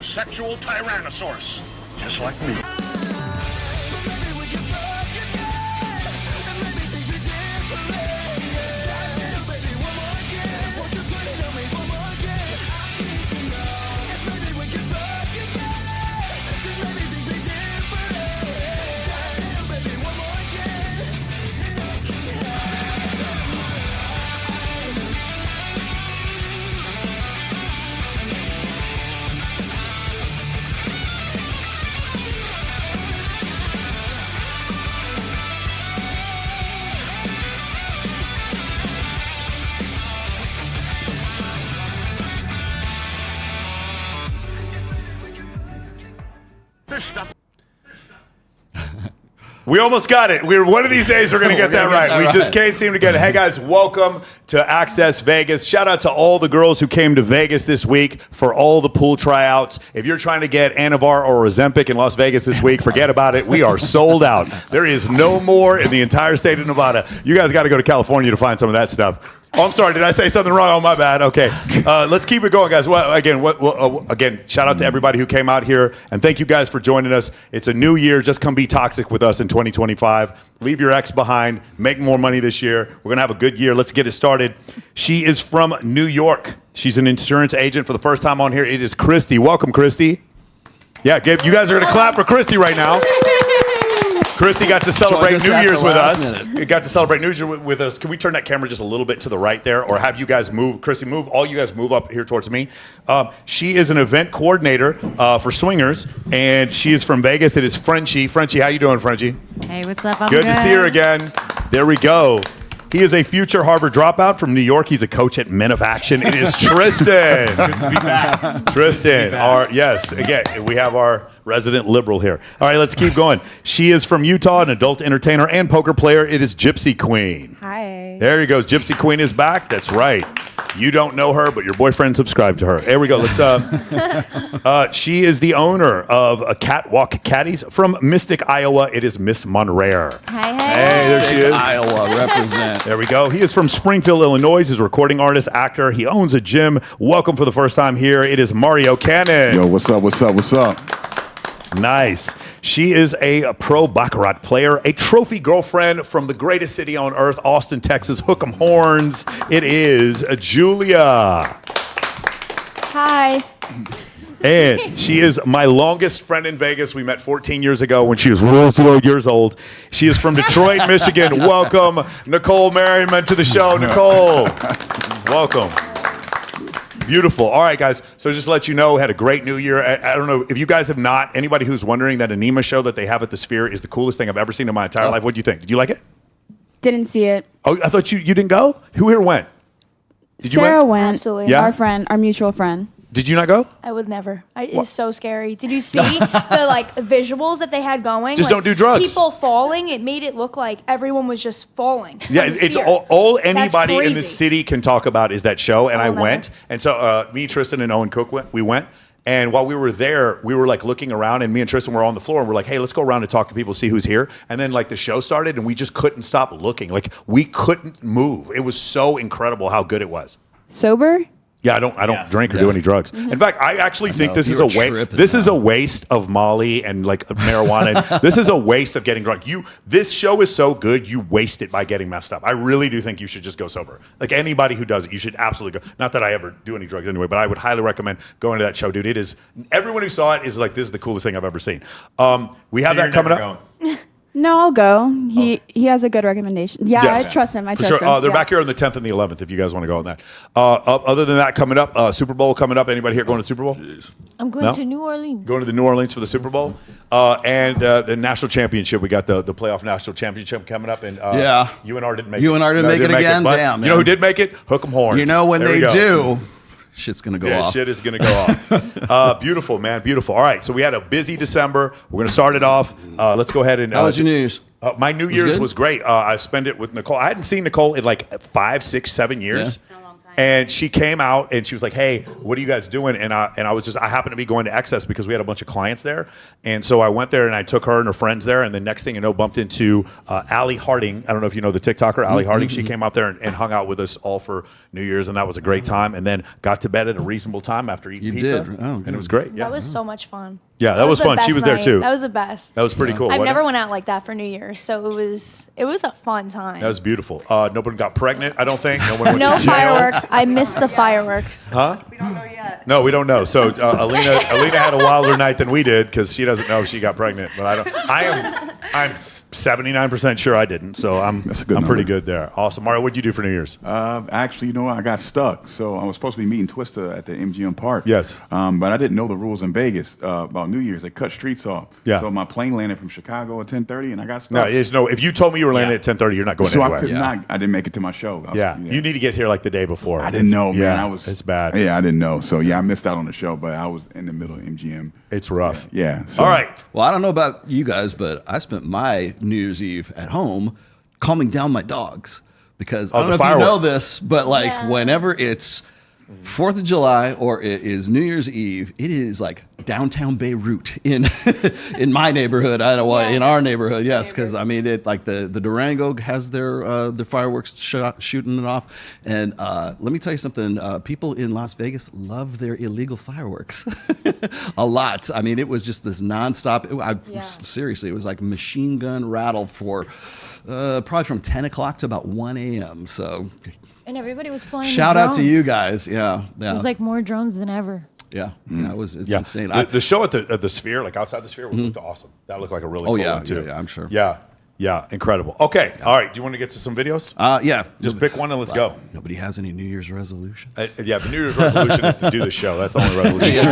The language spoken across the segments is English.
Sexual tyrannosaurus, just like me. We almost got it. One of these days we're going to get that right. We just can't seem to get it. Hey guys, welcome to Access Vegas. Shout out to all the girls who came to Vegas this week for all the pool tryouts. If you're trying to get Anavar or Ozempic in Las Vegas this week, forget about it. We are sold out. There is no more in the entire state of Nevada. You guys got to go to California to find some of that stuff. Oh, I'm sorry. Did I say something wrong? Oh, my bad. Okay. Let's keep it going, guys. Well, again, shout out to everybody who came out here, and thank you guys for joining us. It's a new year. Just come be toxic with us in 2025. Leave your ex behind. Make more money this year. We're going to have a good year. Let's get it started. She is from New York. She's an insurance agent for the first time on here. It is Christy. Welcome, Christy. Yeah, you guys are going to clap for Christy right now. Christy got to celebrate New Year's with us. Got to celebrate New Year's with us. Can we turn that camera just a little bit to the right there, or have you guys move? Christy, move. All you guys move up here towards me. She is an event coordinator for swingers, and she is from Vegas. It is Frenchie. Frenchie, how you doing, Frenchie? Hey, what's up? I'm good to see her again. There we go. He is a future Harvard dropout from New York. He's a coach at Men of Action. It is Tristan. It's good to be back. Tristan, yes, again, we have our resident liberal here. All right, let's keep going. She is from Utah, an adult entertainer and poker player. It is Gypsy Queen. Hi. There you go. Gypsy Queen is back. That's right. You don't know her, but your boyfriend subscribed to her. There we go. Let's. She is the owner of a Catwalk Caddies from Mystic, Iowa. It is Miss Monrere. Hi. Hey, there she is. Iowa, represent. There we go. He is from Springfield, Illinois. He's a recording artist, actor. He owns a gym. Welcome for the first time here. It is Mario Cannon. Yo, what's up? What's up? What's up? Nice. She is a pro baccarat player, a trophy girlfriend from the greatest city on earth, Austin, Texas. Hook 'em horns. It is Julia. Hi. And she is my longest friend in Vegas. We met 14 years ago when she was real 4 years old. She is from Detroit, Michigan. Welcome, Nicole Merriman, to the show. Nicole, welcome. Beautiful. All right, guys. So just to let you know, had a great new year. I don't know if you guys have not, anybody who's wondering, that Anima show that they have at the Sphere is the coolest thing I've ever seen in my entire life. What do you think? Did you like it? Didn't see it. Oh, I thought you didn't go? Who here went? Did you Sarah went? went. Absolutely. Yeah? Our mutual friend. Did you not go? I would never. It's so scary. Did you see the visuals that they had going? Just don't do drugs. People falling. It made it look like everyone was just falling. Yeah, from the it's sphere. all anybody in the crazy. city can talk about is that show, and I never. went. And so me, Tristan, and Owen Cook we went. And while we were there, we were looking around, and me and Tristan were on the floor, and we're like, hey, let's go around and talk to people, see who's here. And then the show started, and we just couldn't stop looking. We couldn't move. It was so incredible how good it was. Sober? Yeah, I don't drink or do any drugs. In fact, I actually think this is a waste. This is a waste of Molly and marijuana. This is a waste of getting drunk. This show is so good, you waste it by getting messed up. I really do think you should just go sober. Anybody who does it, you should absolutely go. Not that I ever do any drugs anyway, but I would highly recommend going to that show, dude. It is, everyone who saw it is this is the coolest thing I've ever seen. We have that coming up. No, I'll go. He has a good recommendation. Yeah, Yes. I trust him. I For trust sure. him. They're Yeah. back here on the 10th and the 11th if you guys want to go on that. Other than that, coming up, Super Bowl coming up. Anybody here going to Super Bowl? I'm going No? to New Orleans. Going to the New Orleans for the Super Bowl. And the national championship. We got the playoff national championship coming up. And Yeah. UNR didn't make it. UNR didn't make it again? But Damn, you know man. who did make it? Hook 'em horns. You know when There we they go. do, shit's going to go Yeah, off. shit is going to go off. Beautiful, man. Beautiful. All right. So we had a busy December. We're going to start it off. Let's go ahead and. How was your New Year's? My New Year's good? was great. I spent it with Nicole. I hadn't seen Nicole in 5, 6, 7 years. A long time. And she came out and she was like, "Hey, what are you guys doing?" And I happened to be going to Excess because we had a bunch of clients there, and so I went there and I took her and her friends there, and the next thing you know, bumped into Allie Harding. I don't know if you know the TikToker Allie Harding. She came out there and hung out with us all for New Year's, and that was a great time. And then got to bed at a reasonable time after eating pizza, and it was great. Yeah, that was so much fun. Yeah, that was the fun. She best was there night. too. That was the best. That was pretty cool. I've wasn't never it? went out like that for New Year's, so it was a fun time. That was beautiful. Nobody got pregnant, I don't think. No one went No to jail. fireworks. I missed the fireworks. Huh? We don't know yet. No, we don't know. So Alina had a wilder night than we did because she doesn't know if she got pregnant. But I'm 79% sure I didn't. So I'm pretty good there. Awesome. Mario, what'd you do for New Year's? Actually, you know what? I got stuck. So I was supposed to be meeting Twista at the MGM Park. Yes. But I didn't know the rules in Vegas about New Year's. They cut streets off. Yeah. So my plane landed from Chicago at 10:30, and I got stuck. No, if you told me you were landing at 10:30, you're not going anywhere. I could not. I didn't make it to my show. You need to get here like the day before. I didn't know, man. It's bad. Yeah, I didn't know. So I missed out on the show, but I was in the middle of MGM. It's rough. Yeah. So. All right. Well, I don't know about you guys, but I spent my New Year's Eve at home calming down my dogs because I don't know if you know this, but whenever it's 4th of July or it is New Year's Eve, it is like downtown Beirut in my neighborhood. I don't know in our neighborhood, yes, because I mean it like the Durango has their fireworks shooting it off, and let me tell you something. People in Las Vegas love their illegal fireworks a lot. I mean, it was just this nonstop. Seriously, it was like machine gun rattle for probably from 10 o'clock to about 1 a.m. So. And everybody was flying. Shout out to you guys. Yeah. It was like more drones than ever. Yeah. It's insane. The show at the Sphere, like outside the Sphere, looked awesome. That looked like a really cool one too. Yeah, I'm sure. Yeah, incredible. Okay, all right. Do you want to get to some videos? Yeah. Just pick one and let's go. Nobody has any New Year's resolutions. The New Year's resolution is to do the show. That's the only resolution.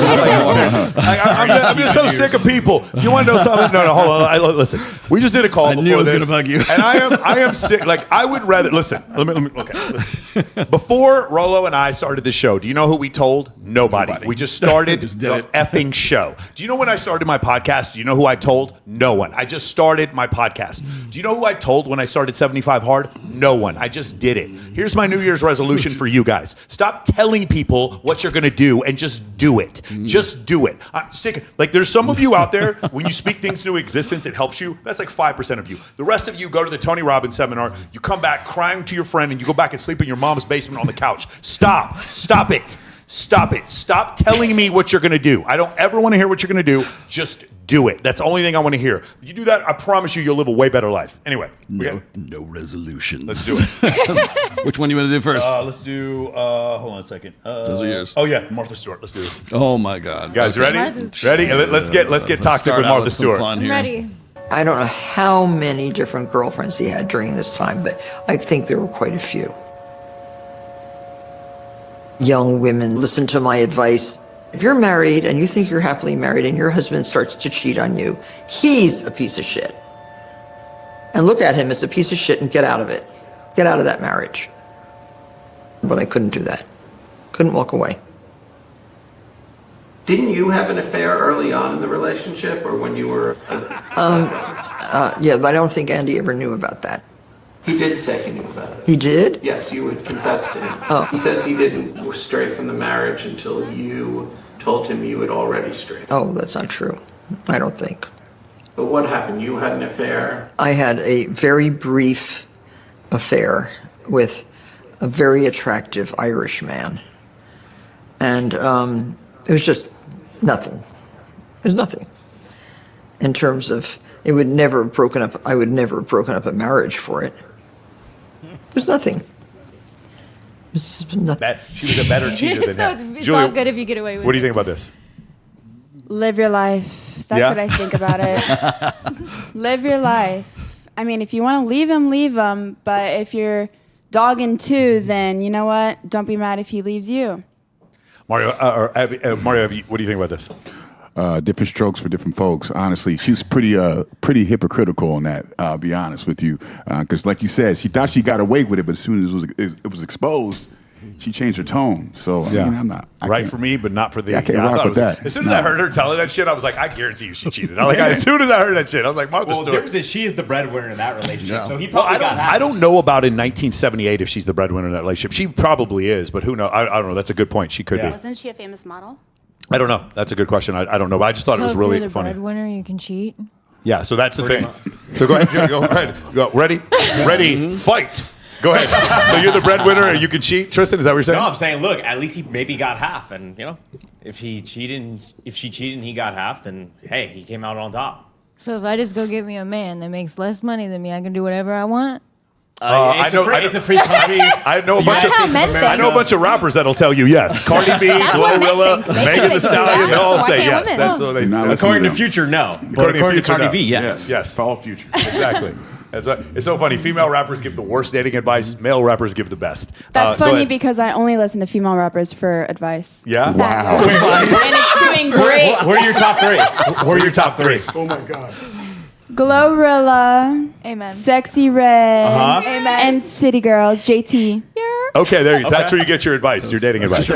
I'm just so sick of people. You want to know something? No, hold on. Listen, we just did a call before knew it was this, gonna bug you. And I am sick. Like I would rather listen. Let me. Okay. Listen. Before Rolo and I started the show, do you know who we told? Nobody. We just started the effing show. Do you know when I started my podcast? Do you know who I told? No one. I just started my podcast. Do you know who I told when I started 75 Hard? No one. I just did it. Here's my New Year's resolution for you guys. Stop telling people what you're going to do and just do it. Just do it. I'm sick. Like there's some of you out there, when you speak things into existence, it helps you. That's like 5% of you. The rest of you go to the Tony Robbins seminar, you come back crying to your friend and you go back and sleep in your mom's basement on the couch. Stop it. Stop it. Stop telling me what you're going to do. I don't ever want to hear what you're going to do. Just do it. That's the only thing I want to hear. If you do that, I promise you'll live a way better life. Anyway. No resolutions. Let's do it. Which one do you want to do first? Let's do, hold on a second. Those are yours. Oh, yeah. Martha Stewart. Let's do this. Oh, my God. Guys, ready? Ready? Let's get toxic with Martha Stewart. I'm ready. I don't know how many different girlfriends he had during this time, but I think there were quite a few. Young women, listen to my advice. If you're married and you think you're happily married and your husband starts to cheat on you, he's a piece of shit. And look at him as a piece of shit and get out of it. Get out of that marriage. But I couldn't do that. Couldn't walk away. Didn't you have an affair early on in the relationship or when you were... Yeah, but I don't think Andy ever knew about that. He did say he knew about it. He did? Yes, you would confess to him. Oh. He says he didn't stray from the marriage until you told him you had already strayed. Oh, that's not true. I don't think. But what happened? You had an affair? I had a very brief affair with a very attractive Irish man. And it was just nothing. It was nothing. In terms of, it would never have broken up, I would never have broken up a marriage for it. It was nothing. It was nothing. She was a better cheater than him. It's all good if you get away with it. What do you think about this? Live your life. That's what I think about it. Live your life. I mean, if you want to leave him, leave him. But if you're dogging too, then you know what? Don't be mad if he leaves you. Mario, what do you think about this? Different strokes for different folks. Honestly, she was pretty hypocritical on that. I'll be honest with you, because like you said, she thought she got away with it, but as soon as it was exposed, she changed her tone. So I mean, I'm not right for me, but not for the. I can't rock with that. As soon as I heard her telling that shit, I was like, I guarantee you she cheated. As soon as I heard that shit, I was like, Martha Stewart. The difference is she is the breadwinner in that relationship, so he probably got half. I don't know about in 1978 if she's the breadwinner in that relationship. She probably is, but who knows? I don't know. That's a good point. She could be. Wasn't she a famous model? I don't know. That's a good question. I don't know, but I just thought it was really funny. So if you're the breadwinner, you can cheat. Yeah, so that's the thing. So go ahead. Go ahead. Go. Ready, fight. Go ahead. So you're the breadwinner and you can cheat? Tristan, is that what you're saying? No, I'm saying, look, at least he maybe got half. And, if she cheated and he got half, then, hey, he came out on top. So if I just go get me a man that makes less money than me, I can do whatever I want? It's a free country. I know a bunch of rappers that'll tell you yes. Cardi B, Glorilla, Megan Thee Stallion, they all say yes. That's what they. According to Future, no. But according to Cardi B, yes. Yes. Follow Future. Exactly. It's so funny. Female rappers give the worst dating advice. Male rappers give the best. That's funny because I only listen to female rappers for advice. Yeah? Wow. And it's doing great. Who are your top three? Oh my God. Glorilla, Amen. Sexy Red, Amen. and City Girls, JT. Okay, that's where you get your advice, your dating advice.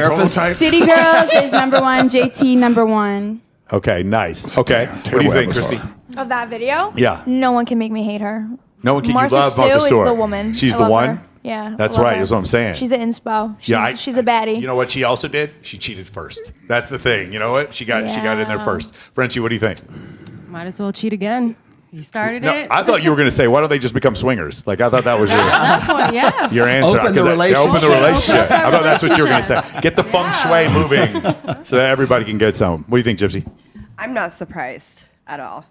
City Girls is number one, JT number one. Okay, nice. Okay. What do you think, Christy? Of that video? Yeah. No one can make me hate her. No one can. Martha You love Stewart Martha Stewart. is the woman. She's I the love one? her. Yeah. That's I love right. her. That's what I'm saying. She's an inspo. She's a baddie. You know what she also did? She cheated first. That's the thing. You know what? She got in there first. Frenchie, what do you think? Might as well cheat again. You started No, it. I thought you were going to say, why don't they just become swingers? Like, I thought that was your answer. Open the relationship. Open the relationship. I thought that's what you were going to say. Get the feng shui moving so that everybody can get some. What do you think, Gypsy? I'm not surprised at all.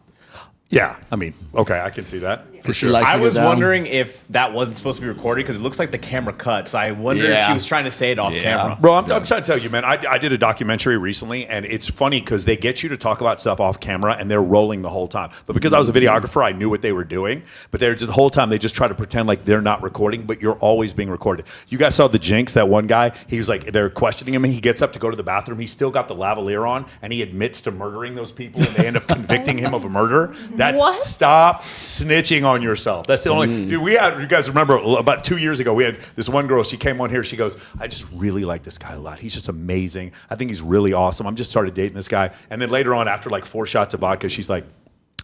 Yeah, I mean, okay, I can see that. For sure. I was wondering if that wasn't supposed to be recorded because it looks like the camera cut. So I wonder if she was trying to say it off camera. Bro, I'm trying to tell you, man, I did a documentary recently, and it's funny because they get you to talk about stuff off camera, and they're rolling the whole time. But because I was a videographer, I knew what they were doing. But they're just the whole time, they just try to pretend like they're not recording, but you're always being recorded. You guys saw the Jinx, that one guy? He was like, they're questioning him, and he gets up to go to the bathroom. He's still got the lavalier on, and he admits to murdering those people, and they end up convicting him of a murder. That's stop snitching on yourself. That's the only. Dude, we had. You guys remember about 2 years ago? We had this one girl. She came on here. She goes, "I just really like this guy a lot. He's just amazing. I think he's really awesome. I'm just started dating this guy." And then later on, after like 4 shots of vodka, she's like,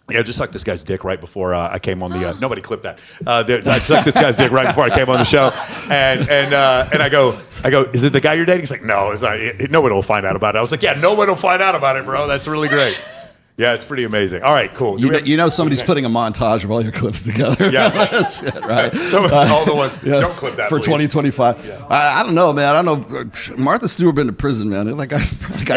"Yeah, just sucked this guy's dick right before I came on the." Nobody clipped that. I sucked this guy's dick right before I came on the show, and I go, "Is it the guy you're dating?" He's like, "No, it's not. No one will find out about it." I was like, "Yeah, no one will find out about it, bro. That's really great." Yeah, it's pretty amazing. All right, cool. You know somebody's putting a montage of all your clips together. Yeah. Shit, right. So it's all the ones. Yes, Don't clip that, for please. 2025. Yeah. I don't know, man. I don't know. Martha Stewart been to prison, man. Like got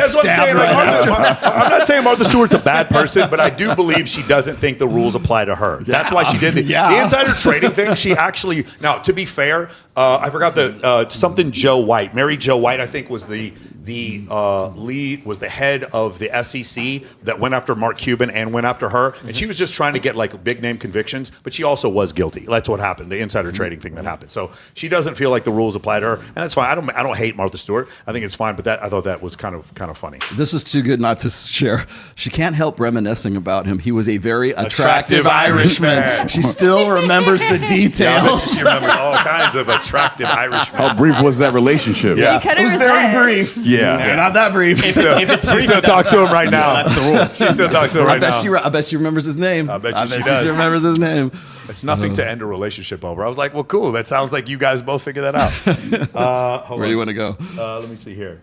stabbed. I'm not saying Martha Stewart's a bad person, but I do believe she doesn't think the rules apply to her. That's why she did it. The insider trading thing. She actually. Now, to be fair, I forgot the something Joe White. Mary Jo White, I think, was the lead, was the head of the SEC that went after Mark Cuban and went after her, and she was just trying to get like big name convictions, but she also was guilty. That's what happened, the insider trading thing that happened. So she doesn't feel like the rules apply to her, and that's fine. I don't hate Martha Stewart. I think it's fine, but I thought that was kind of funny. This is too good not to share. She can't help reminiscing about him. He was a very attractive Irishman. She still remembers the details. She remembers all kinds of attractive Irishmen. How brief was that relationship? Yeah. It was very brief. Yeah. Not that brief. She still talks to him right now. That's the rule. She still talks to him right now. I bet she remembers his name. I bet she does. She remembers his name. It's nothing to end a relationship over. I was like, well, cool. That sounds like you guys both figured that out. Where do you want to go? Let me see here.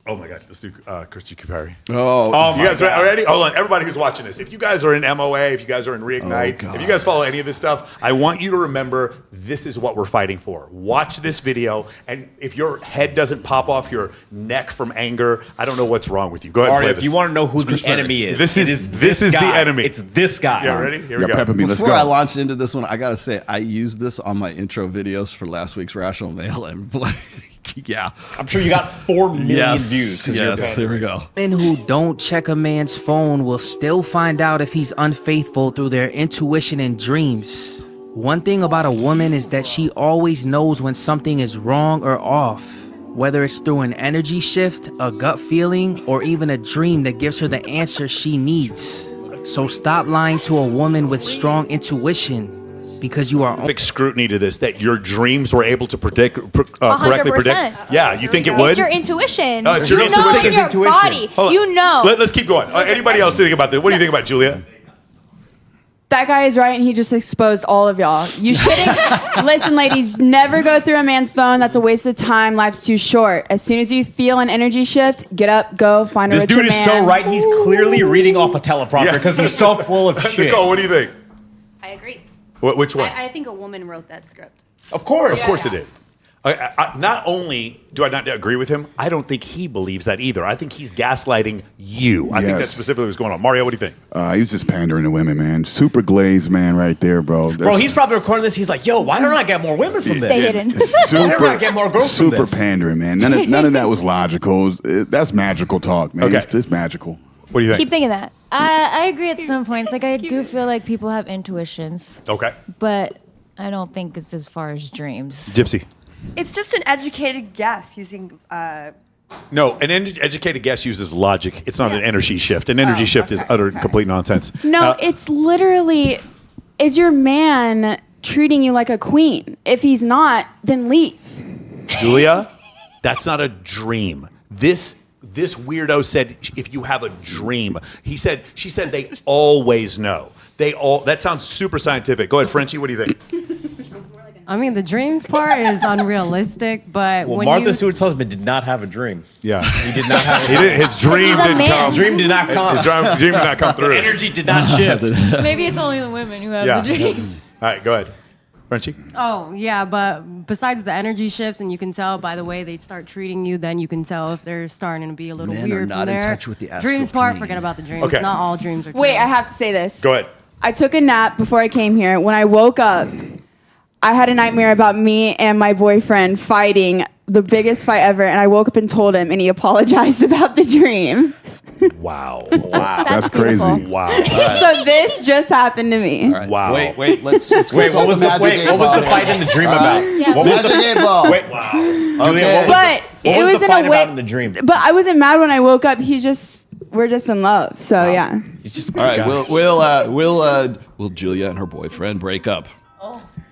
Oh my God, let's do Christy Capari. Oh, you guys ready? Hold on, everybody who's watching this. If you guys are in MOA, if you guys are in Reignite, if you guys follow any of this stuff, I want you to remember this is what we're fighting for. Watch this video, and if your head doesn't pop off your neck from anger, I don't know what's wrong with you. Go ahead and play if this. you want to know who the enemy is, this is the enemy. It's this guy. Yeah, ready? Here we go. Before I launch into this one, I gotta say I used this on my intro videos for last week's Rational Mail, and yeah, I'm sure you got 4 million views. Yes, here we go. Men who don't check a man's phone will still find out if he's unfaithful through their intuition and dreams. One thing about a woman is that she always knows when something is wrong or off, whether it's through an energy shift, a gut feeling, or even a dream that gives her the answer she needs. So stop lying to a woman with strong intuition. because you are big scrutiny to this that your dreams were able to correctly predict. Yeah, you think it would? It's your intuition. It's your you intuition. know in your body. You know. Let's keep going. Anybody else think about this? What do you think about Julia? That guy is right, and he just exposed all of y'all. You shouldn't. Listen, ladies, never go through a man's phone. That's a waste of time. Life's too short. As soon as you feel an energy shift, get up, go, find a richer man. This dude is so right. He's clearly reading off a teleprompter because he's so full of shit. Nicole, what do you think? I agree. Which one? I think a woman wrote that script. Of course. Of course it did. Not only do I not agree with him, I don't think he believes that either. I think he's gaslighting you. I think that's specifically what's going on. Mario, what do you think? He was just pandering to women, man. Super glazed man right there, bro. Bro, he's probably recording this. He's like, yo, why don't I get more women from this? Stay hidden. Why don't I get more girls from this? Super pandering, man. None of that was logical. That's magical talk, man. Okay. It's magical. What do you think? Keep thinking that. I agree at some points. Like, I do feel like people have intuitions. Okay. But I don't think it's as far as dreams. Gypsy. It's just an educated guess using. No, an educated guess uses logic. It's not an energy shift. An energy shift is utter and complete nonsense. No, it's literally, is your man treating you like a queen? If he's not, then leave. Julia, that's not a dream. This weirdo said if you have a dream. She said they always know. That sounds super scientific. Go ahead, Frenchie, what do you think? I mean, the dreams part is unrealistic, but well, when Martha Stewart's husband did not have a dream. Yeah, he did not have. His dream didn't come. His dream did not come. His dream did not come through. The energy did not shift. Maybe it's only the women who have the dreams. All right, go ahead, Frenchie. Oh, yeah, but besides the energy shifts, and you can tell by the way they start treating you, then you can tell if they're starting to be a little Men weird are not from there. in touch with the astral dreams part, plane. forget about the dreams. Okay. Not all dreams are true. Wait, I have to say this. Go ahead. I took a nap before I came here. When I woke up, I had a nightmare about me and my boyfriend fighting, the biggest fight ever, and I woke up and told him, and he apologized about the dream. Wow. That's crazy. Wow. Right. So this just happened to me. Right. Wow. Wait, let's wait, what was the fight in the dream about? Yeah. What was Magic 8 Ball. Wait, Wow. Julia, But it was the in fight a way. about in the dream? But I wasn't mad when I woke up. We're just in love. So yeah. He's just All right, will Julia and her boyfriend break up?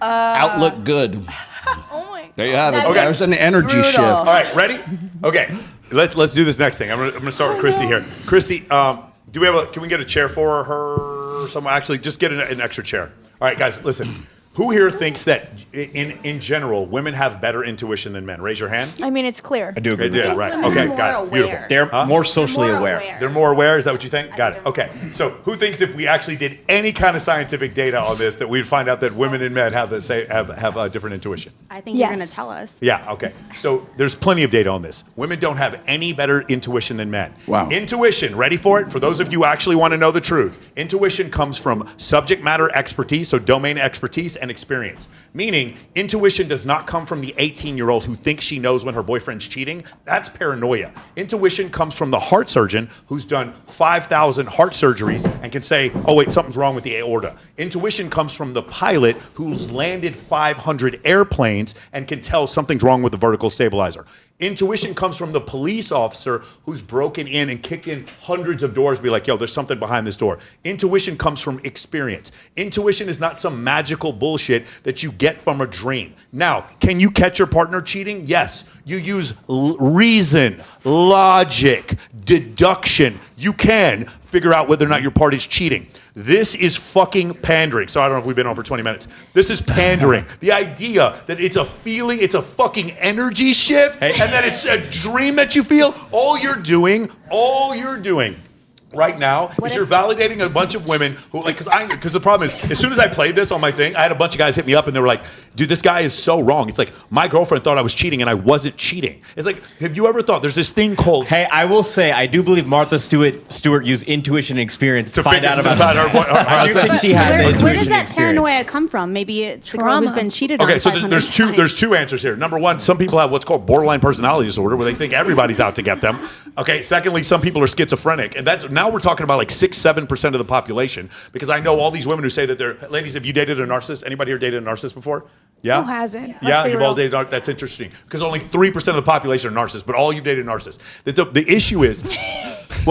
Outlook good. Oh my. There you have it. Okay. There's an energy Brutal. shift. All right, ready? Okay. Let's do this next thing. I'm gonna start with Christy here. Christy, do we have can we get a chair for her? Someone actually just get an extra chair. All right, guys, listen. Who here thinks that in general women have better intuition than men? Raise your hand. I mean, it's clear. I do agree. Yeah, right. Okay, got it. Beautiful. They're more socially aware. They're more aware. Is that what you think? Got it. Okay. So, who thinks if we actually did any kind of scientific data on this, that we'd find out that women and men have a different intuition? I think you're going to tell us. Yeah. Okay. So there's plenty of data on this. Women don't have any better intuition than men. Wow. Intuition. Ready for it? For those of you who actually want to know the truth, intuition comes from subject matter expertise, so domain expertise and experience. Meaning, intuition does not come from the 18-year-old who thinks she knows when her boyfriend's cheating. That's paranoia. Intuition comes from the heart surgeon who's done 5,000 heart surgeries and can say, oh, wait, something's wrong with the aorta. Intuition comes from the pilot who's landed 500 airplanes and can tell something's wrong with the vertical stabilizer. Intuition comes from the police officer who's broken in and kicked in hundreds of doors, be like, yo, there's something behind this door. Intuition comes from experience. Intuition is not some magical bullshit that you get from a dream. Now, can you catch your partner cheating? Yes. You use reason, logic, deduction. You can figure out whether or not your party's cheating. This is fucking pandering. So I don't know if we've been on for 20 minutes. This is pandering. The idea that it's a feeling, it's a fucking energy shift, and that it's a dream that you feel, all you're doing right now is you're validating a bunch of women who, like, because the problem is, as soon as I played this on my thing, I had a bunch of guys hit me up and they were like, dude, this guy is so wrong. It's like, my girlfriend thought I was cheating and I wasn't cheating. It's like, have you ever thought there's this thing called... Hey, I will say, I do believe Martha Stewart used intuition and experience to find out about her I do think she had the intuition Where does that experience. paranoia come from? Maybe it's the girl who's been cheated on. Okay, so 500 there's two answers here. Number one, some people have what's called borderline personality disorder, where they think everybody's out to get them. Okay, secondly, some people are schizophrenic, and that's now we're talking about like 6-7% of the population. Because I know all these women who say that they're ladies. Have you dated a narcissist? Anybody here dated a narcissist before? Yeah. Who hasn't? Yeah, you've all dated. That's interesting because only 3% of the population are narcissists, but all you've dated narcissists. The issue is,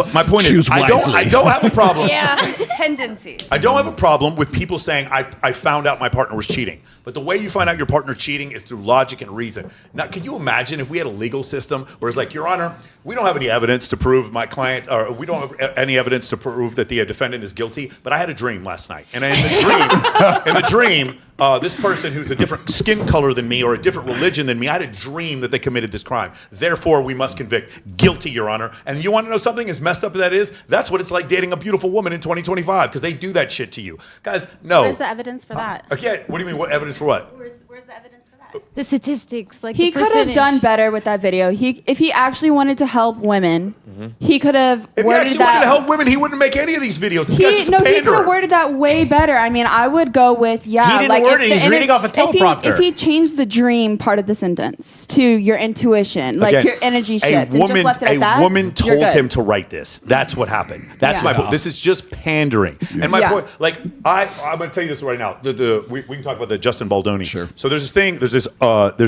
Well, my point is, I don't have a problem. Yeah. Tendencies. I don't have a problem with people saying, I found out my partner was cheating. But the way you find out your partner cheating is through logic and reason. Now, could you imagine if we had a legal system where it's like, Your Honor, we don't have any evidence to prove my client, or we don't have any evidence to prove that the defendant is guilty, but I had a dream last night. And in the dream, this person who's a different skin color than me or a different religion than me, I had a dream that they committed this crime. Therefore, we must convict. Guilty, Your Honor. And you want to know something as messed up as that is? That's what it's like dating a beautiful woman in 2025, because they do that shit to you. Guys, no. Where's the evidence for that? Okay, what do you mean, what evidence for what? Where's the evidence for that? The statistics, like he the could have percentage. done better with that video. If he actually wanted to help women, he could have If he worded actually that. wanted to help women, he wouldn't make any of these videos. This guy's just a he could panderer. have worded that way better. I mean, I would go with He didn't word it. He's reading off a teleprompter. If he changed the dream part of the sentence to your intuition, like Again, your energy shift, and woman, just left it at that, a woman you're told good. him to write this. That's what happened. That's my point. This is just pandering. And my Yeah. point, like, I'm going to tell you this right now. We can talk about the Justin Baldoni. Sure. So there's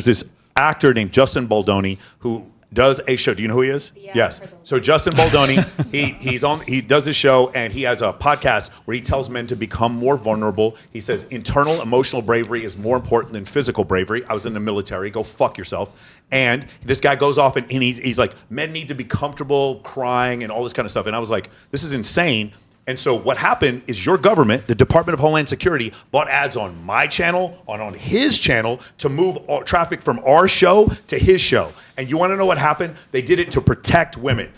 this actor named Justin Baldoni who does a show. Do you know who he is? Yeah, yes. So Justin Baldoni, he does a show, and he has a podcast where he tells men to become more vulnerable. He says internal emotional bravery is more important than physical bravery. I was in the military. Go fuck yourself. And this guy goes off and he's like, men need to be comfortable crying and all this kind of stuff. And I was like, this is insane. And so what happened is your government, the Department of Homeland Security, bought ads on my channel, on his channel, to move traffic from our show to his show. And you want to know what happened? They did it to protect women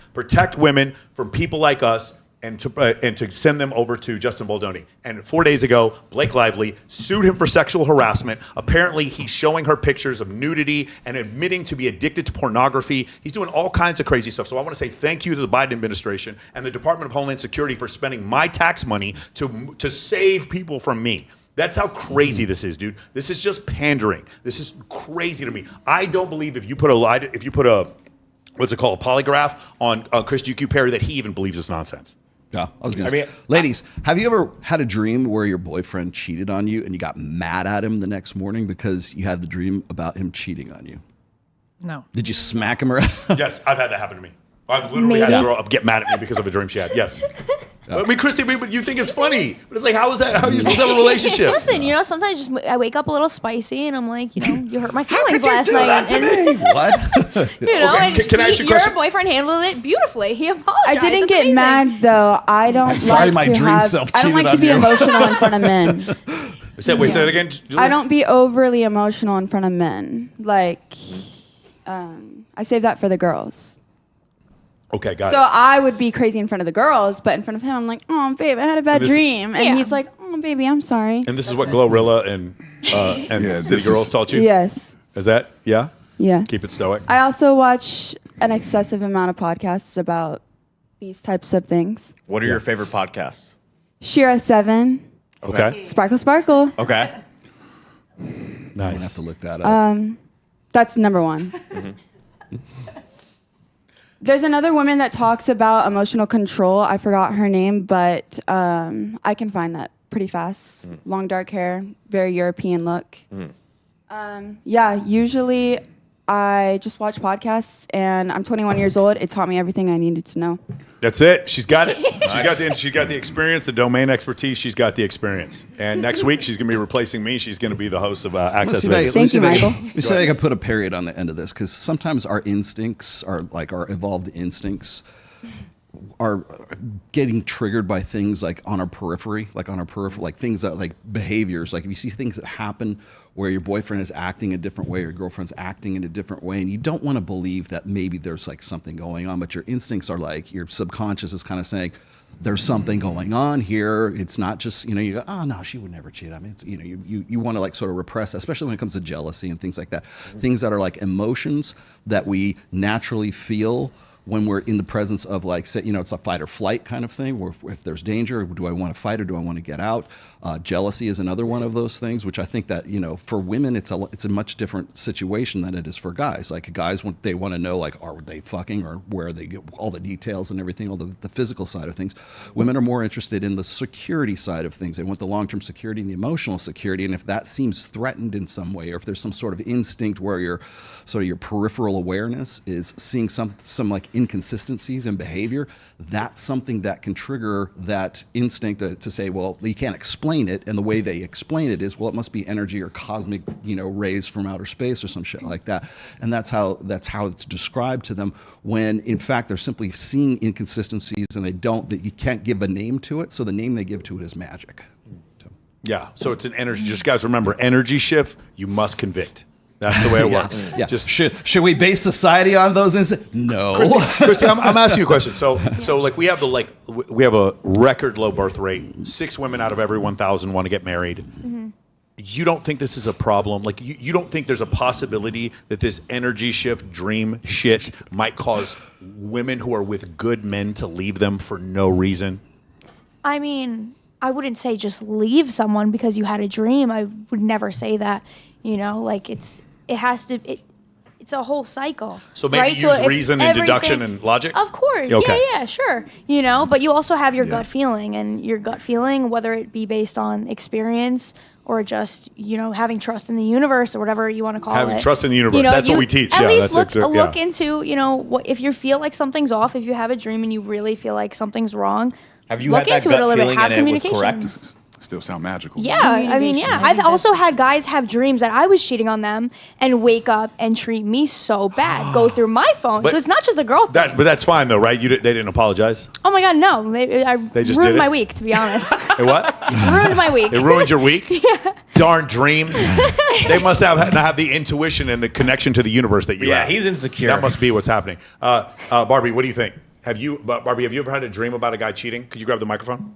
from people like us, and to send them over to Justin Baldoni. And 4 days ago, Blake Lively sued him for sexual harassment. Apparently, he's showing her pictures of nudity and admitting to be addicted to pornography. He's doing all kinds of crazy stuff. So I want to say thank you to the Biden administration and the Department of Homeland Security for spending my tax money to save people from me. That's how crazy this is, dude. This is just pandering. This is crazy to me. I don't believe if you put a what's it called, a polygraph on Christy Perry, that he even believes this nonsense. Yeah, I was going to say. Ladies, have you ever had a dream where your boyfriend cheated on you and you got mad at him the next morning because you had the dream about him cheating on you? No. Did you smack him around? Yes, I've had that happen to me. I've literally had a girl get mad at me because of a dream she had. Yes. I mean, Christy, but you think it's funny. But it's like, how is that? How are you supposed to have a relationship? Listen, sometimes I wake up a little spicy and I'm like, you hurt my feelings last do night. that to me? What? And can I ask you a question? your boyfriend handled it beautifully. He apologized. I didn't That's get amazing. mad though. I don't I'm sorry like my to dream have, self I don't cheated like to on be you. emotional in front of men. Wait, say that again. Julie? I don't be overly emotional in front of men. Like, I save that for the girls. Okay, got So it. I would be crazy in front of the girls, but in front of him, I'm like, oh, babe, I had a bad dream. And he's like, oh, baby, I'm sorry. And this is what Glorilla and City Girls taught you? Yes. Is that, yeah? Yes. Keep it stoic. I also watch an excessive amount of podcasts about these types of things. What are your favorite podcasts? Shira 7. Okay. Sparkle Sparkle. Okay. Nice. I'm going to have to look that up. That's number one. There's another woman that talks about emotional control. I forgot her name, but I can find that pretty fast. Long dark hair, very European look. Usually I just watch podcasts, and I'm 21 years old. It taught me everything I needed to know. That's it. She's got it. She's got the experience, the domain expertise. She's got the experience. And next week, she's going to be replacing me. She's going to be the host of Access Vegas. Thank you, Michael. Let me see if I can put a period on the end of this, because sometimes our instincts are like our evolved instincts are getting triggered by things like on our periphery, like things that like behaviors. Like if you see things that happen where your boyfriend is acting a different way, or your girlfriend's acting in a different way, and you don't want to believe that maybe there's like something going on, but your instincts are like, your subconscious is kind of saying, there's something going on here. It's not just, you go, oh no, she would never cheat. I mean, it's, you want to like sort of repress, especially when it comes to jealousy and things like that. Things that are like emotions that we naturally feel when we're in the presence of, like, say, it's a fight or flight kind of thing, where if there's danger, do I want to fight or do I want to get out? Jealousy is another one of those things, which I think that, for women, it's a much different situation than it is for guys. Like guys, they want to know, like, are they fucking, or where they get all the details and everything, all the physical side of things. Women are more interested in the security side of things. They want the long-term security and the emotional security. And if that seems threatened in some way, or if there's some sort of instinct where your peripheral awareness is seeing some like inconsistencies in behavior, that's something that can trigger that instinct to say, well, you can't explain it. And the way they explain it is, well, it must be energy or cosmic, rays from outer space or some shit like that. And that's how it's described to them, when in fact they're simply seeing inconsistencies and that you can't give a name to it. So the name they give to it is magic. Yeah. So it's an energy. Just guys, remember, energy shift, you must convict. That's the way it works. Yeah. Just should we base society on those incidents? No. Christy, I'm asking you a question. So like we have a record low birth rate. 6 women out of every 1,000 want to get married. Mm-hmm. You don't think this is a problem? Like you don't think there's a possibility that this energy shift, dream shit might cause women who are with good men to leave them for no reason? I mean, I wouldn't say just leave someone because you had a dream. I would never say that. Like it's a whole cycle. So maybe right? use reason and deduction and logic? Of course. Okay. Yeah, sure. But you also have your gut feeling, and your gut feeling, whether it be based on experience or just, having trust in the universe or whatever you want to call it. Having trust in the universe. That's what we teach. At least look into, what if you feel like something's off, if you have a dream and you really feel like something's wrong. Have you had that gut feeling and it was correct? Still sound magical. Yeah, I mean, yeah. I've also had guys have dreams that I was cheating on them and wake up and treat me so bad, go through my phone. So it's not just a girl thing. But that's fine though, right? They didn't apologize? Oh my God, no. They just ruined my week, to be honest. Hey, what? Ruined my week. It ruined your week? Yeah. Darn dreams. They must have the intuition and the connection to the universe that you have. Yeah, he's insecure. That must be what's happening. Barbie, what do you think? Barbie, have you ever had a dream about a guy cheating? Could you grab the microphone?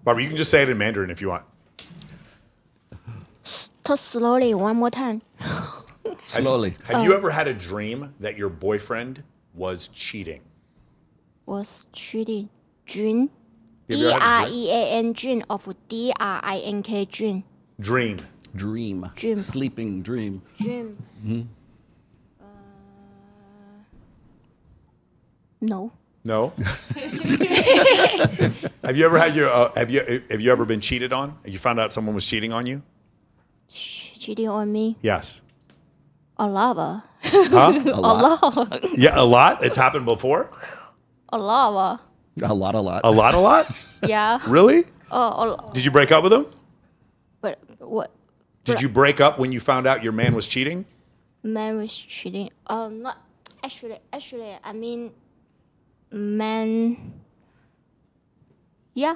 Barbara, you can just say it in Mandarin if you want. Slowly, one more time. Slowly. Have you ever had a dream that your boyfriend was cheating? Was cheating. Dream. D-R-E-A-N, dream of D-R-I-N-K, dream. Dream. Sleeping dream. Dream. Mm-hmm. No. No. Have you ever had have you ever been cheated on? You found out someone was cheating on you? Cheating on me? Yes. A lot. Huh? A lot. Yeah, a lot. It's happened before. A lot. A lot. A lot. Yeah. Really? Did you break up with him? But what? Did you break up when you found out your man was cheating? Man was cheating. Not actually. I mean. Man. Yeah.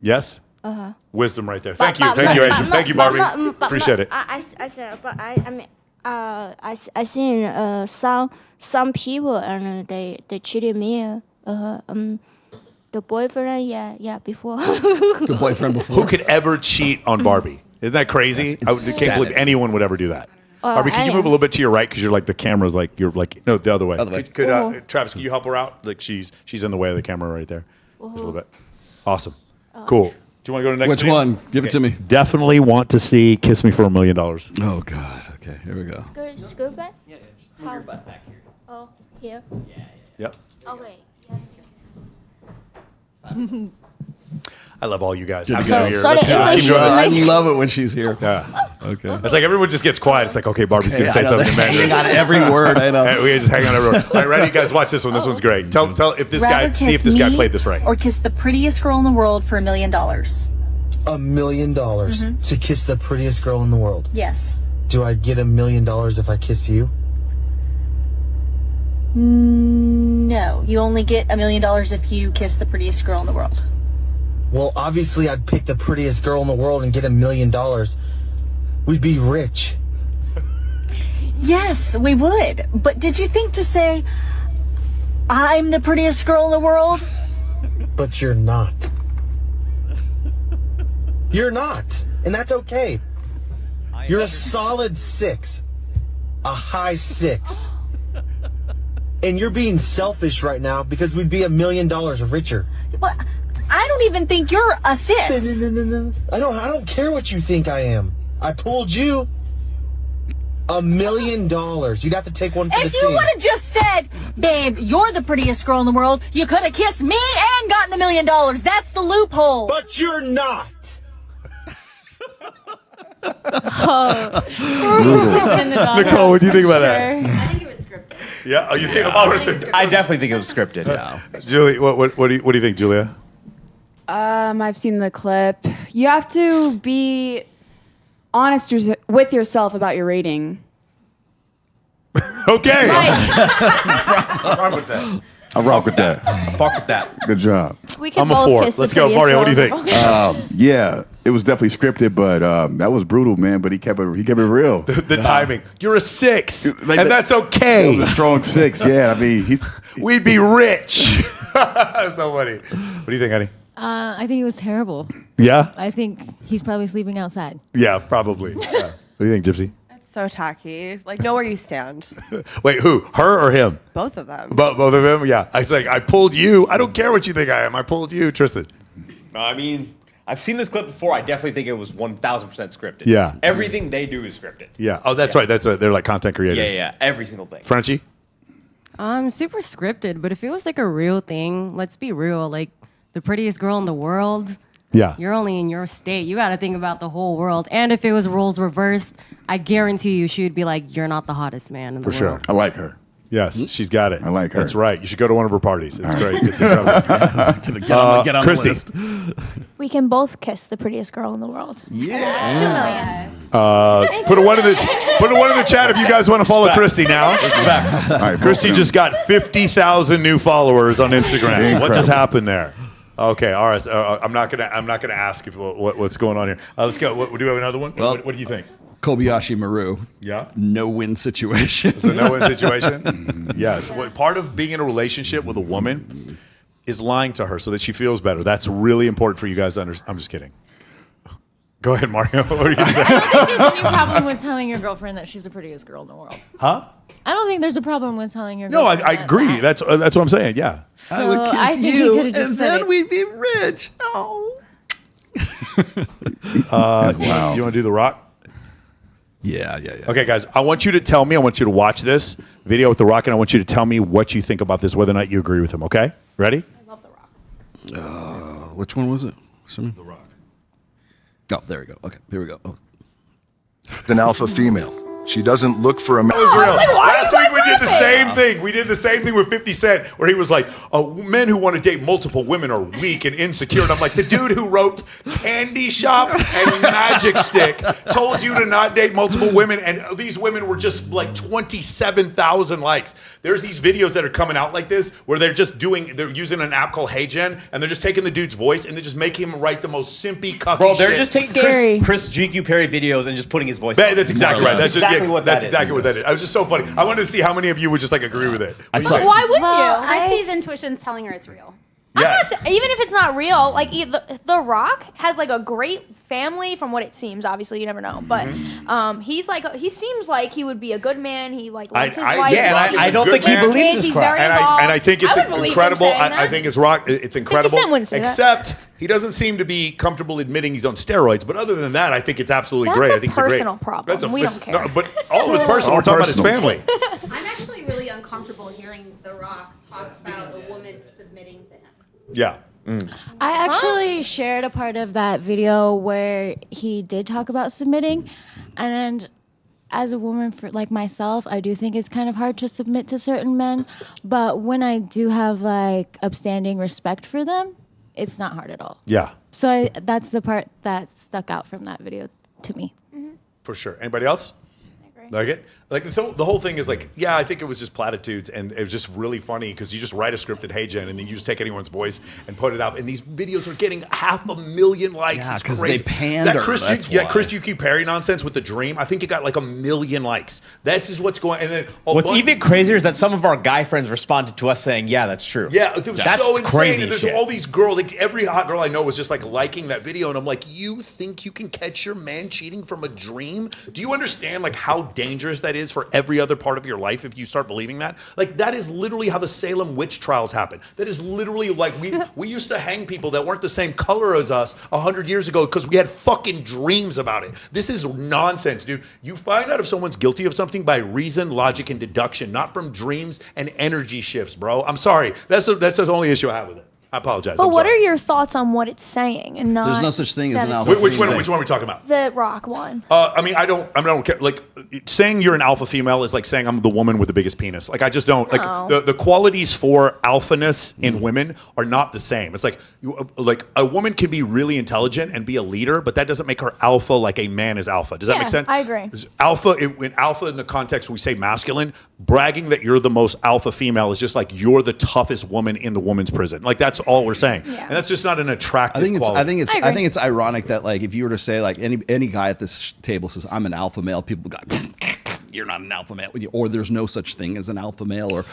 Yes. Uh-huh. Wisdom right there. Thank you, Adrian. Thank you, Barbie. Appreciate it. I said, but I mean, I seen some people and they cheated me. The boyfriend, yeah, before. The boyfriend before. Who could ever cheat on Barbie? Isn't that crazy? I can't believe anyone would ever do that. Barbie, can you move a little bit to your right because you're like the camera's like the other way. Could Travis, can you help her out? Like she's in the way of the camera right there. Just a little bit. Awesome. Cool. Do you want to go to the next Which video? one? Give it to me. Definitely want to see "Kiss Me for $1 Million." Oh God. Okay, here we go. Go back. Yeah, just move your butt back here. Oh, here. Yeah. Yep. Okay. I love all you guys. Good I'm to go. here. Sorry, I love it when she's here. Yeah. Okay. It's like everyone just gets quiet. It's like, okay, Barbie's going to say something. Hang on every word. I know. We just hang on every word. All right, ready? You guys watch this one. This one's great. Tell if this guy, see if this guy played this right. Or kiss the prettiest girl in the world for $1 million. $1 million to kiss the prettiest girl in the world? Yes. Do I get $1 million if I kiss you? No, you only get $1 million if you kiss the prettiest girl in the world. Well, obviously I'd pick the prettiest girl in the world and get $1 million. We'd be rich. Yes, we would. But did you think to say, I'm the prettiest girl in the world? But you're not. You're not. And that's okay. You're a solid 6. A high 6. And you're being selfish right now because we'd be $1 million richer. But I don't even think you're a 6. No. I don't care what you think I am. I pulled you $1 million. You'd have to take one for the team. If you would have just said, babe, you're the prettiest girl in the world, you could have kissed me and gotten $1 million. That's the loophole. But you're not. Nicole, what do you think about that? I think it was scripted. Yeah. Oh, you think it was scripted? I definitely think it was scripted. Yeah. Julie, what do you think, Julia? I've seen the clip. You have to be honest with yourself about your rating. Okay. I rock with that. Fuck with that. Good job. We can I'm a both 4. kiss Let's the go, prettiest Mario. What do you girl in think? the world. Yeah, it was definitely scripted, but that was brutal, man. But he kept it real. The timing. You're a 6, Like and that's okay. It was a strong 6. Yeah, I mean, we'd be rich. So funny. What do you think, honey? I think it was terrible. Yeah. I think he's probably sleeping outside. Yeah, probably. Yeah. What do you think, Gypsy? So tacky. Like, know where you stand. Wait, who? Her or him? Both of them. Both of them? Yeah. I was like, I pulled you. I don't care what you think I am. I pulled you, Tristan. I mean, I've seen this clip before. I definitely think it was 1,000% scripted. Yeah. Everything they do is scripted. Yeah. Oh, that's right. They're like content creators. Yeah. Every single thing. Frenchie? Super scripted, but if it was like a real thing, let's be real. Like the prettiest girl in the world. Yeah. You're only in your state. You got to think about the whole world. And if it was roles reversed, I guarantee you she would be like, you're not the hottest man in the For sure. world. I like her. Yes, she's got it. I like her. That's right. You should go to one of her parties. It's great. It's incredible. Get on Christy. the list. We can both kiss the prettiest girl in the world. Yeah. Put a 1 in the chat if you guys want to follow Christy now. Respect. All right, Christy both just got 50,000 new followers on Instagram. What Incredible. just happened there? Okay, all right. I'm not gonna ask if what's going on here. Let's go. Do we have another one? Well- What do you think? Kobayashi Maru. Yeah. No-win situation. It's a no-win situation. Yes. Part of being in a relationship with a woman is lying to her so that she feels better. That's really important for you guys to understand. I'm just kidding. Go ahead, Mario. What are you gonna say? I don't think there's any problem with telling your girlfriend that she's the prettiest girl in the world. Huh? I don't think there's a problem with telling your No, girlfriend I agree. That's what I'm saying. Yeah. So I would kiss I think you, he could've just and said then it. we'd be rich. Oh. Wow. You want to do The Rock? Yeah. Okay, guys, I want you to watch this video with The Rock, and I want you to tell me what you think about this, whether or not you agree with him, okay? Ready? I love The Rock. Which one was it? The Rock. Oh, there we go. Okay, here we go. Oh. An alpha female. She doesn't look for a man. That was real. Last week we did the same thing. We did the same thing with 50 Cent, where he was like, men who want to date multiple women are weak and insecure. And I'm like, the dude who wrote Candy Shop and Magic Stick told you to not date multiple women, and these women were just like 27,000 likes. There's these videos that are coming out like this, where they're using an app called HeyGen, and they're just taking the dude's voice, and they're just making him write the most simpy, cucky Bro, they're shit. just taking Chris GQ Perry videos and just putting his voice on. That's exactly right. That's exactly what that is. What that is. It was just so funny. I wanted to see how many of you would just like agree with it. Why wouldn't you? Christy's intuition's telling her it's real. Yeah. Even if it's not real, like the Rock has like a great family from what it seems. Obviously, you never know, but he seems like he would be a good man. He like loves his wife. Yeah, and I don't think he believes this crap. And I think it's incredible. I think it's Rock. It's incredible. 50 Cent wouldn't say that. Except he doesn't seem to be comfortable admitting he's on steroids. But other than that, I think it's absolutely great. I think it's a great personal problem. We don't care. No, but all it's personal. We're talking about his family. I'm actually really uncomfortable hearing The Rock talk about a woman submitting to him. Yeah. I actually shared a part of that video where he did talk about submitting, and as a woman for like myself, I do think it's kind of hard to submit to certain men, but when I do have like upstanding respect for them, it's not hard at all. Yeah. So that's the part that stuck out from that video to me. For sure. Anybody else? Like it? Like the whole thing is like, yeah, I think it was just platitudes, and it was just really funny because you just write a scripted HeyGen and then you just take anyone's voice and put it out, and these videos are getting 500,000 likes. Yeah, it's because crazy. they pander. That Chris why. GQ Perry nonsense with the dream, I think it got like 1 million likes. That's just what's going. And then what's even crazier is that some of our guy friends responded to us saying, "Yeah, that's true." Yeah, it was that's so insane. crazy. And there's shit. all these girls, like every hot girl I know was just like liking that video, and I'm like, you think you can catch your man cheating from a dream? Do you understand like how dangerous that is for every other part of your life if you start believing that? Like that is literally how the Salem witch trials happen. That is literally like we used to hang people that weren't the same color as us 100 years ago because we had fucking dreams about it. This is nonsense, dude. You find out if someone's guilty of something by reason, logic, and deduction, not from dreams and energy shifts, bro. I'm sorry. That's the only issue I have with it. I apologize. But I'm what sorry. are your thoughts on what it's saying and not? There's no such thing as an alpha. Which one are we talking about? The rock one. I mean, I don't care. Like, saying you're an alpha female is like saying I'm the woman with the biggest penis. Like, I just don't like the qualities for alphaness in women are not the same. It's like like a woman can be really intelligent and be a leader, but that doesn't make her alpha like a man is alpha. Does that make sense? I agree. Alpha, when alpha in the context we say masculine, bragging that you're the most alpha female is just like you're the toughest woman in the woman's prison. Like, that's all we're saying, and that's just not an attractive quality. I think it's ironic that like if you were to say like any guy at this table says I'm an alpha male, people go, you're not an alpha male, or there's no such thing as an alpha male, or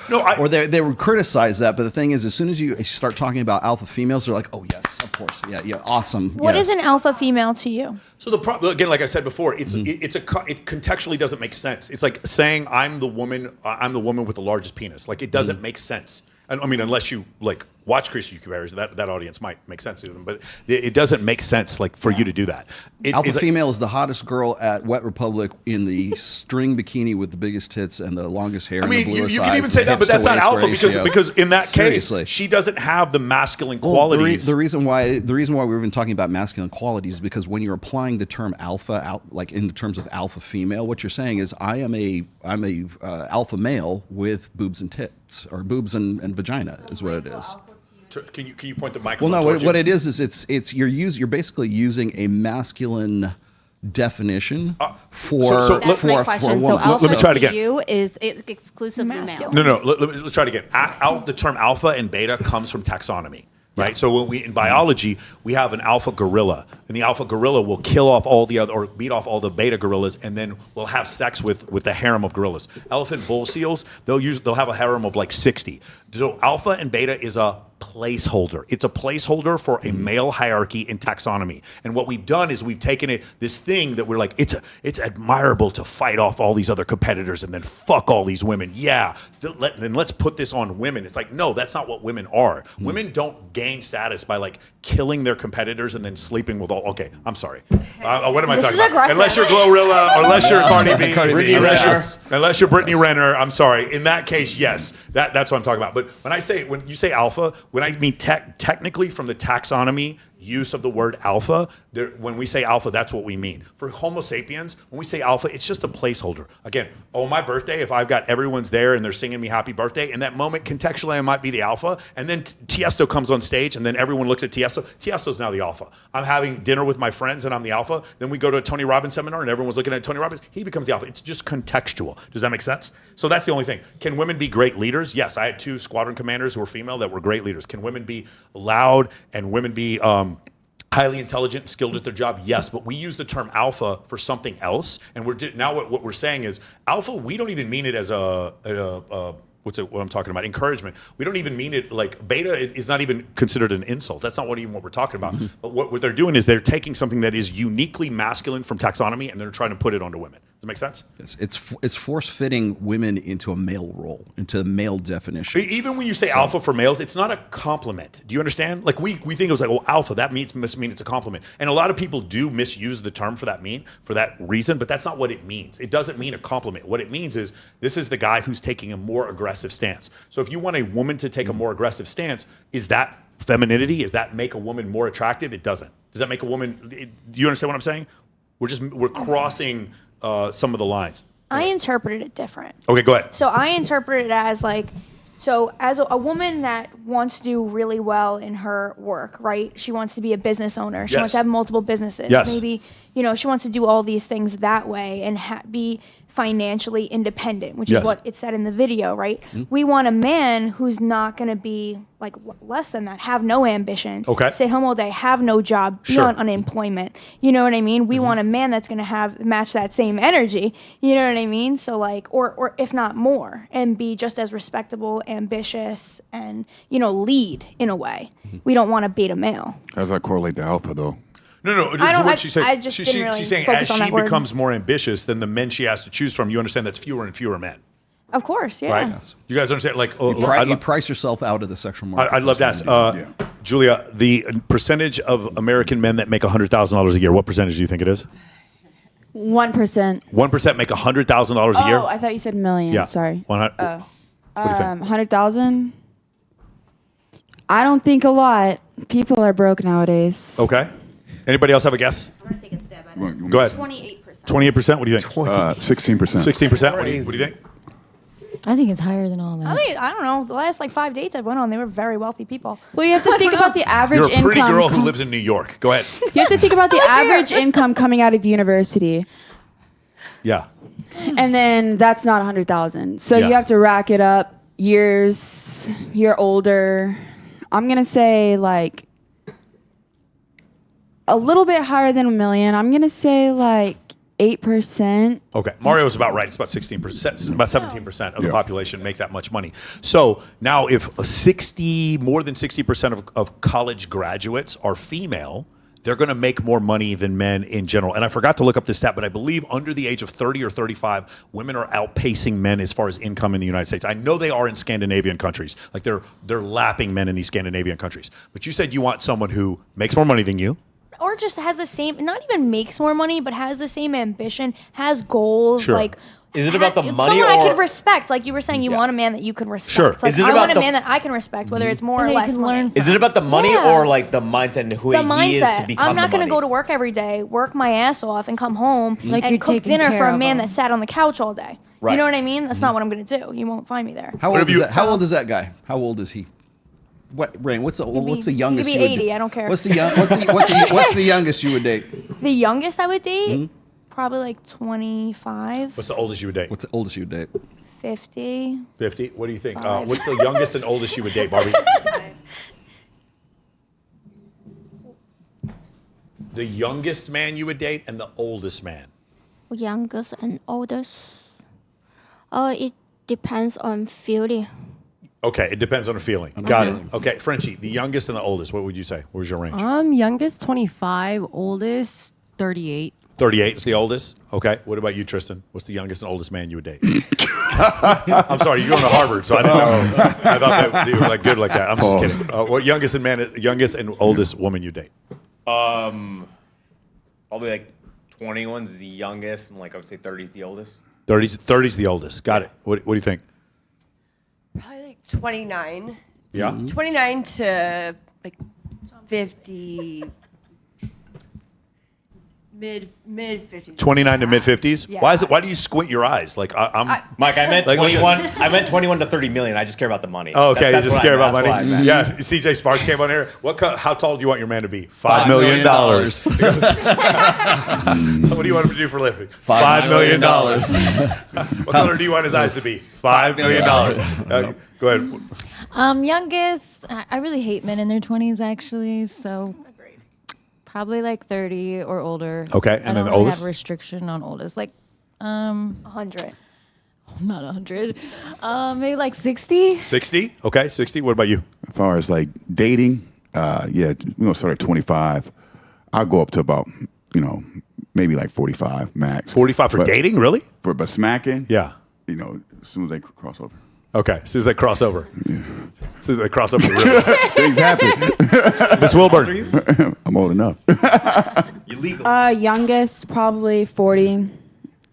they would criticize that. But the thing is, as soon as you start talking about alpha females, they're like, oh yes, of course, yeah, awesome. What is an alpha female to you? So the problem, again, like I said before, it contextually doesn't make sense. It's like saying I'm the woman with the largest penis. Like, it doesn't make sense. I mean, unless you like watch Christy Gains, that audience might make sense to them, but it doesn't make sense like for you to do that. Alpha female is the hottest girl at Wet Republic in the string bikini with the biggest tits and the longest hair. I mean, and the bluest you can eyes, even say that, but that's not alpha because in that Seriously. case, she doesn't have the masculine qualities. The reason why we've been talking about masculine qualities is because when you're applying the term alpha, like in the terms of alpha female, what you're saying is I'm a alpha male with boobs and tits, or boobs and vagina is what it is. Can you point the microphone? Well, no. What it is it's you're basically using a masculine definition for That's my question. for a So woman. alpha Let me try it to again. you is exclusively male. No. Let's try it again. The term alpha and beta comes from taxonomy. Right. So when in biology, we have an alpha gorilla, and the alpha gorilla will kill off all the other, or beat off all the beta gorillas, and then we'll have sex with the harem of gorillas. Elephant bull seals, they'll have a harem of like 60. So alpha and beta is a placeholder. It's a placeholder for a male hierarchy in taxonomy. And what we've done is we've taken this thing that we're like, it's admirable to fight off all these other competitors and then fuck all these women. Yeah, then let's put this on women. It's like, no, that's not what women are. Women don't gain status by like killing their competitors and then sleeping with all. Okay, I'm sorry. What am I talking about? Unless you're Glorilla, or unless you're Cardi B, unless you're Brittany Renner. I'm sorry. In that case, yes, that's what I'm talking about. But when you say alpha, when I mean technically from the taxonomy use of the word alpha, when we say alpha, that's what we mean. For Homo sapiens, when we say alpha, it's just a placeholder. Again, my birthday, if I've got everyone's there and they're singing me happy birthday, in that moment, contextually, I might be the alpha, and then Tiesto comes on stage, and then everyone looks at Tiesto. Tiesto's now the alpha. I'm having dinner with my friends, and I'm the alpha. Then we go to a Tony Robbins seminar, and everyone's looking at Tony Robbins. He becomes the alpha. It's just contextual. Does that make sense? So that's the only thing. Can women be great leaders? Yes, I had 2 squadron commanders who were female that were great leaders. Can women be loud and women be highly intelligent and skilled at their job? Yes, but we use the term alpha for something else. And now what we're saying is alpha, we don't even mean it as what I'm talking about, encouragement. We don't even mean it like beta is not even considered an insult. That's not what we're talking about. Mm-hmm. But what they're doing is they're taking something that is uniquely masculine from taxonomy and they're trying to put it onto women. Does that make sense? It's force-fitting women into a male role, into a male definition. Even when you say alpha for males, it's not a compliment. Do you understand? Like we think it was like, alpha, that must mean it's a compliment. And a lot of people do misuse the term for that reason, but that's not what it means. It doesn't mean a compliment. What it means is this is the guy who's taking a more aggressive stance. So if you want a woman to take a more aggressive stance, is that femininity? Does that make a woman more attractive? It doesn't. Does that make a woman? Do you understand what I'm saying? We're crossing some of the lines. I interpreted it different. Okay, go ahead. So I interpret it as as a woman that wants to do really well in her work, right? She wants to be a business owner. She wants to have multiple businesses. Yes. Maybe, she wants to do all these things that way and be financially independent, which is what it said in the video, right? Mm-hmm. We want a man who's not going to be like less than that, have no ambition, stay home all day, have no job, be on unemployment. You know what I mean? We want a man that's going to match that same energy. You know what I mean? So like, or if not more, and be just as respectable, ambitious, and lead in a way. Mm-hmm. We don't want a beta male. How does that correlate to alpha though? No. She's saying as she becomes more ambitious, then the men she has to choose from, you understand that's fewer and fewer men. Of course, yeah. Right? Yes. You guys understand? Like, you price yourself out of the sexual market. I'd love to ask, Julia, the percentage of American men that make $100,000 a year, what percentage do you think it is? 1%. 1% make $100,000 a year? Oh, I thought you said million. Yeah. Sorry. 100. What do you think? 100,000. I don't think a lot. People are broke nowadays. Okay. Anybody else have a guess? I'm gonna take a stab at it. Go ahead. 28%. 28%. What do you think? 16%. 16%. What do you think? I think it's higher than all that. I don't know. The last like 5 dates I went on, they were very wealthy people. Well, you have to think about the average You're a income. pretty girl who lives in New York. Go ahead. You have to think about the average income coming out of university. Yeah. And then that's not 100,000. So Yeah. you have to rack it up years. You're older. I'm going to say like a little bit higher than $1 million. I'm going to say like 8%. Okay, Mario's about right. It's about 16%, about 17% of the population make that much money. So now, if more than 60% of college graduates are female, they're going to make more money than men in general. And I forgot to look up this stat, but I believe under the age of 30 or 35, women are outpacing men as far as income in the United States. I know they are in Scandinavian countries, like they're lapping men in these Scandinavian countries. But you said you want someone who makes more money than you. Or just has the same, not even makes more money, but has the same ambition, has goals. Sure. Like, Is it about the money someone or I can respect? Like you were saying, you want a man that you can respect. Sure. It's like, Is it I about want a the- man that I can respect, whether it's more or And that you less can money. learn Is it about the money Yeah. or like the mindset and who The he is to mindset. become I'm not the going to money? go to work every day, work my ass off, and come home Like and you're cook taking dinner for care a of man him. that sat on the couch all day. Right. You know what I mean? That's not what I'm going to do. You won't find me there. How old is that? How old is that guy? How old is he? What Rain? What's the youngest? He could be 80. I don't care. What's the youngest you would date? The youngest I would date? Mhm. Probably like 25, What's the oldest you would date? What's the oldest you would date? 50. 50. What do you think? What's the youngest and oldest you would date, Barbie? The youngest man you would date and the oldest man. Youngest and oldest. It depends on feeling. Okay, it depends on the feeling. Got it. Okay, Frenchie, the youngest and the oldest. What would you say? What was your range? Youngest 25, oldest 38. 38 is the oldest. Okay. What about you, Tristan? What's the youngest and oldest man you would date? I'm sorry, you're going to Harvard, so I didn't know. I thought that you were like good like that. I'm just kidding. What youngest and oldest woman you date? Probably like 21's the youngest, and like I would say 30's the oldest. 30's the oldest. Got it. What do you think? Probably like 29. Yeah. 29 to like 50. Mid 50s. 29 to mid 50s. Yeah. Why do you squint your eyes? Like I'm. Mike, I meant Like, 21. I meant 21 to 30 million. I just care about the money. Oh, okay, That's you just what care I- about that's what I money. meant. Yeah, CJ Sparks came on here. How tall do you want your man to be? $5 million. What do you want him to do for a living? $5 million. What color do you want his eyes to be? $5 million. Go ahead. Youngest, I really hate men in their 20s actually, so probably like 30 or older. Okay, I and then don't the really oldest? have a restriction on oldest, like 100. Not 100, maybe like 60. 60. Okay, 60. What about you? As far as like dating, yeah, we're gonna start at 25. I'll go up to about, maybe like 45 max. 45 for dating, really? But smacking, Yeah. as soon as they cross over. Okay, as soon as they cross over. As soon as they cross over. Really. Things happen. Miss Wilburn. I'm old enough. You legal. Youngest, probably 40.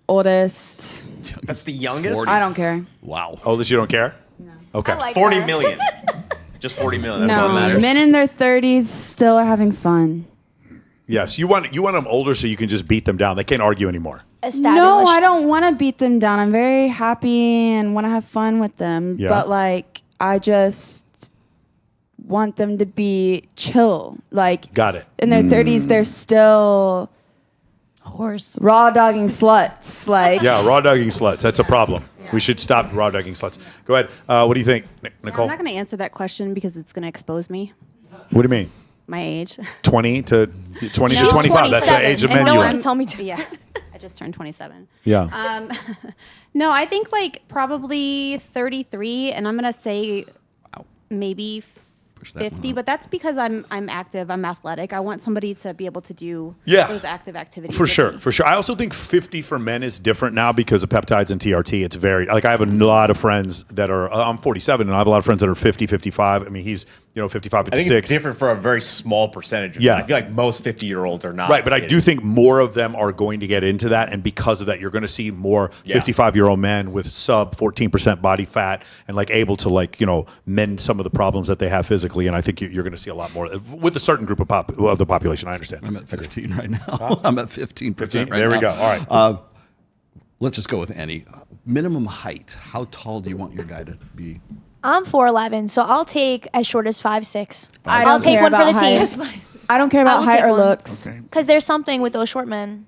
Oldest, That's the youngest. I don't care. Wow. Oldest, you don't care? No. Okay. I like 40 that. million. Just 40 million. That's all that No, matters. men in their 30s still are having fun. Yes, you want them older so you can just beat them down. They can't argue anymore. No, I don't want to beat them down. I'm very happy and want to have fun with them. Yeah. But like, I just want them to be chill. Like, Got it. in their 30s, they're still Horse. raw dogging sluts. Like, Yeah, raw dogging sluts. That's a problem. We should stop raw dogging sluts. Go ahead. What do you think, Nicole? I'm not going to answer that question because it's going to expose me, What do you mean? my age. 20 to 20 to She's 25. That's the 27, age of and men no you one like. can tell me to. Yeah, I just turned 27. Yeah. No, I think like probably 33, and I'm going to say maybe 50, but that's because I'm active, I'm athletic. I want somebody to be able to do those active activities. For with sure, me. for sure. I also think 50 for men is different now because of peptides and TRT. It's very, like I have a lot of friends that are, I'm 47 and I have a lot of friends that are 50, 55. I mean, he's 55, I think 56. it's different for a very small percentage. Yeah. I feel like most 50-year-olds are not. Right, but I do think more of them are going to get into that, and because of that, you're going to see more 55-year-old men with sub 14% body fat and like able to mend some of the problems that they have physically. And I think you're going to see a lot more with a certain group of the population. I understand. I'm at 15 right now. I'm at 15% right now. There we go. All right. Let's just go with any. Minimum height. How tall do you want your guy to be? I'm 4'11", so I'll take as short as 5'6". I'll I'll take one for the team. I don't care about height or looks. Because there's something with those short men.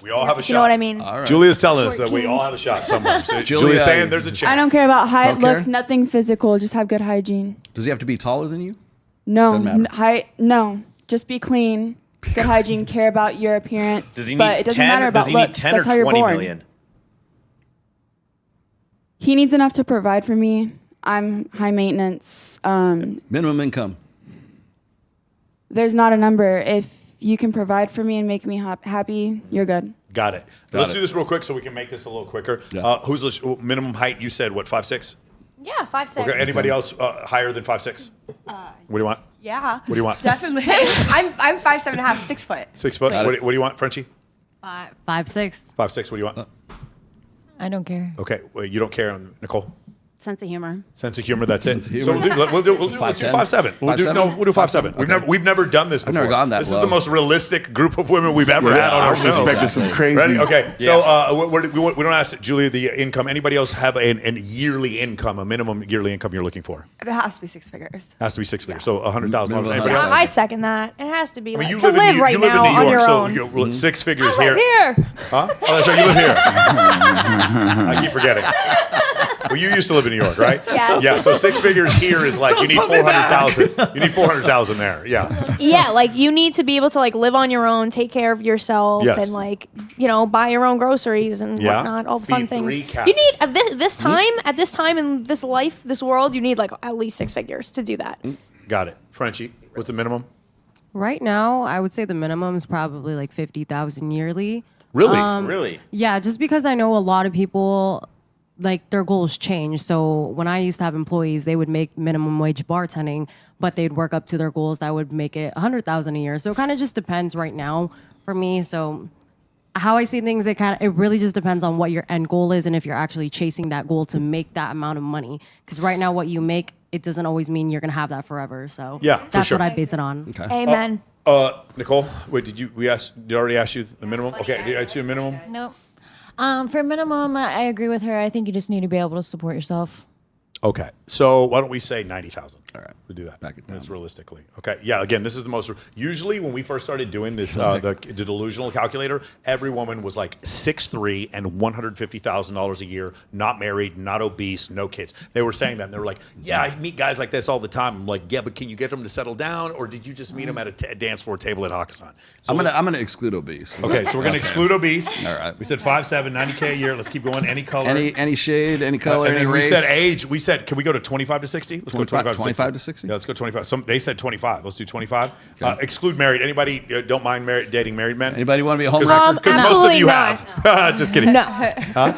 We all have a shot. You know what I mean? All right. Julia's telling us that we all have a shot somewhere. So Julia's saying there's a chance. I don't care about height, Don't care? looks, nothing physical. Just have good hygiene. Does he have to be taller than you? No, Doesn't matter. height. No, just be clean, good hygiene. Care about your appearance. Does he but need it doesn't 10? matter about Does he need looks. 10 That's or how you're 20 born. million? He needs enough to provide for me. I'm high maintenance. Minimum income. There's not a number. If you can provide for me and make me happy, you're good. Got it. Let's do this real quick so we can make this a little quicker. Who's the minimum height? You said what? 5'6"? Yeah, 5'6". Okay. Anybody else higher than 5'6"? What do you want? Yeah. What do you want? Definitely. I'm 5'7.5", 6 foot. 6 foot. What do you want, Frenchie? 5'6". 5'6". What do you want? I don't care. Okay. Well, you don't care, Nicole. Sense of humor. Sense of humor. That's it. Sense of So humor. we'll do 5'7". We'll do 5'7". We've never done this before. I've never gone that This low. is the most realistic group of women we've ever had on our show. I was expecting some crazy. Ready? Okay. So we don't ask Julia the income. Anybody else have a yearly income, a minimum yearly income you're looking for? It has to be 6 figures. Has to be 6 figures. So $100,000. Anybody else? I second that. It has to be I mean, to live right now on your own. So 6 figures I here. live here. Huh? Oh, that's right. You live here. I keep forgetting. Well, you used to live in New York, right? Yeah. Yeah. So 6 figures here is like you need 400,000. You need 400,000 there. Yeah. Yeah, like you need to be able to live on your own, take care of yourself, Yes. and buy your own groceries and Yeah. whatnot, all the Feed fun things. 3 cats. You need at this time in this life, this world, you need at least 6 figures to do that. Got it. Frenchie, what's the minimum? Right now, I would say the minimum is probably like 50,000 yearly. Really? Really? Yeah, just because I know a lot of people, their goals change. So when I used to have employees, they would make minimum wage bartending, but they'd work up to their goals that would make it 100,000 a year. So it kind of just depends right now for me. So how I see things, it really just depends on what your end goal is and if you're actually chasing that goal to make that amount of money. Because right now, what you make, it doesn't always mean you're gonna have that forever. So that's what I base it on. Okay. Amen. Nicole, wait, did I already ask you the minimum? Okay, did I ask you a minimum? Nope. For minimum, I agree with her. I think you just need to be able to support yourself. Okay, so why don't we say 90,000? All right, we'll do that. Back it down. That's realistically. Okay, yeah. Again, this is the most. Usually, when we first started doing this, the delusional calculator, every woman was like 6'3" and $150,000 a year, not married, not obese, no kids. They were saying that, and they were like, "Yeah, I meet guys like this all the time." I'm like, "Yeah, but can you get them to settle down, or did you just meet them at a dance floor table at Hakkasan?" So I'm gonna exclude obese. Okay, so we're gonna exclude obese. All right. We said 5'7", 90K a year. Let's keep going. Any color, any shade, any color, and any then race. We said age. We said, can we go to 25 to 60? Let's go 25 to 60. Yeah, let's go 25. They said 25. Let's do 25. Exclude married. Anybody don't mind dating married men? Anybody want to be a homewrecker? Because most of you have. Just kidding. No. Huh?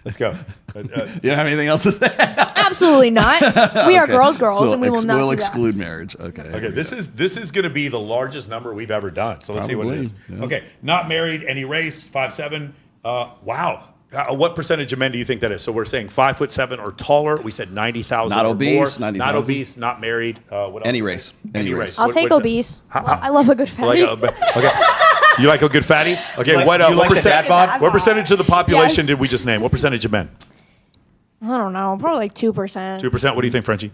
Let's go. You don't have anything else to say? Absolutely not. We are girls, So and we will not we'll do exclude marriage. Okay. Okay. This is going to be the largest number we've ever done. So let's see what it is. Probably, yeah. Okay. Not married. Any race. 5'7". Wow. What percentage of men do you think that is? So we're saying 5'7" or taller. We said 90,000. Not or obese, more. 90,000. Not obese. Not married. What else? Any race. Any race. I'll take obese. I love a good fatty. Okay. You like a good fatty? Okay. What percentage of the population did we just name? What percentage of men? I don't know. Probably like 2%. 2%. What do you think, Frenchie?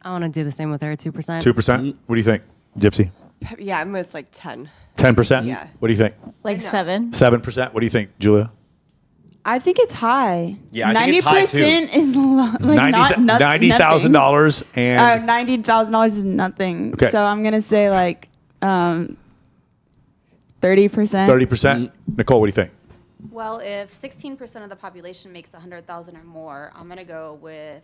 I want to do the same with her, 2%. 2%. What do you think, Gypsy? Yeah, I'm with 10. 10%. Yeah. What do you think? Like 7. 7%. What do you think, Julia? I think it's high. Yeah, I think it's high, too. 90% is not $90,000 and $90,000 is nothing. Okay. So I'm gonna say 30%. 30%. Nicole, what do you think? Well, if 16% of the population makes 100,000 or more, I'm gonna go with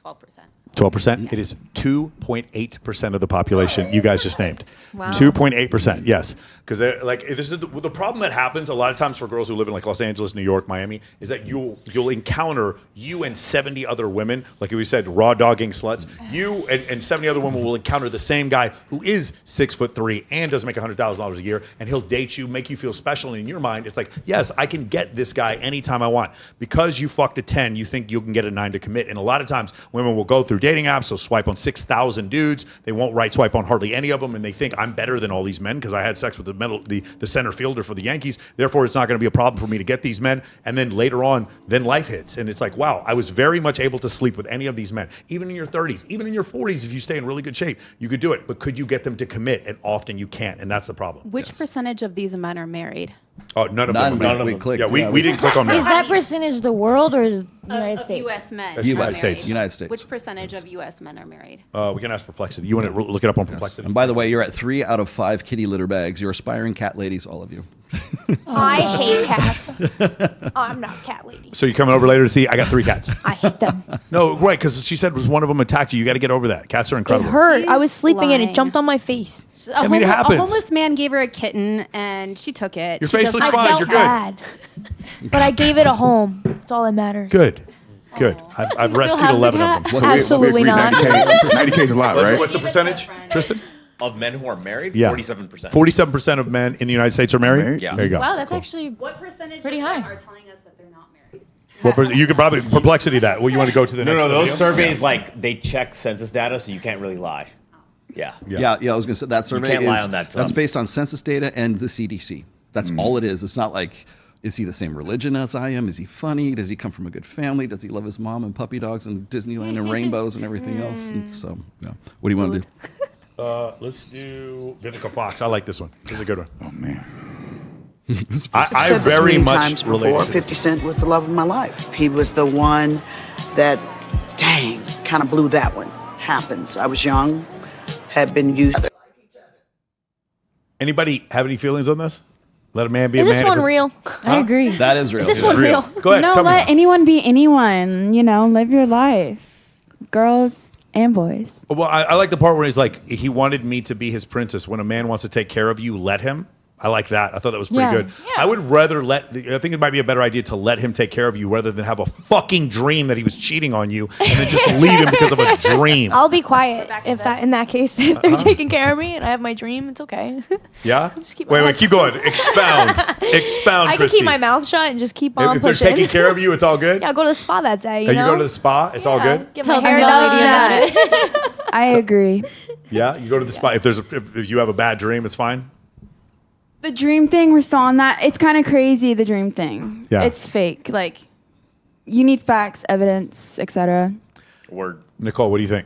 12%. 12%. It is 2.8% of the population you guys just named. Wow. 2.8%. Yes, because like this is the problem that happens a lot of times for girls who live in like Los Angeles, New York, Miami, is that you'll encounter you and 70 other women, like we said, raw dogging sluts. You and 70 other women will encounter the same guy who is 6'3" and does make $100,000 a year, and he'll date you, make you feel special. And in your mind, it's like, yes, I can get this guy anytime I want. Because you fucked a 10, you think you can get a 9 to commit. And a lot of times, women will go through dating apps, they'll swipe on 6,000 dudes. They won't right swipe on hardly any of them, and they think I'm better than all these men because I had sex with the center fielder for the Yankees. Therefore, it's not going to be a problem for me to get these men. And then later on, then life hits, and it's like, wow, I was very much able to sleep with any of these men, even in your 30s, even in your 40s. If you stay in really good shape, you could do it. But could you get them to commit? And often you can't, and that's the problem. Which percentage of these men are married? Oh, none of them. We clicked. Yeah, we didn't click on Is that. that percentage the world or the United States? U.S. men. That's United States. United States. Which percentage of U.S. men are married? We can ask Perplexity. You want to look it up on Perplexity? And by the way, you're at 3 out of 5 kitty litter bags. You're aspiring cat ladies, all of you. I hate cats. I'm not a cat lady. So you coming over later to see? I got 3 cats. I hate them. No, right, because she said was one of them attacked you. You got to get over that. Cats are incredible. It hurt. I was sleeping and it lying. jumped on my face. I mean, it happens. A homeless man gave her a kitten and she took it. Your She face just- looks I fine. felt You're good. bad. But I gave it a home. That's all that matters. Good. I've rescued have the 11 of cat? them. Absolutely not. 90K is a lot, right? What's the percentage, Tristan? Of men who are married, Yeah. 47%. 47% of men in the United States are married? Yeah. There you go. Wow, that's actually What percentage pretty of high. men are telling us that they're not married? You could probably Perplexity that. Well, you want to go to the No, next no, those video? surveys, like, they check census data, so you can't really lie. Yeah. Yeah, I was going to say that survey can't is lie on that that's stuff. based on census data and the CDC. That's all it is. It's not like, is he the same religion as I am? Is he funny? Does he come from a good family? Does he love his mom and puppy dogs and Disneyland and rainbows and everything else? And so, yeah. What do you want to do? Let's do Vivica Fox. I like this one. This is a good one. Oh man. I said this very many much times relate before. to 50 Cent was the love of my life. He was the one that, dang, kind of blew that one. Happens. I was young, had been used. Anybody have any feelings on this? Let a man be Is a this man. one If it's- real? I agree. That is real. Is this one real? Go ahead. No, tell me. let anyone be anyone. You know, live your life. Girls and boys. Well, I like the part where he's like, he wanted me to be his princess. When a man wants to take care of you, let him. I like that. I thought that was pretty Yeah. good. I would rather I think it might be a better idea to let him take care of you rather than have a fucking dream that he was cheating on you and then just leave him because of a dream. I'll be quiet in that case. If they're taking care of me and I have my dream, it's okay. Yeah? Just keep my Wait, mouth keep going. Expound, I can Christy. keep my mouth shut and just keep on If they're pushing. taking care of you, it's all good? Yeah, I'll go to the spa that day. You know? go to the spa, it's all good? Get Tell my hair them done. that. I agree. Yeah? You go to the spa. If you have a bad dream, it's fine? The dream thing, we're still on that. It's kind of crazy, the dream thing. Yeah. It's fake. Like, you need facts, evidence, etc. Word. Nicole, what do you think?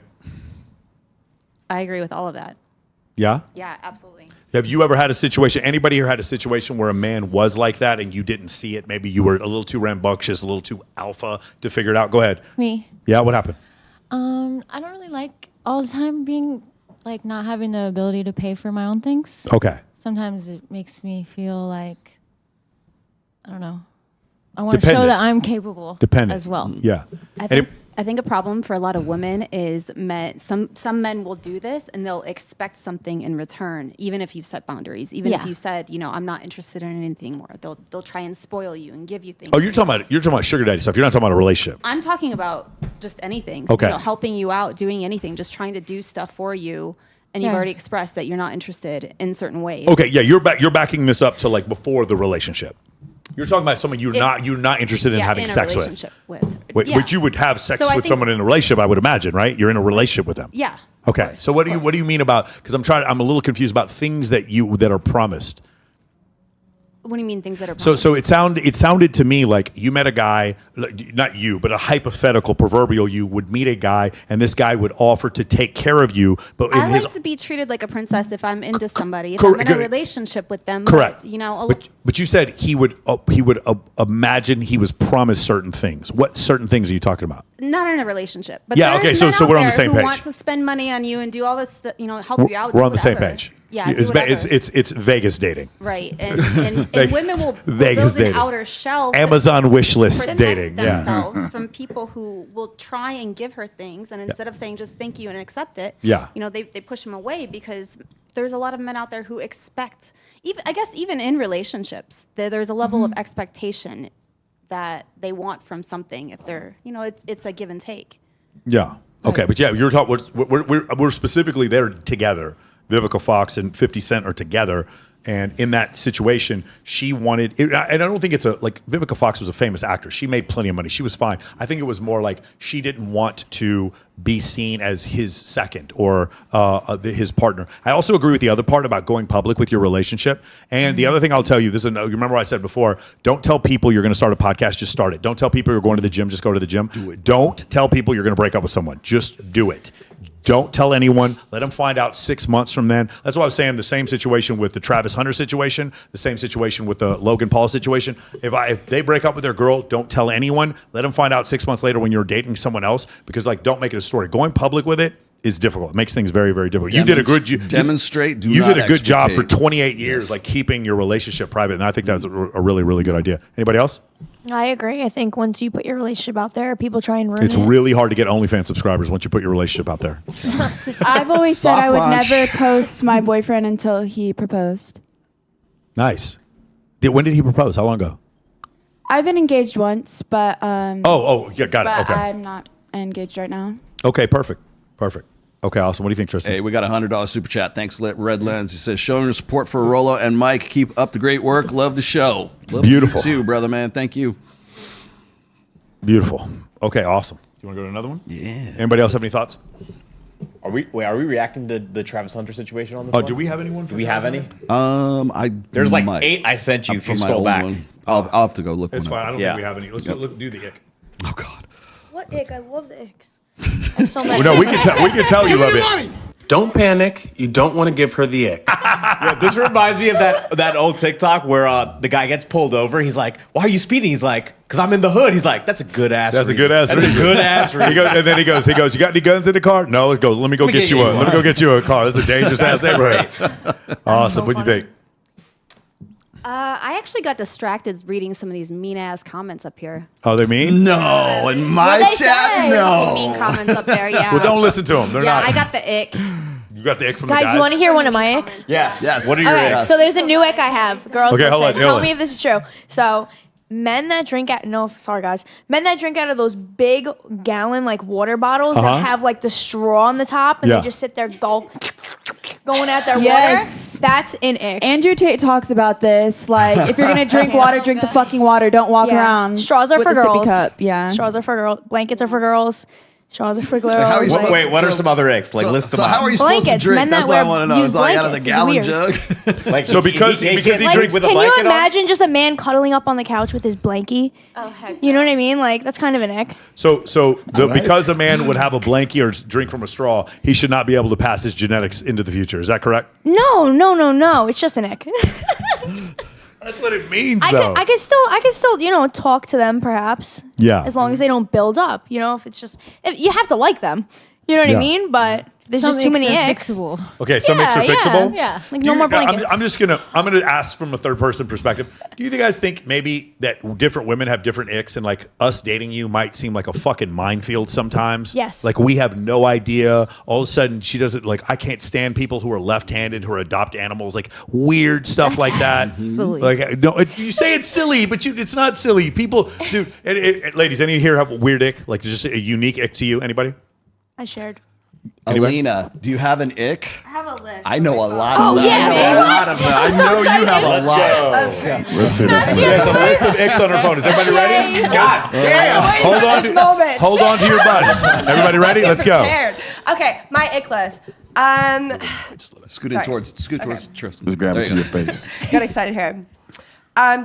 I agree with all of that. Yeah? Yeah, absolutely. Have you ever had a situation, anybody here had a situation where a man was like that and you didn't see it? Maybe you were a little too rambunctious, a little too alpha to figure it out? Go ahead. Me. Yeah, what happened? I don't really like all the time being like not having the ability to pay for my own things. Okay. Sometimes it makes me feel like, I don't know. I want to show Dependent. that I'm capable as well. Yeah. I think a problem for a lot of women is some men will do this and they'll expect something in return, even if you've set boundaries. Even if Yeah. you said, I'm not interested in anything more. They'll try and spoil you and give you things. Oh, you're talking about sugar daddy stuff. You're not talking about a relationship. I'm talking about just anything. Okay. Helping you out, doing anything, just trying to do stuff for you. And you've Yeah. already expressed that you're not interested in certain ways. Okay, yeah, you're backing this up to like before the relationship. You're talking about someone you're not interested in having in a sex with. relationship with. Which you would have sex So I with think- someone in a relationship, I would imagine, right? You're in a relationship with them. Yeah. Okay. So what do you mean about, because I'm a little confused about things that are promised. What do you mean things that are So it sounded to me like you met a guy, not you, but a hypothetical proverbial you would meet a guy and this guy would offer to take care of you, but in I his like to be treated like a princess if I'm into somebody. If Correct. I'm in a relationship with them. Correct. But, But you said he would imagine he was promised certain things. What certain things are you talking about? not in a relationship. But Yeah, there okay, is so men we're out on the there same who page. want to spend money on you and do all this, help you out. We're do on the same whatever. page. Yeah, do whatever. It's Vegas dating. Right, and women will Vegas build an dating. outer shell. Amazon wish list protect dating. themselves from people who will try and give her things, and instead of saying just thank you and accept it, they push them away because there's a lot of men out there who expect, even in relationships, there's a level of expectation that they want from something. If they're, it's a give and take. Yeah. Okay, but you're talking. We're specifically there together. Vivica Fox and 50 Cent are together, and in that situation, she wanted. And I don't think it's Vivica Fox was a famous actress. She made plenty of money. She was fine. I think it was more like she didn't want to be seen as his second or his partner. I also agree with the other part about going public with your relationship. And the other thing I'll tell you, you remember what I said before, don't tell people you're going to start a podcast, just start it. Don't tell people you're going to the gym, just go to the gym. Do it. Don't tell people you're going to break up with someone, just do it. Don't tell anyone. Let them find out 6 months from then. That's what I was saying. The same situation with the Travis Hunter situation, the same situation with the Logan Paul situation. If they break up with their girl, don't tell anyone. Let them find out 6 months later when you're dating someone else, because don't make it a story. Going public with it is difficult. It makes things very, very difficult. You did a good job for 28 years, keeping your relationship private, and I think that's a really, really good idea. Anybody else? I agree. I think once you put your relationship out there, people try and ruin it. It's really hard to get OnlyFans subscribers once you put your relationship out there. I've always said I would never post my boyfriend until he proposed. Nice. When did he propose? How long ago? I've been engaged once, but yeah, got it. Okay. I'm not engaged right now. Okay, perfect. Okay, awesome. What do you think, Tristan? Hey, we got a $100 super chat. Thanks, Red Lens. He says, showing your support for Rolo and Mike. Keep up the great work. Love the show. Love Beautiful. You too, brother, man. Thank you. Beautiful. Okay, awesome. You want to go to another one? Yeah. Anybody else have any thoughts? Are we reacting to the Travis Hunter situation on this one? Do we have anyone? Do we have any? There's 8 I sent you if you scroll back. I'll have to go look. It's fine. I don't Yeah. think we have any. Let's do the ick. Oh God. What ick? I love the icks. I'm so mad. No, we can tell you love it. Don't panic. You don't want to give her the ick. This reminds me of that old TikTok where the guy gets pulled over. He's like, "Why are you speeding?" He's like, "Cause I'm in the hood." He's like, "That's a good ass. That's reason. a good ass. That's a good ass." He goes, and then he goes, "You got any guns in the car?" No. It goes, "Let me go get you one. Let me go get you a car." That's a dangerous ass neighborhood. Awesome. What do you think? I actually got distracted reading some of these mean ass comments up here. Oh, they mean? No, in my chat, no. Mean comments up there, yeah. Well, don't listen to them. They're not. I got the ick. You got the ick from the guys? Guys, you want to hear one of my icks? Yes. What are your Okay, icks? so there's a new ick I have. Girls, Okay, hold listen. on. Tell me if this is true. So, men that drink men that drink out of those big gallon water bottles that have the straw on the top and they just sit there going at their water. That's an ick. Andrew Tate talks about this. If you're gonna drink water, drink the fucking water. Don't walk around. Straws are with for a sippy girls. cup. Yeah. Straws are for girls. Blankets are for girls. Straws are for girls. Wait, what are some other icks? List them out. How are you supposed to Blankets, drink? men That's that what I wear- want to know. use It's out of the blankets. gallon It's jug. So because he drinks with a Can you blanket on? imagine just a man cuddling up on the couch with his blankie? Oh, heck. You know what I mean? That's kind of an ick. Because a man would have a blankie or drink from a straw, he should not be able to pass his genetics into the future. Is that correct? No. It's just an ick. That's what it means, I though. can still, talk to them perhaps. Yeah. As long as they don't build up. If it's just, you have to like them. You know what I mean? But there's Some just too many icks icks. are Okay, some icks are fixable. Yeah. Do No you- more blankets. I'm gonna ask from a third person perspective. Do you guys think maybe that different women have different icks, and us dating you might seem like a fucking minefield sometimes? Yes. We have no idea. All of a sudden, she doesn't I can't stand people who are left-handed who adopt animals, weird stuff like that. Silly. No, you say it's silly, but it's not silly. People, dude. Ladies, any here have a weird ick? Just a unique ick to you? Anybody? I shared. Alina, do you have an ick? I have a list. I know a lot Oh, of them. yeah, I know man. a lot of them. I know you have a lot. Let's hear that. She has a list of icks on her phone. Is everybody ready? God damn. Hold on to your butts. Everybody ready? Let's go. Prepared. Okay, my ick list. Scoot towards Tristan. Just grab There it you to go. your face. Got excited here.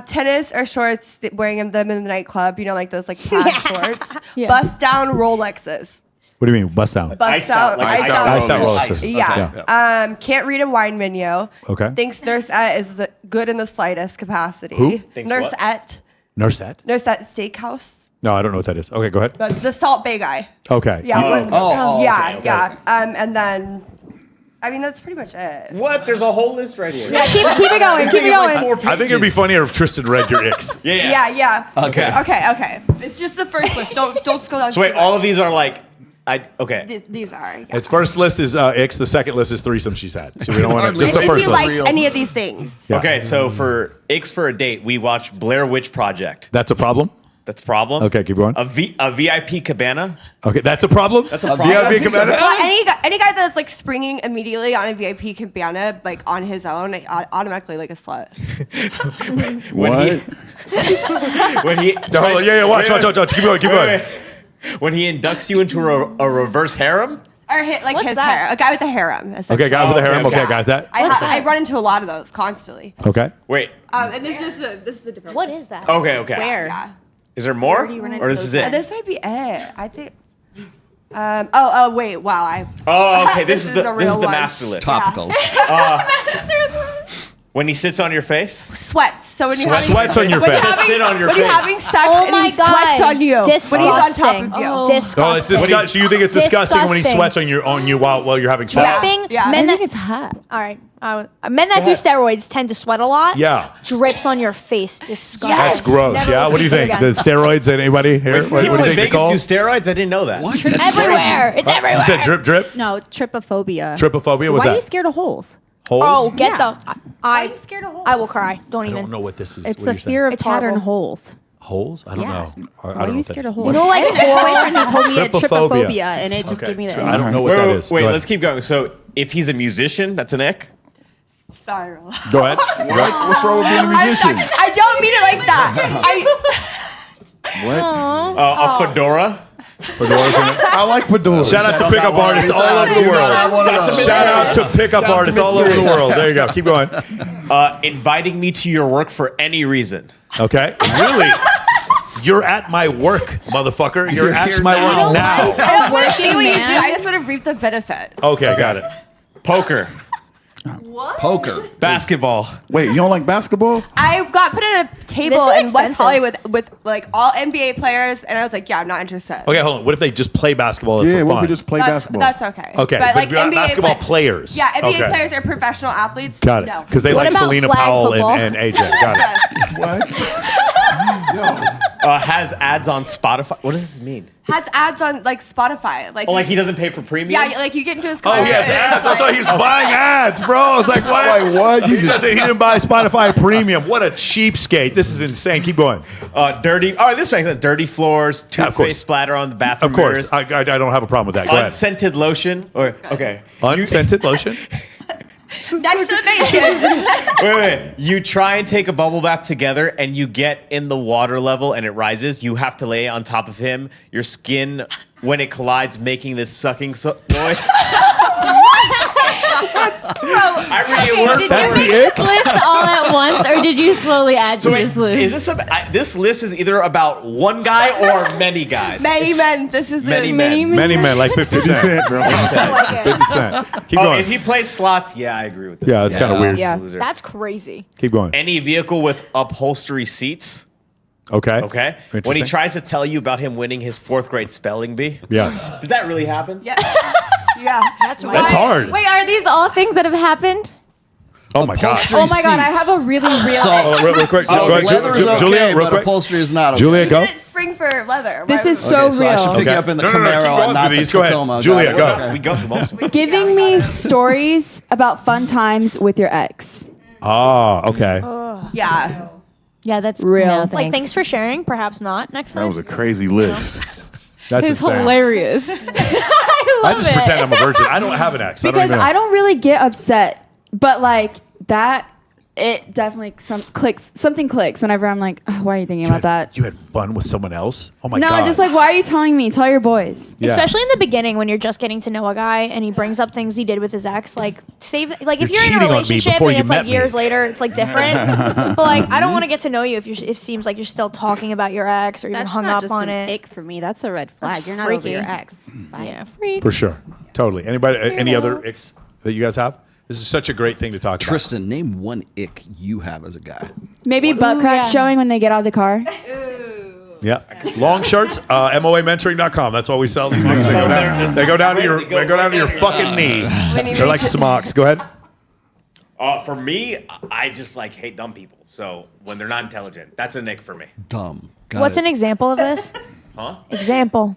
Tennis or shorts, wearing them in the nightclub. Those plaid shorts. Yeah. Bust down Rolexes. What do you mean, bust down? Bust out. Iced out Rolexes. Yeah. Can't read a wine menu. Okay. Thinks Nurse-ette is good in the slightest capacity. Who? Thinks what? Nurse-ette. Nurse-ette? Nurse-ette Steakhouse. No, I don't know what that is. Okay, go ahead. The Salt Bay guy. Okay. Yeah. Oh, yeah. okay. Yeah. And then I mean, that's pretty much it. What? There's a whole list right here. Yeah, keep it going. Keep it going. I think it'd be funnier if Tristan read your icks. Yeah. Okay. Okay. It's just the first list. Don't scroll down. So wait, too much. all of these are like, okay. These are. Yeah. Its first list is icks. The second list is threesome she's had. So we don't want to. Just the If first you list. like any of these things. Yeah. Okay, so for icks for a date, we watched Blair Witch Project. That's a problem. That's a problem. Okay, keep going. A VIP cabana. Okay, that's a problem. That's a problem. VIP cabana. Well, any guy that's like springing immediately on a VIP cabana, like on his own, automatically like a slut. What? When he watch. Keep going. When he inducts you into a reverse harem. Or hit like What's his that? hair, a guy with a harem. Okay, guy with a harem. Okay, Yeah. got that. I run into a lot of those constantly. Okay. Wait. And this is a different. What is that? Okay. Where? Yeah. Is there more? Where do you run into Or this those is it? guys? This might be it. I think. Wait. Wow. Okay. This is the one. master list. Topical. When he sits on your face. Sweats. So when you're Sweats on your when face. You're having, Sit on your when face. you're having sex Oh and my he sweats God. on you. Disgusting. When he's on top of you. Oh. Oh, it's disgusting. So you think it's disgusting when he Disgusting. sweats on you while you're having sex? Dripping. Yeah. Men I that, think it's hot. all right. Men that do steroids tend to sweat a lot. Yeah. Drips on your face. Disgusting. That's gross. Never Yeah. What do you listen think? to it The again. steroids? Anybody here? What do People you in think, Vegas Nicole? do steroids? I didn't know that. What? Everywhere. It's everywhere. You said drip. No, trypophobia. Trypophobia. What's Why are you that? scared of holes? Holes. Oh, get Yeah. the. Why are you scared of holes? I will cry. Don't I even. don't know what this is. It's what the are you saying? fear of It's pattern horrible. holes. Holes? I don't know. I Why don't are know you what scared that of is. holes? You know, like my boyfriend he told me he had Trypophobia. trypophobia, and it just gave me the. I don't know what that is. Wait, Go ahead. let's keep going. So if he's a musician, that's an ick. Sorry. Go ahead. What's wrong with being a musician? I don't mean it like that. What? A fedora. Fedoras in it. I like fedoras. Shout out to pickup artists all over the world. Shout out to pickup artists all over the world. There you go. Keep going. Inviting me to your work for any reason. Okay. Really? You're at my work, motherfucker. You're at my work now. I don't want to see what you do. I just want to reap the benefit. Okay, got it. Poker. What? Poker. Basketball. Wait, you don't like basketball? I got put at a table This is in West expensive. Hollywood with like all NBA players, and I was like, yeah, I'm not interested. Okay, hold on. What if they just play basketball Yeah, for what fun? if we just play That's basketball? okay. Okay, but like NBA basketball players. Yeah, NBA Okay. players are professional athletes. Got it. No. Because they What like about Selena flag Powell football? and AJ. Got it. What? Has ads on Spotify. What does this mean? Has ads on like Spotify. Like Oh, like he doesn't pay for premium? yeah, like you get into his Oh, car. he has ads. I thought he was buying ads, bro. I was like, what? Like, what? He didn't buy Spotify Premium. What a cheapskate. This is insane. Keep going. Dirty. Oh, this makes sense. Dirty floors, Yeah, of course. toothpaste splatter on the bathroom Of course. mirrors, I don't have a problem with that. Go ahead. unscented lotion. Or okay. Unscented lotion? Next to the bacon. Wait. You try and take a bubble bath together, and you get in the water level, and it rises. You have to lay on top of him. Your skin, when it collides, making this sucking noise. I really worked. Did That's you the make ick? this list all at once, or did you slowly add to So wait, this list? is this this list is either about one guy or many guys? Many men. This is Many it. men. Many men, like 50 Cent. bro. 50 Cent. Keep Oh, going. if he plays slots, yeah, I agree with that. Yeah, it's kind of weird. Yeah. Loser. That's crazy. Keep going. Any vehicle with upholstery seats. Okay. Okay. When he Interesting. tries to tell you about him winning his 4th grade spelling bee. Yes. Did that really happen? Yeah. Yeah. That's That's hard. Wait, are these all things that have happened? Oh my gosh. Oh my god, I have a really real. Real quick. So Go ahead, leather is okay, Julia, real but quick. upholstery is not okay. Julia, go. Didn't spring for leather. This Why is would- so Okay, so I should real. pick Okay. you up in the No, keep Camaro going and not through the these. Go ahead. Tacoma. Julia, Got it. go. We go through most of it. Giving me stories about fun times with your ex. Ah, okay. Yeah. Yeah, that's Real. No, Like, thanks for sharing. Perhaps not next That time. was a crazy list. That's It's insane. hilarious. I I love just it. pretend I'm a virgin. I don't have an ex. Because I I don't don't really get upset, but like that, it definitely something clicks whenever I'm like, oh, why are you thinking about that? You had fun with someone else? Oh my No, god. just like, why are you telling me? Tell your boys. Yeah. Especially in the beginning when you're just getting to know a guy and he brings up things he did with his ex. Like, if You're you're in cheating a on me relationship before and you it's like met me. years later, it's like different. But like, I don't want to get to know you if it seems like you're still talking about your ex or even That's hung not up just on an it. ick for me. That's a red flag. That's You're not over freaky. your ex. Bye. Yeah, freak. For sure. Totally. Anybody? Any other icks that you guys have? This is such a great thing to talk about. Tristan, name one ick you have as a guy. Maybe butt crack yeah. showing when they get out of the car. Yeah. Long shirts, MOAmentoring.com. That's why we sell these things. They go down to your fucking knee. They're like smocks. Go ahead. For me, I just like hate dumb people. So when they're not intelligent, that's a nick for me. Dumb. What's an example of this? Huh? Example.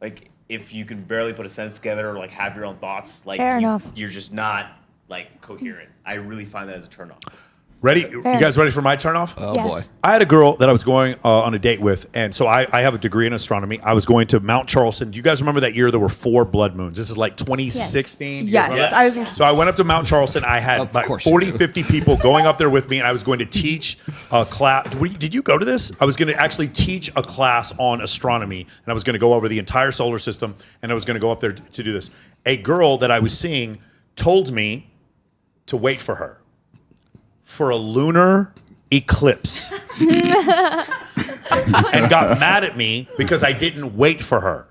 Like if you can barely put a sentence together or like have your own thoughts, like Fair enough. you're just not like coherent. I really find that as a turn off. Ready? You guys ready for my turn off? Oh, yes. Boy. I had a girl that I was going on a date with, and so I have a degree in astronomy. I was going to Mount Charleston. Do you guys remember that year there were 4 blood moons? This is like 2016. Yes. So I went up to Mount Charleston. I had like 40, 50 people going up there with me, and I was going to teach a class. Did you go to this? I was going to actually teach a class on astronomy, and I was going to go over the entire solar system, and I was going to go up there to do this. A girl that I was seeing told me to wait for her for a lunar eclipse and got mad at me because I didn't wait for her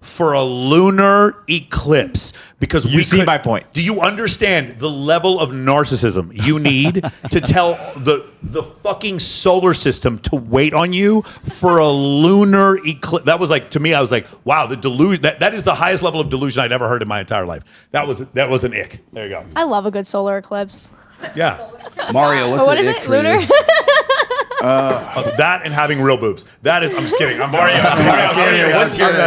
for a lunar eclipse because you see my point. Do you understand the level of narcissism you need to tell the fucking solar system to wait on you for a lunar eclipse? That was like, to me, I was like, wow, the delusion, that is the highest level of delusion I'd ever heard in my entire life. That was an ick. There you go. I love a good solar eclipse. Yeah. Mario, what's what an is ick it? for Lunar? you? That and having real boobs. That is, I'm just kidding. I'm Mario.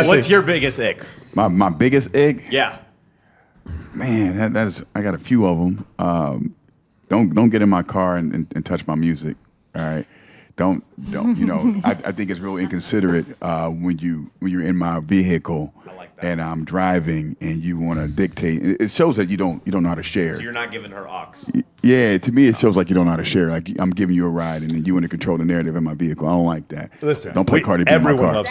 What's your biggest ick? My biggest ick? Yeah. Man, that is. I got a few of them. Don't get in my car and touch my music. All right. Don't. You know, I think it's real inconsiderate when you're in my vehicle and I'm driving and you want to dictate. It shows that you don't know how to share. So you're not giving her aux. Yeah, to me it shows like you don't know how to share. Like I'm giving you a ride and then you want to control the narrative in my vehicle. I don't like that. Listen, don't play Cardi B in my everyone car. loves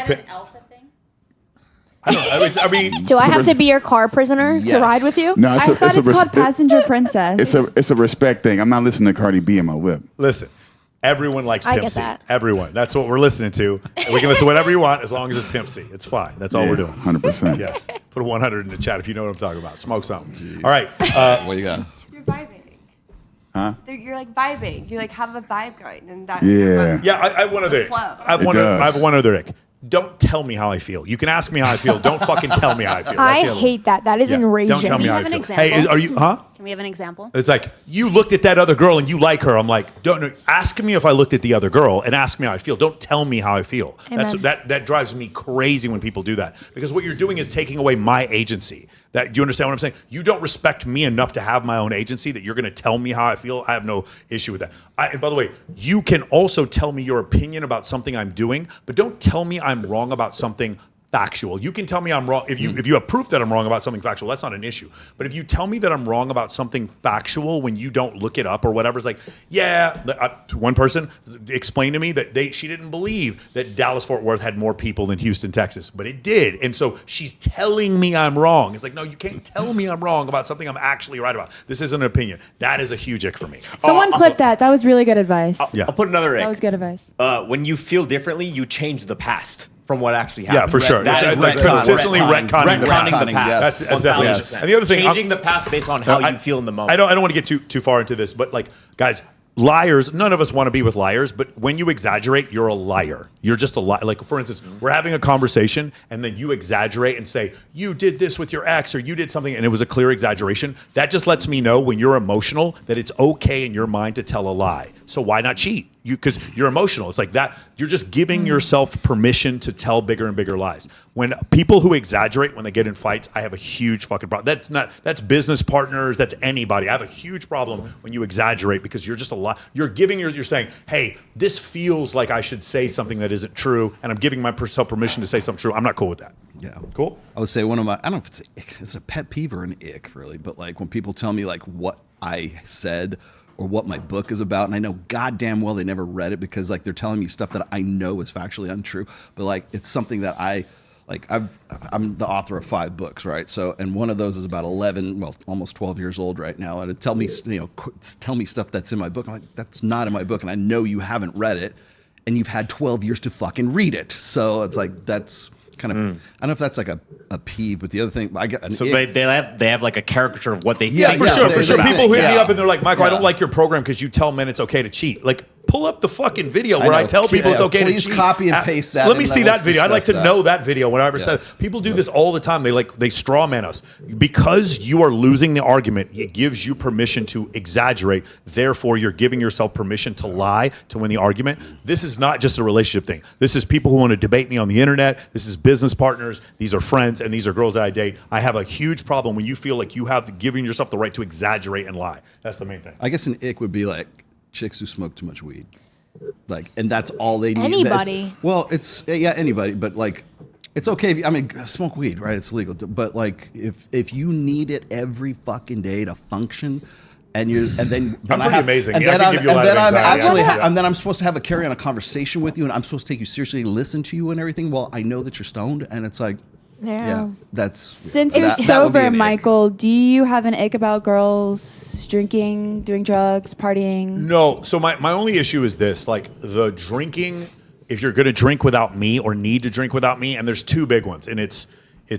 I don't know. I mean, Do I have to be your car prisoner to ride with you? No, I thought it's called passenger princess. It's a respect thing. I'm not listening to Cardi B in my whip. Listen, everyone likes I Pimp get C. that. Everyone. That's what we're listening to. And we can listen to whatever you want as long as it's Pimp C. It's fine. That's all we're doing. 100%. Yes. Put a 100 in the chat if you know what I'm talking about. Smoke something. All right. What you got? You're vibing. Huh? You're like vibing. You like have a vibe going, and that. Yeah. Yeah, I have one other. flow. I have one other ick. Don't tell me how I feel. You can ask me how I feel. Don't fucking tell me how I feel. I hate that. That is enraging. Don't tell me how I Can we have feel. an Hey, are you? Huh? Can we have an example? It's like you looked at that other girl and you like her. I'm like, don't ask me if I looked at the other girl and ask me how I feel. Don't tell me how I feel. Amen. That drives me crazy when people do that because what you're doing is taking away my agency. Do you understand what I'm saying? You don't respect me enough to have my own agency that you're going to tell me how I feel. I have no issue with that. And by the way, you can also tell me your opinion about something I'm doing, but don't tell me I'm wrong about something factual. You can tell me I'm wrong if you have proof that I'm wrong about something factual. That's not an issue. But if you tell me that I'm wrong about something factual when you don't look it up or whatever, it's like, yeah. One person explained to me that she didn't believe that Dallas Fort Worth had more people than Houston, Texas, but it did. And so she's telling me I'm wrong. It's like, no, you can't tell me I'm wrong about something I'm actually right about. This isn't an opinion. That is a huge ick for me. Someone clipped that. That was really good advice. Yeah. I'll put another ick. That was good advice. When you feel differently, you change the past from what actually happened. Yeah, for sure. That It's is like consistently retconning the past. That's definitely yes. And the other thing, changing the past based on how you feel in the moment. I don't want to get too far into this, but like, guys, liars, none of us want to be with liars, but when you exaggerate, you're a liar. You're just a liar. Like, for instance, we're having a conversation and then you exaggerate and say, you did this with your ex or you did something and it was a clear exaggeration. That just lets me know when you're emotional that it's okay in your mind to tell a lie. So why not cheat? Because you're emotional. It's like that. You're just giving yourself permission to tell bigger and bigger lies. When people who exaggerate when they get in fights, I have a huge fucking problem. That's business partners. That's anybody. I have a huge problem when you exaggerate because you're just a lie. You're saying, hey, this feels like I should say something that isn't true, and I'm giving myself permission to say something true. I'm not cool with that. Yeah. Cool? I would say one of my, I don't know if it's an ick, it's a pet peeve or an ick really, but like when people tell me like what I said or what my book is about, and I know goddamn well they never read it because like they're telling me stuff that I know is factually untrue, but like it's something that I'm the author of 5 books, right? So, and one of those is about 11, well, almost 12 years old right now, and tell me stuff that's in my book. I'm like, that's not in my book, and I know you haven't read it, and you've had 12 years to fucking read it. So it's like that's kind of I don't know if that's like a peeve, but the other thing I got. So they have like a caricature of what they Yeah, think. for sure. People hit me up and they're like, Michael, Yeah. I don't like your program because you tell men it's okay to cheat. Like, Pull up the fucking video where I tell people it's okay to cheat. Please copy and paste that. Let me see that video. I'd like to know that video when I ever says. People do this all the time. They straw man us. Because you are losing the argument, it gives you permission to exaggerate. Therefore, you're giving yourself permission to lie to win the argument. This is not just a relationship thing. This is people who want to debate me on the internet. This is business partners. These are friends, and these are girls that I date. I have a huge problem when you feel like you have giving yourself the right to exaggerate and lie. That's the main thing. I guess an ick would be like chicks who smoke too much weed. Like, and that's all they need. Anybody. It's anybody, but like, it's okay. I mean, smoke weed, right? It's legal. But like, if you need it every fucking day to function, and then I'm I have, amazing. and Yeah, then I'm supposed to have a carry on a conversation with you, and I'm supposed to take you seriously, listen to you, and everything. Well, I know that you're stoned, and it's like. Yeah, that's since you're sober, Michael. Do you have an ick about girls drinking, doing drugs, partying? No. So my only issue is this: like the drinking. If you're going to drink without me or need to drink without me, and there's two big ones, and it's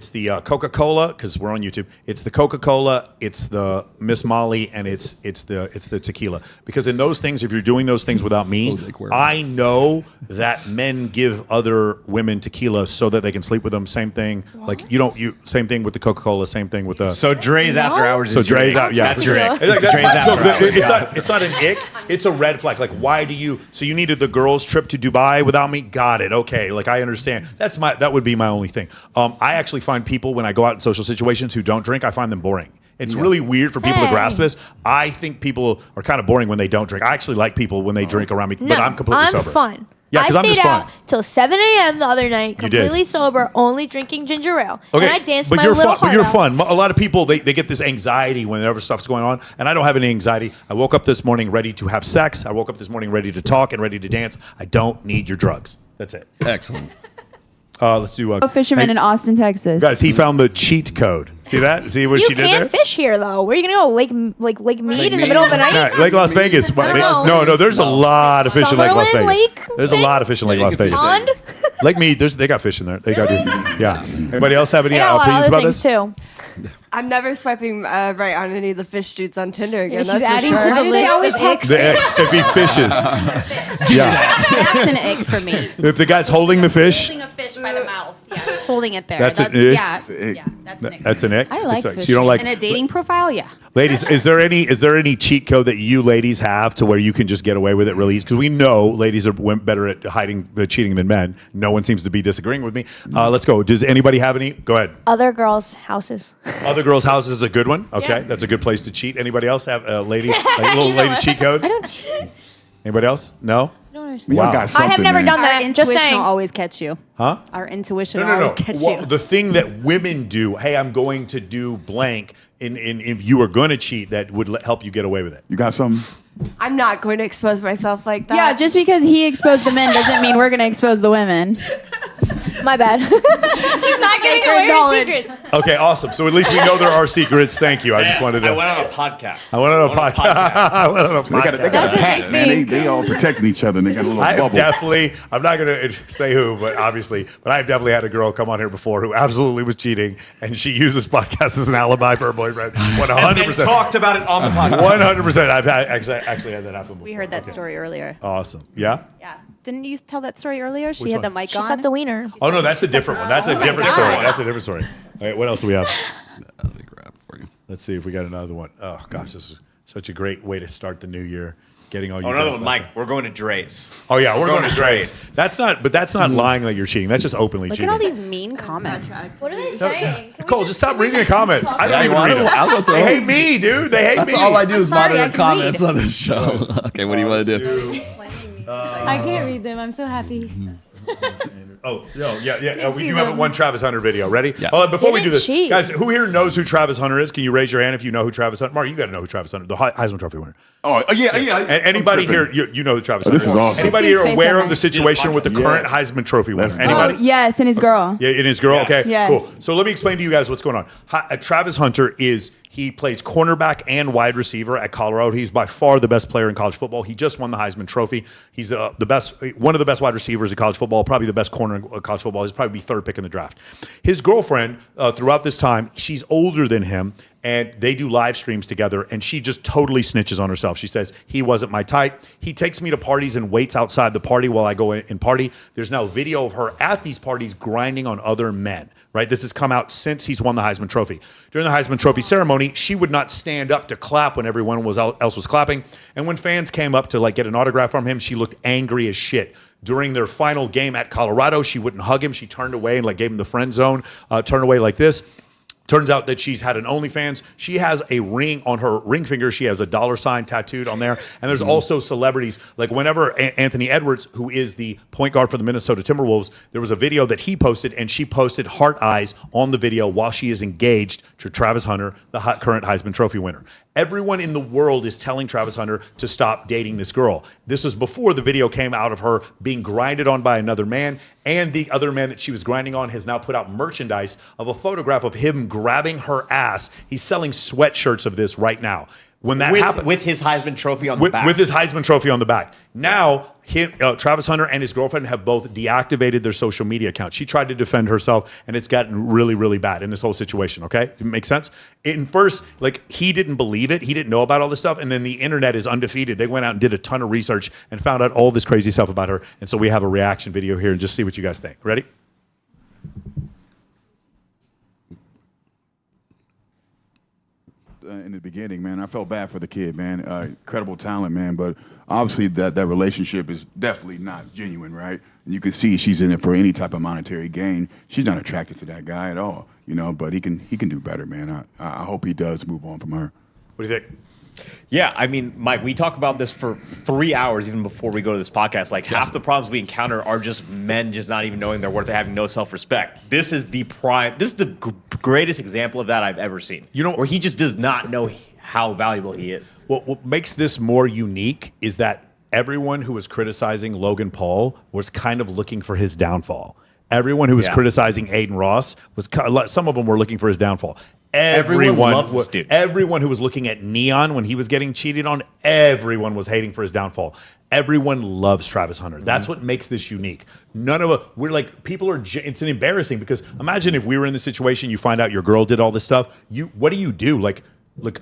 the Coca-Cola because we're on YouTube. It's the Coca-Cola, it's the Miss Molly, and it's the tequila. Because in those things, if you're doing those things without me, I know that men give other women tequila so that they can sleep with them. Same thing. What? Like same thing with the Coca-Cola. Same thing with the. So Dre's after hours. So Dre's out. Yeah, that's your ick. It's not an ick. It's a red flag. Like, why do you? So you needed the girls' trip to Dubai without me? Got it. Okay. Like I understand. That would be my only thing. I actually find people when I go out in social situations who don't drink, I find them boring. It's really weird for people to grasp this. I think people are kind of boring when they don't drink. I actually like people when they drink around me, but I'm completely sober. I'm fun. Yeah, because I'm just stayed out fun. till 7 a.m. the other night, completely sober, only drinking ginger ale. Okay, and I danced but my you're little fun. But heart you're out. fun. A lot of people they get this anxiety whenever stuff's going on, and I don't have any anxiety. I woke up this morning ready to have sex. I woke up this morning ready to talk and ready to dance. I don't need your drugs. That's it. Excellent. Let's do a fisherman in Austin, Texas. Guys, he found the cheat code. See that? See what she did there? You can't fish here though. Where are you gonna go? Lake Mead in the middle of the night? Yeah, Lake Las Vegas. No, there's a lot of fish in Lake Las Vegas. There's a lot of fish in Lake Las Vegas. Pond? Lake Mead, they got fish in there. They got yeah. Anybody else have any opinions about this? Too. I'm never swiping right on any of the fish dudes on Tinder again. She's That's adding for sure. to the list of icks. The X, if he fishes. That's an ick for me. If the guy's holding the fish. Holding a fish by the mouth. Yeah, just holding it there. That's an ick? Yeah, that's an ick. That's an ick? I like So fish. you don't like in a dating profile, yeah. Ladies, is there any cheat code that you ladies have to where you can just get away with it really easy? Because we know ladies are better at hiding the cheating than men. No one seems to be disagreeing with me. Let's go. Does anybody have any? Go ahead. Other girls' houses. Other girls' houses is a good one. Okay, that's a good place to cheat. Anybody else have a lady, little lady cheat code? I don't cheat. Anybody else? No. Wow. Got I have never done that. Our Just intuition saying. will always catch you. Huh? Our intuition No. will always catch Well, you. the thing that women do, hey, I'm going to do blank, if you are going to cheat, that would help you get away with it. You got something? I'm not going to expose myself like that. Yeah, just because he exposed the men doesn't mean we're going to expose the women. My bad. She's not giving away her secrets. Okay, awesome. So at least we know there are secrets. Thank you. I just wanted to. I went on a podcast. I went on a podcast. They got a pact, man. They all protecting each other. And they got a little bubble. I'm not going to say who, but obviously, I've definitely had a girl come on here before who absolutely was cheating, and she used this podcast as an alibi for her boyfriend. 100%. And talked about it on the podcast. 100%. I've actually had that happen before. We heard that story earlier. Awesome. Yeah? Yeah. Didn't you tell that story earlier? She Which had one? the mic She on. sucked the wiener. Oh, no, that's a different one. That's a different story. That's a different story. All right, what else do we have? Let me grab for you. Let's see if we got another one. Oh, gosh, this is such a great way to start the new year. Getting all you another guys one, back. Mike. We're going to Dre's. Oh, yeah, we're going to Dre's. That's not lying that you're cheating. That's just openly Look cheating. at all these mean comments. What are they saying? Cole, just stop reading the comments. I don't Yeah, even read them. I'll go through They them. hate me, dude. They hate me. That's all I do is sorry, I monitor can comments read. on this show. Okay, what do you want to do? I can't read them. I'm so happy. Oh, yeah. We do have a one Travis Hunter video. Ready? Yeah. Hold on, before we do this, cheat. guys, who here knows who Travis Hunter is? Can you raise your hand if you know who Travis Hunter? Mark, you got to know who Travis Hunter, the Heisman Trophy winner. Oh, yeah. And anybody here, you know who Travis Hunter This is awesome. Anybody His here face aware on of it. the situation with the current Heisman Trophy winner? Anybody? Oh, yes, and his girl. Yeah, and his girl. Okay, Yes. cool. So let me explain to you guys what's going on. Travis Hunter he plays cornerback and wide receiver at Colorado. He's by far the best player in college football. He just won the Heisman Trophy. He's one of the best wide receivers in college football, probably the best corner in college football. He's probably be third pick in the draft. His girlfriend, throughout this time, she's older than him, and they do live streams together, and she just totally snitches on herself. She says, he wasn't my type. He takes me to parties and waits outside the party while I go in and party. There's now video of her at these parties grinding on other men, right? This has come out since he's won the Heisman Trophy. During the Heisman Trophy ceremony, she would not stand up to clap when everyone else was clapping. And when fans came up to like get an autograph from him, she looked angry as shit. During their final game at Colorado, she wouldn't hug him. She turned away and like gave him the friend zone, turned away like this. Turns out that she's had an OnlyFans. She has a ring on her ring finger. She has a $ tattooed on there. And there's also celebrities. Like whenever Anthony Edwards, who is the point guard for the Minnesota Timberwolves, there was a video that he posted, and she posted heart eyes on the video while she is engaged to Travis Hunter, the current Heisman Trophy winner. Everyone in the world is telling Travis Hunter to stop dating this girl. This was before the video came out of her being grinded on by another man, and the other man that she was grinding on has now put out merchandise of a photograph of him grabbing her ass. He's selling sweatshirts of this right now. When that happened, with his Heisman Trophy on the back. With his Heisman Trophy on the back. Now, Travis Hunter and his girlfriend have both deactivated their social media accounts. She tried to defend herself, and it's gotten really, really bad in this whole situation, okay? Does it make sense? In first, like, he didn't believe it. He didn't know about all this stuff, and then the internet is undefeated. They went out and did a ton of research and found out all this crazy stuff about her, and so we have a reaction video here and just see what you guys think. Ready? In the beginning, man, I felt bad for the kid, man. Incredible talent, man, but obviously that relationship is definitely not genuine, right? And you can see she's in it for any type of monetary gain. She's not attracted to that guy at all, you know, but he can do better, man. I hope he does move on from her. What do you think? Yeah, I mean, Mike, we talk about this for 3 hours even before we go to this podcast. Like, half the problems we encounter are just men just not even knowing their worth, having no self-respect. This is the greatest example of that I've ever seen. You know, where he just does not know how valuable he is. Well, what makes this more unique is that everyone who was criticizing Logan Paul was kind of looking for his downfall. Everyone who was criticizing Aiden Ross was, some of them were looking for his downfall. Everyone loves this dude. Everyone who was looking at Neon when he was getting cheated on, everyone was hating for his downfall. Everyone loves Travis Hunter. That's what makes this unique. None of us, we're like, people are, it's an embarrassing because imagine if we were in the situation, you find out your girl did all this stuff. What do you do? Like,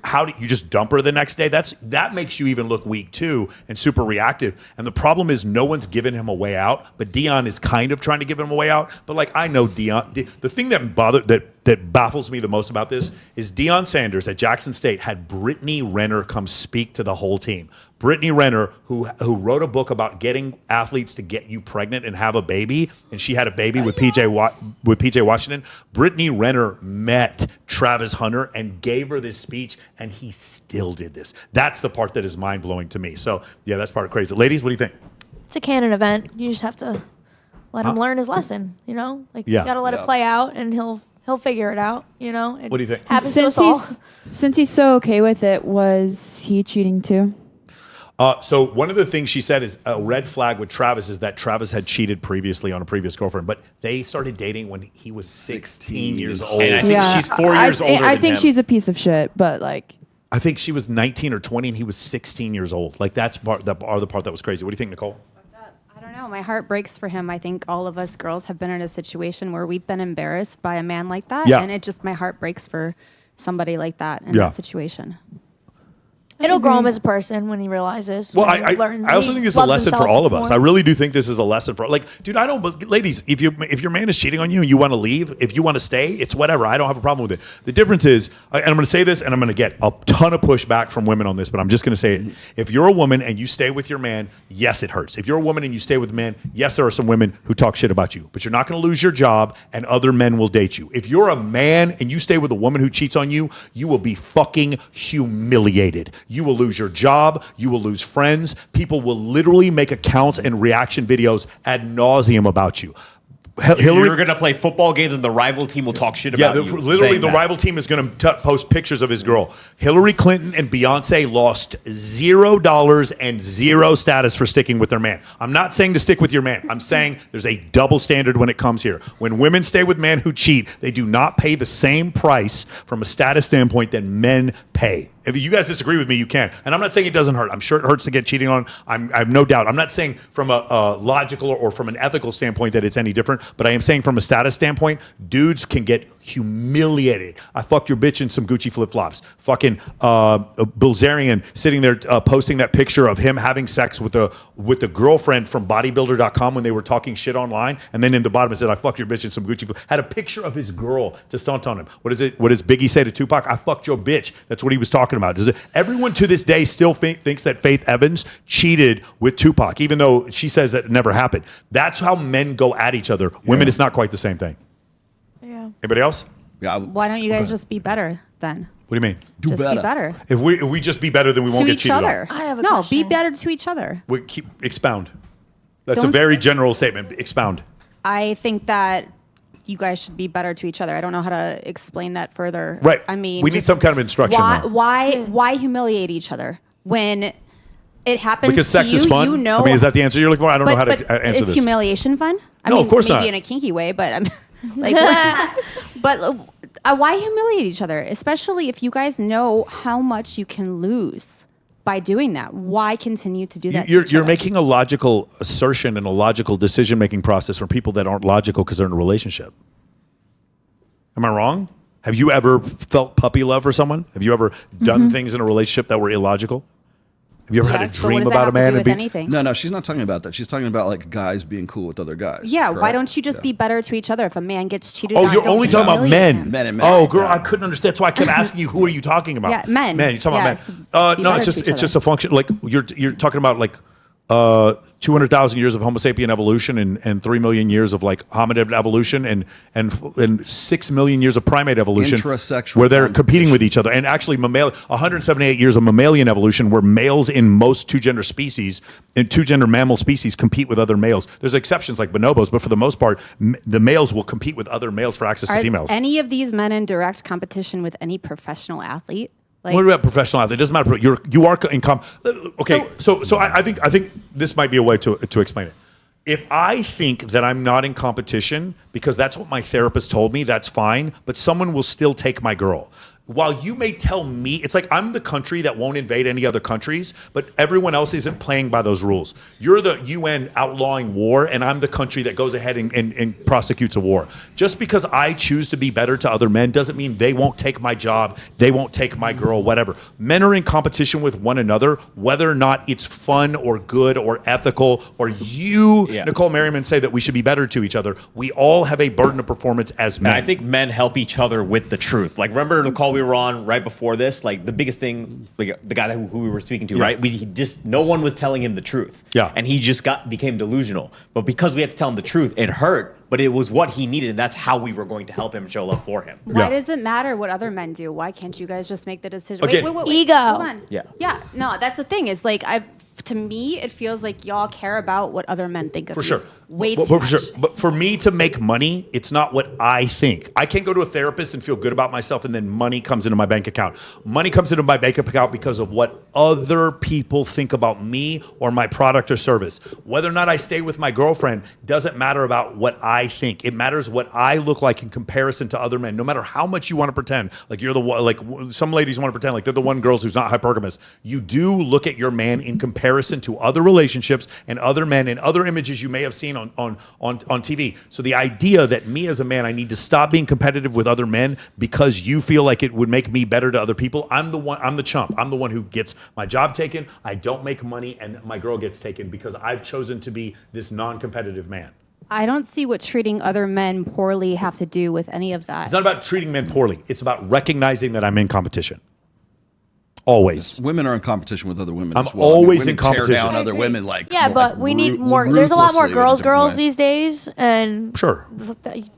how do you just dump her the next day? That makes you even look weak too and super reactive. And the problem is no one's given him a way out, but Dion is kind of trying to give him a way out. But like, I know Dion, the thing that baffles me the most about this is Deion Sanders at Jackson State had Brittany Renner come speak to the whole team. Brittany Renner, who wrote a book about getting athletes to get you pregnant and have a baby, and she had a baby with PJ Washington. Brittany Renner met Travis Hunter and gave her this speech, and he still did this. That's the part that is mind-blowing to me. So, yeah, that's part of crazy. Ladies, what do you think? It's a canon event. You just have to let him learn his lesson, you know? Like, you got to let it play out, and he'll figure it out, you know? What do you think? Since he's so okay with it, was he cheating too? So one of the things she said is a red flag with Travis is that Travis had cheated previously on a previous girlfriend, but they started dating when he was 16 years old. And I think she's 4 years older than I think him. she's a piece of shit, but like... I think she was 19 or 20 and he was 16 years old. Like that's the part that was crazy. What do you think, Nicole? I don't know. My heart breaks for him. I think all of us girls have been in a situation where we've been embarrassed by a man like that. Yeah. And my heart breaks for somebody like that in that situation. It'll grow him as a person when he realizes. Well, I also think it's a lesson for all of us. I really do think this is a lesson for, like, dude, ladies, if your man is cheating on you and you want to leave, if you want to stay, it's whatever. I don't have a problem with it. The difference is, and I'm going to say this, and I'm going to get a ton of pushback from women on this, but I'm just going to say it. If you're a woman and you stay with your man, yes, it hurts. If you're a woman and you stay with men, yes, there are some women who talk shit about you, but you're not going to lose your job and other men will date you. If you're a man and you stay with a woman who cheats on you, you will be fucking humiliated. You will lose your job. You will lose friends. People will literally make accounts and reaction videos ad nauseum about you. You're going to play football games and the rival team will talk shit about you. Literally, the rival team is going to post pictures of his girl. Hillary Clinton and Beyonce lost $0 and zero status for sticking with their man. I'm not saying to stick with your man. I'm saying there's a double standard when it comes here. When women stay with men who cheat, they do not pay the same price from a status standpoint that men pay. If you guys disagree with me, you can. And I'm not saying it doesn't hurt. I'm sure it hurts to get cheating on. I have no doubt. I'm not saying from a logical or from an ethical standpoint that it's any different, but I am saying from a status standpoint, dudes can get humiliated. I fucked your bitch in some Gucci flip-flops. Fucking Bilzerian sitting there posting that picture of him having sex with the girlfriend from bodybuilder.com when they were talking shit online. And then in the bottom it said, I fucked your bitch in some Gucci had a picture of his girl to stunt on him. What does Biggie say to Tupac? I fucked your bitch. That's what he was talking about. Everyone to this day still thinks that Faith Evans cheated with Tupac, even though she says that it never happened. That's how men go at each other. Women, it's not quite the same thing. Yeah. Anybody else? Yeah. Why don't you guys just be better then? What do you mean? Just be better. If we just be better, then we won't To get each cheated other. on. No, be better to each other. Expound. That's a Don't- very general statement. Expound. I think that you guys should be better to each other. I don't know how to explain that further. Right. I mean, we need some kind of instruction. though. Why humiliate each other when it happens Because to sex you? is fun. You know, I mean, is that the answer you're looking for? I don't know how but to answer is this. humiliation fun? I No, mean, of course maybe not. in a kinky way, but I'm like, but why humiliate each other? Especially if you guys know how much you can lose by doing that. Why continue to do that? You're making a logical assertion and a logical decision-making process for people that aren't logical because they're in a relationship. Am I wrong? Have you ever felt puppy love for someone? Have you ever done things in a relationship that were illogical? Have you ever had a dream about a man and be? Anything? No, she's not talking about that. She's talking about like guys being cool with other guys. Yeah, why right? don't you just be better to each other? If a man gets cheated Oh, on, you're don't only talking about humiliate men. him. Men and men. Oh, girl, I couldn't understand. That's why I kept asking you, who are you talking about? Yeah, men. Men, you're talking Yeah, about so men. just be No, better it's to each just a function. Like you're talking about like 200,000 years of Homo sapien evolution and 3 million years of like hominid evolution and 6 million years of primate evolution Intrasexual where they're competing with each other. And actually 178 years of mammalian evolution where males in most two-gender species and two-gender mammal species compete with other males. There's exceptions like bonobos, but for the most part, the males will compete with other males for access to Are females. any of these men in direct competition with any professional athlete? Like, What about professional athlete? It doesn't matter. You are in okay. So I think this might be a way to explain it. If I think that I'm not in competition because that's what my therapist told me, that's fine. But someone will still take my girl. While you may tell me, it's like I'm the country that won't invade any other countries, but everyone else isn't playing by those rules. You're the UN outlawing war, and I'm the country that goes ahead and prosecutes a war. Just because I choose to be better to other men doesn't mean they won't take my job, they won't take my girl, whatever. Men are in competition with one another, whether or not it's fun or good or ethical, or Nicole Merriman, say that we should be better to each other. We all have a burden of performance as men. And I think men help each other with the truth. Like, remember the call we were on right before this? Like, the biggest thing, like the guy who we were speaking to, right? No one was telling him the truth. Yeah. And he just became delusional. But because we had to tell him the truth, it hurt. But it was what he needed, and that's how we were going to help him show love for him. why does it matter what other men do? Why can't you guys just make the decision? Again, Wait. Ego. Hold on. Yeah. Yeah. No, that's the thing. Is like to me, it feels like y'all care about what other men think of For you. sure. Way But too for sure. much. But for me to make money, it's not what I think. I can't go to a therapist and feel good about myself and then money comes into my bank account. Money comes into my bank account because of what other people think about me or my product or service. Whether or not I stay with my girlfriend doesn't matter about what I think. It matters what I look like in comparison to other men. No matter how much you want to pretend, like you're the one, like some ladies want to pretend like they're the one girls who's not hypergamous. You do look at your man in comparison to other relationships and other men and other images you may have seen on TV. So the idea that me as a man, I need to stop being competitive with other men because you feel like it would make me better to other people. I'm the chump. I'm the one who gets my job taken. I don't make money and my girl gets taken because I've chosen to be this non-competitive man. I don't see what treating other men poorly have to do with any of that. It's not about treating men poorly. It's about recognizing that I'm in competition. Always. Women are in competition with other women. I'm as well. always women in competition. Tear down other women like but we need more. There's a lot more ruthlessly girls way. these days, and sure,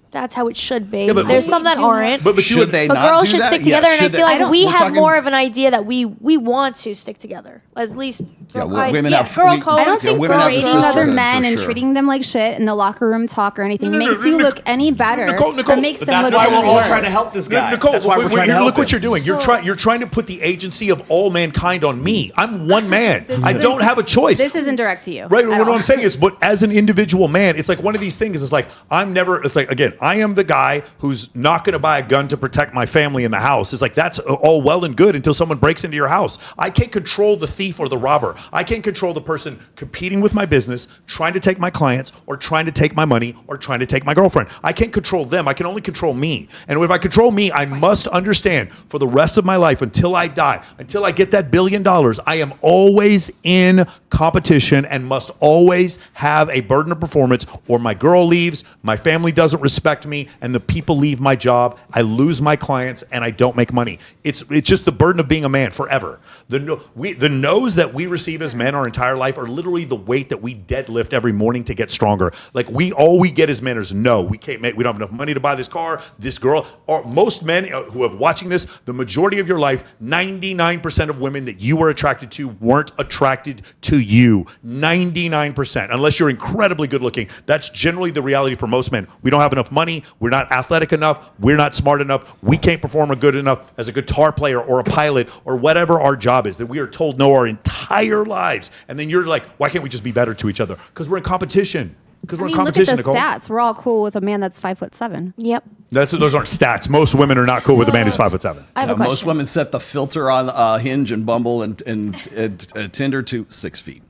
that's how it should be. Yeah, but- There's some that aren't. But should they not girls do should that? stick Yeah, together, and I should feel they- like we We're have talking- more of an idea that we want to stick together. At least, women have girl we- code. I don't think women have the berating other sisterhood, men for and sure. treating them like shit in the locker room talk or anything makes you Nicole, look any better. Nicole, or makes them That's look why any we're all worse. trying to help this guy. Nicole, That's why we're trying to help look what him. you're doing. You're trying to put the agency of all mankind on me. I'm one man. I isn't- don't have a choice. This isn't direct to you. Right. at What all. I'm saying is, but as an individual man, it's like one of these things. It's like I'm never. It's like again, I am the guy who's not going to buy a gun to protect my family in the house. It's like, that's all well and good until someone breaks into your house. I can't control the thief or the robber. I can't control the person competing with my business, trying to take my clients, or trying to take my money, or trying to take my girlfriend. I can't control them. I can only control me. And if I control me, I must understand for the rest of my life, until I die, until I get that $1 billion, I am always in competition and must always have a burden of performance, or my girl leaves, my family doesn't respect me, and the people leave my job, I lose my clients, and I don't make money. It's just the burden of being a man forever. The no's that we receive as men our entire life are literally the weight that we deadlift every morning to get stronger. Like, all we get as men is no. We don't have enough money to buy this car, this girl. Or most men who are watching this, the majority of your life, 99% of women that you were attracted to weren't attracted to you. 99%. Unless you're incredibly good looking. That's generally the reality for most men. We don't have enough money. We're not athletic enough. We're not smart enough. We can't perform good enough as a guitar player or a pilot or whatever our job is, that we are told no our entire lives. And then you're like, why can't we just be better to each other? Because we're in competition. Because we're in competition, look at the Nicole. stats. We're all cool with a man that's 5'7". Yep. Those aren't stats. Most women are not cool with a man who's 5'7". I have a question. Most women set the filter on Hinge and Bumble and Tinder to 6 feet.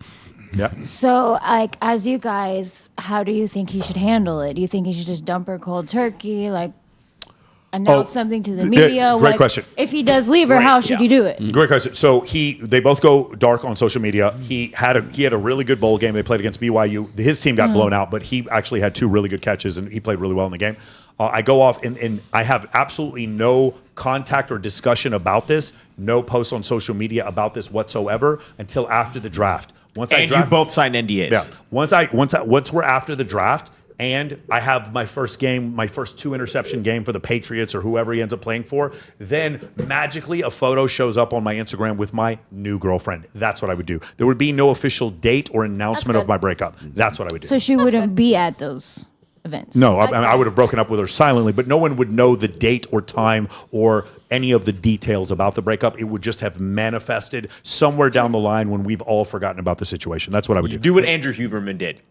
Yeah. So, like, as you guys, how do you think he should handle it? Do you think he should just dump her cold turkey, like announce something to the media? Great question. If he does leave her, how should you do it? Great question. So they both go dark on social media. He had a really good bowl game. They played against BYU. His team got blown out, but he actually had 2 really good catches, and he played really well in the game. I go off, and I have absolutely no contact or discussion about this, no posts on social media about this whatsoever until after the draft. You both signed NDAs. Yeah. Once we're after the draft, and I have my first 2 interception game for the Patriots or whoever he ends up playing for, then magically a photo shows up on my Instagram with my new girlfriend. That's what I would do. There would be no official date or announcement of my breakup. That's what I would do. So she wouldn't be at those events. No, I would have broken up with her silently, but no one would know the date or time or any of the details about the breakup. It would just have manifested somewhere down the line when we've all forgotten about the situation. That's what I would do. Do what Andrew Huberman did.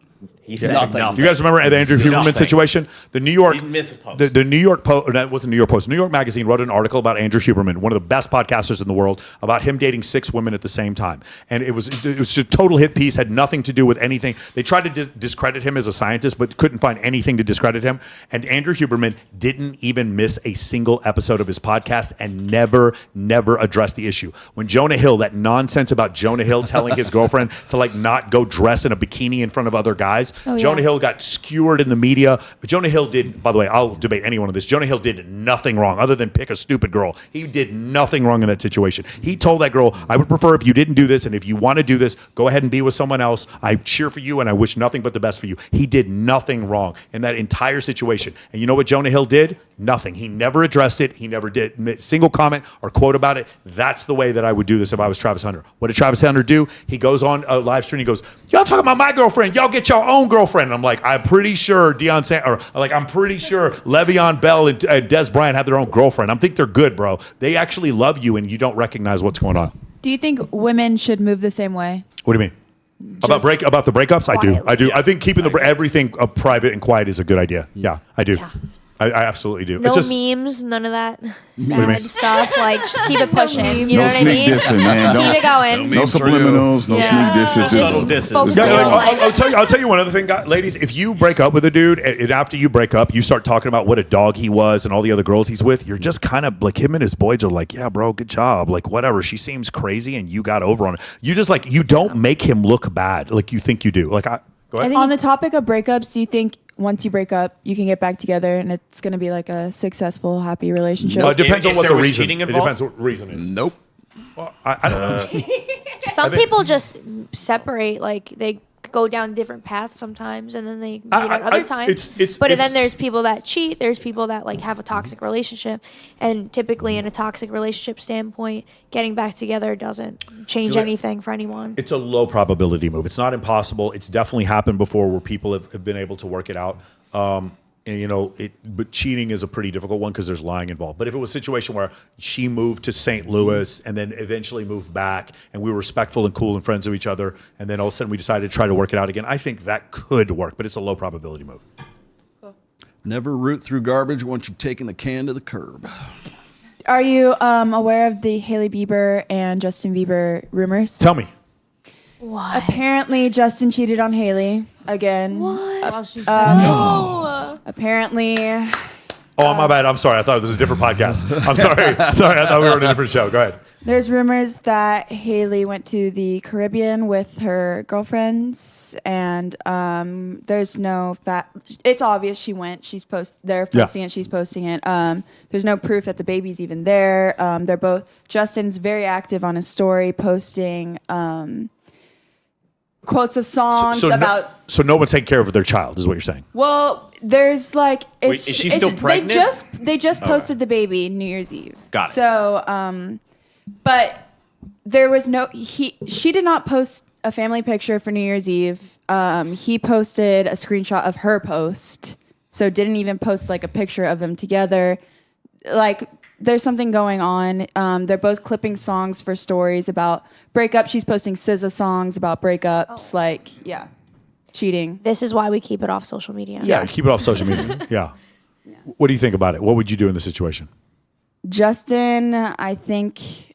He said nothing. You guys remember the Andrew Huberman situation? The New York, Didn't miss a post. the New York Post, that wasn't New York Post. New York Magazine wrote an article about Andrew Huberman, one of the best podcasters in the world, about him dating 6 women at the same time. And it was a total hit piece, had nothing to do with anything. They tried to discredit him as a scientist, but couldn't find anything to discredit him. And Andrew Huberman didn't even miss a single episode of his podcast and never addressed the issue. When Jonah Hill, that nonsense about Jonah Hill telling his girlfriend to like not go dress in a bikini in front of other guys, Jonah Hill got skewered in the media. Jonah Hill did, by the way, I'll debate any one of this. Jonah Hill did nothing wrong other than pick a stupid girl. He did nothing wrong in that situation. He told that girl, I would prefer if you didn't do this, and if you want to do this, go ahead and be with someone else. I cheer for you, and I wish nothing but the best for you. He did nothing wrong in that entire situation. And you know what Jonah Hill did? Nothing. He never addressed it. He never did a single comment or quote about it. That's the way that I would do this if I was Travis Hunter. What did Travis Hunter do? He goes on a live stream. He goes, y'all talking about my girlfriend. Y'all get your own girlfriend. And I'm like, I'm pretty sure I'm pretty sure Le'Veon Bell and Des Bryant have their own girlfriend. I think they're good, bro. They actually love you, and you don't recognize what's going on. Do you think women should move the same way? What do you mean? About the breakups? I do. I think keeping everything private and quiet is a good idea. Yeah, I do. Yeah. I absolutely do. No memes, none of that sad stuff. Like, just keep it pushing. You know what I mean? Dissing, man. Keep it going. No subliminals, no sneak disses. Subtle disses. I'll tell you one other thing, ladies. If you break up with a dude, and after you break up, you start talking about what a dog he was and all the other girls he's with, you're just kind of like, him and his boys are like, yeah, bro, good job. Like, whatever. She seems crazy, and you got over on it. You just like, you don't make him look bad like you think you do. Like, go ahead. On the topic of breakups, do you think once you break up, you can get back together and it's going to be like a successful, happy relationship? No, it depends on what the reason. It depends what reason is. Nope. Well, I don't know. Some people just separate, like they go down different paths sometimes, and then they meet at other times. But then there's people that cheat. There's people that like have a toxic relationship, and typically in a toxic relationship standpoint, getting back together doesn't change anything for anyone. It's a low probability move. It's not impossible. It's definitely happened before where people have been able to work it out. And but cheating is a pretty difficult one because there's lying involved. But if it was a situation where she moved to St. Louis and then eventually moved back, and we were respectful and cool and friends of each other, and then all of a sudden we decided to try to work it out again, I think that could work, but it's a low probability move. Cool. Never root through garbage once you've taken the can to the curb. Are you aware of the Hailey Bieber and Justin Bieber rumors? Tell me. What? Apparently, Justin cheated on Hailey again. What? No. Apparently. Oh, my bad. I'm sorry. I thought this was a different podcast. I'm sorry. Sorry, I thought we were on a different show. Go ahead. There's rumors that Hailey went to the Caribbean with her girlfriends, and there's no fact. It's obvious she went. They're posting it. She's posting it. There's no proof that the baby's even there. They're both. Justin's very active on his story, posting quotes of songs about. So no one's taking care of their child, is what you're saying? Well, there's like it's. Wait, is she still pregnant? They just posted the baby New Year's Eve. Got it. So but there was no. She did not post a family picture for New Year's Eve. He posted a screenshot of her post, so didn't even post like a picture of them together. Like there's something going on. They're both clipping songs for stories about breakups. She's posting SZA songs about breakups. Like cheating. This is why we keep it off social media. Yeah, keep it off social media. Yeah. What do you think about it? What would you do in this situation? Justin, I think,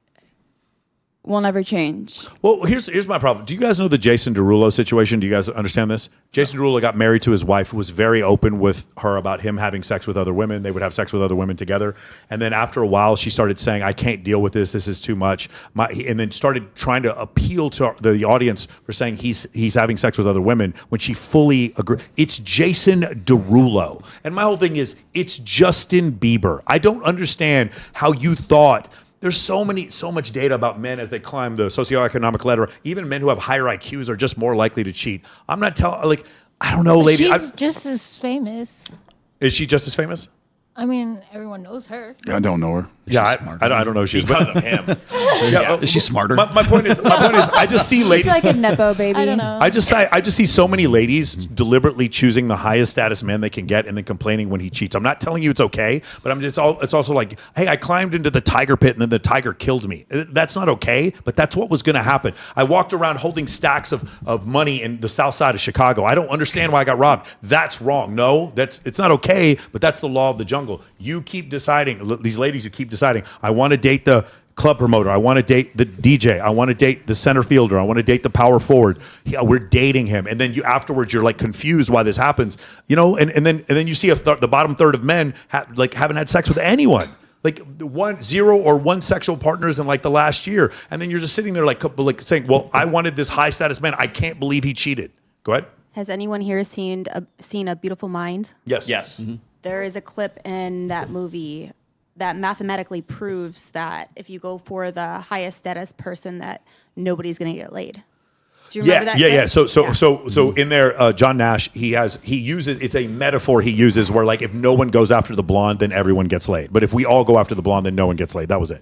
will never change. Well, here's my problem. Do you guys know the Jason Derulo situation? Do you guys understand this? Jason Derulo got married to his wife, who was very open with her about him having sex with other women. They would have sex with other women together. And then after a while, she started saying, I can't deal with this. This is too much. And then started trying to appeal to the audience for saying he's having sex with other women when she fully agreed. It's Jason Derulo. And my whole thing is, it's Justin Bieber. I don't understand how you thought. There's so much data about men as they climb the socioeconomic ladder. Even men who have higher IQs are just more likely to cheat. I'm not telling, I don't know, lady. She's just as famous. Is she just as famous? I mean, everyone knows her. I don't know her. Yeah, I don't know. She's because of him. Is she smarter? My point is, I just see ladies. She's like a nepo baby. I don't know. I just see so many ladies deliberately choosing the highest status man they can get and then complaining when he cheats. I'm not telling you it's okay, but it's also like, hey, I climbed into the tiger pit and then the tiger killed me. That's not okay, but that's what was going to happen. I walked around holding stacks of money in the south side of Chicago. I don't understand why I got robbed. That's wrong. No, it's not okay, but that's the law of the jungle. You keep deciding, these ladies who keep deciding, I want to date the club promoter, I want to date the DJ, I want to date the center fielder, I want to date the power forward. Yeah, we're dating him, and then afterwards you're like confused why this happens, and then you see the bottom third of men haven't had sex with anyone, like 0 or 1 sexual partners in like the last year, and then you're just sitting there like saying, well, I wanted this high status man, I can't believe he cheated. Go ahead. Has anyone here seen A Beautiful Mind? Yes. Mm-hmm. There is a clip in that movie that mathematically proves that if you go for the highest status person, that nobody's going to get laid. Do you remember that? Yeah. So in there, John Nash, he uses, it's a metaphor he uses where like if no one goes after the blonde, then everyone gets laid. But if we all go after the blonde, then no one gets laid. That was it.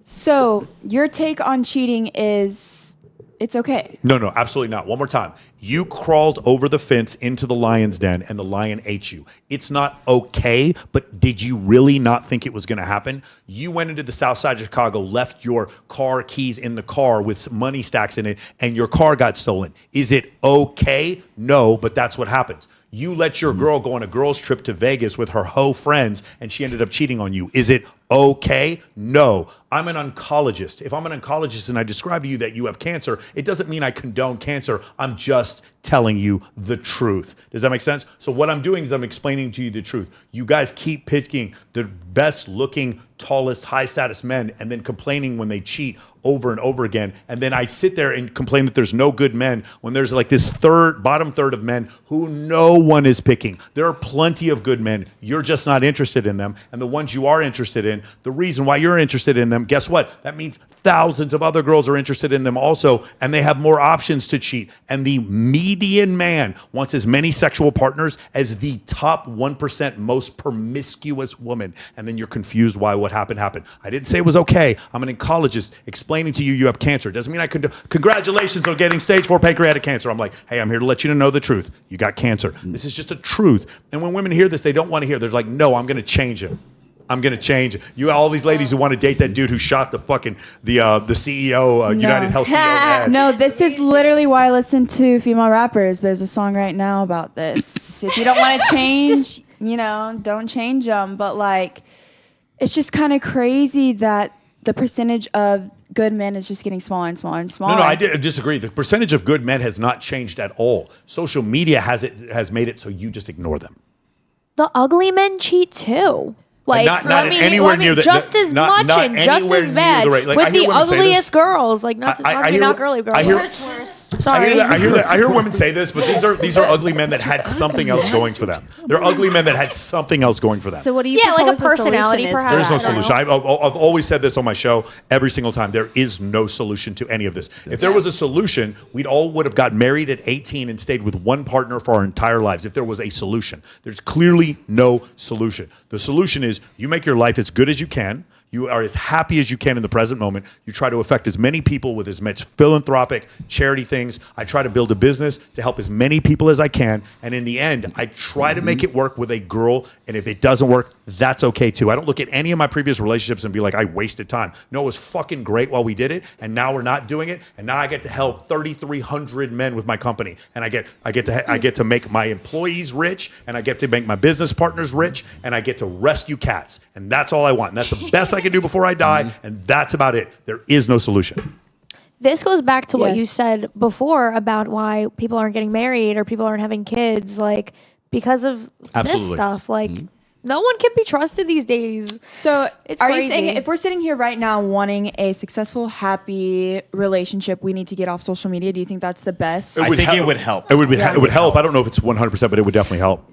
So your take on cheating is it's okay. No, absolutely not. One more time. You crawled over the fence into the lion's den and the lion ate you. It's not okay, but did you really not think it was going to happen? You went into the south side of Chicago, left your car keys in the car with some money stacks in it, and your car got stolen. Is it okay? No, but that's what happens. You let your girl go on a girls' trip to Vegas with her hoe friends, and she ended up cheating on you. Is it okay? No. I'm an oncologist. If I'm an oncologist and I describe to you that you have cancer, it doesn't mean I condone cancer. I'm just telling you the truth. Does that make sense? So what I'm doing is I'm explaining to you the truth. You guys keep picking the best looking, tallest, high status men and then complaining when they cheat over and over again. And then I sit there and complain that there's no good men when there's like this bottom third of men who no one is picking. There are plenty of good men. You're just not interested in them. And the ones you are interested in, the reason why you're interested in them, guess what? That means thousands of other girls are interested in them also, and they have more options to cheat. And the median man wants as many sexual partners as the top 1% most promiscuous woman. And then you're confused why what happened. I didn't say it was okay. I'm an oncologist explaining to you have cancer. Doesn't mean I can congratulations on getting stage 4 pancreatic cancer. I'm like, hey, I'm here to let you know the truth. You got cancer. This is just a truth. And when women hear this, they don't want to hear. They're like, no, I'm going to change it. I'm going to change it. You all these ladies who want to date that dude who shot the fucking the CEO, United Health CEO. No, this is literally why I listen to female rappers. There's a song right now about this. If you don't want to change, don't change them. But like, it's just kind of crazy that the percentage of good men is just getting smaller and smaller and smaller. No, I disagree. The percentage of good men has not changed at all. Social media has made it so you just ignore them. The ugly men cheat too. Like, not anywhere near the just as much and just as bad with the ugliest girls. Like, not girly girls. Sorry. I hear women say this, but these are ugly men that had something else going for them. They're ugly men that had something else going for them. So what do you? Yeah, like a personality, perhaps. There is no solution. I've always said this on my show every single time. There is no solution to any of this. If there was a solution, we all would have got married at 18 and stayed with one partner for our entire lives. If there was a solution, there's clearly no solution. The solution is you make your life as good as you can. You are as happy as you can in the present moment. You try to affect as many people with as much philanthropic charity things. I try to build a business to help as many people as I can. And in the end, I try to make it work with a girl. And if it doesn't work, that's okay too. I don't look at any of my previous relationships and be like, I wasted time. No, it was fucking great while we did it. And now we're not doing it. And now I get to help 3,300 men with my company. And I get to make my employees rich. And I get to make my business partners rich. And I get to rescue cats. And that's all I want. And that's the best I can do before I die, and that's about it. There is no solution. This goes back to what you said before about why people aren't getting married or people aren't having kids, like because of this stuff. Like no one can be trusted these days. So it's are crazy. you saying if we're sitting here right now wanting a successful, happy relationship, we need to get off social media? Do you think that's the best? I think it would help. It would help. I don't know if it's 100%, but it would definitely help.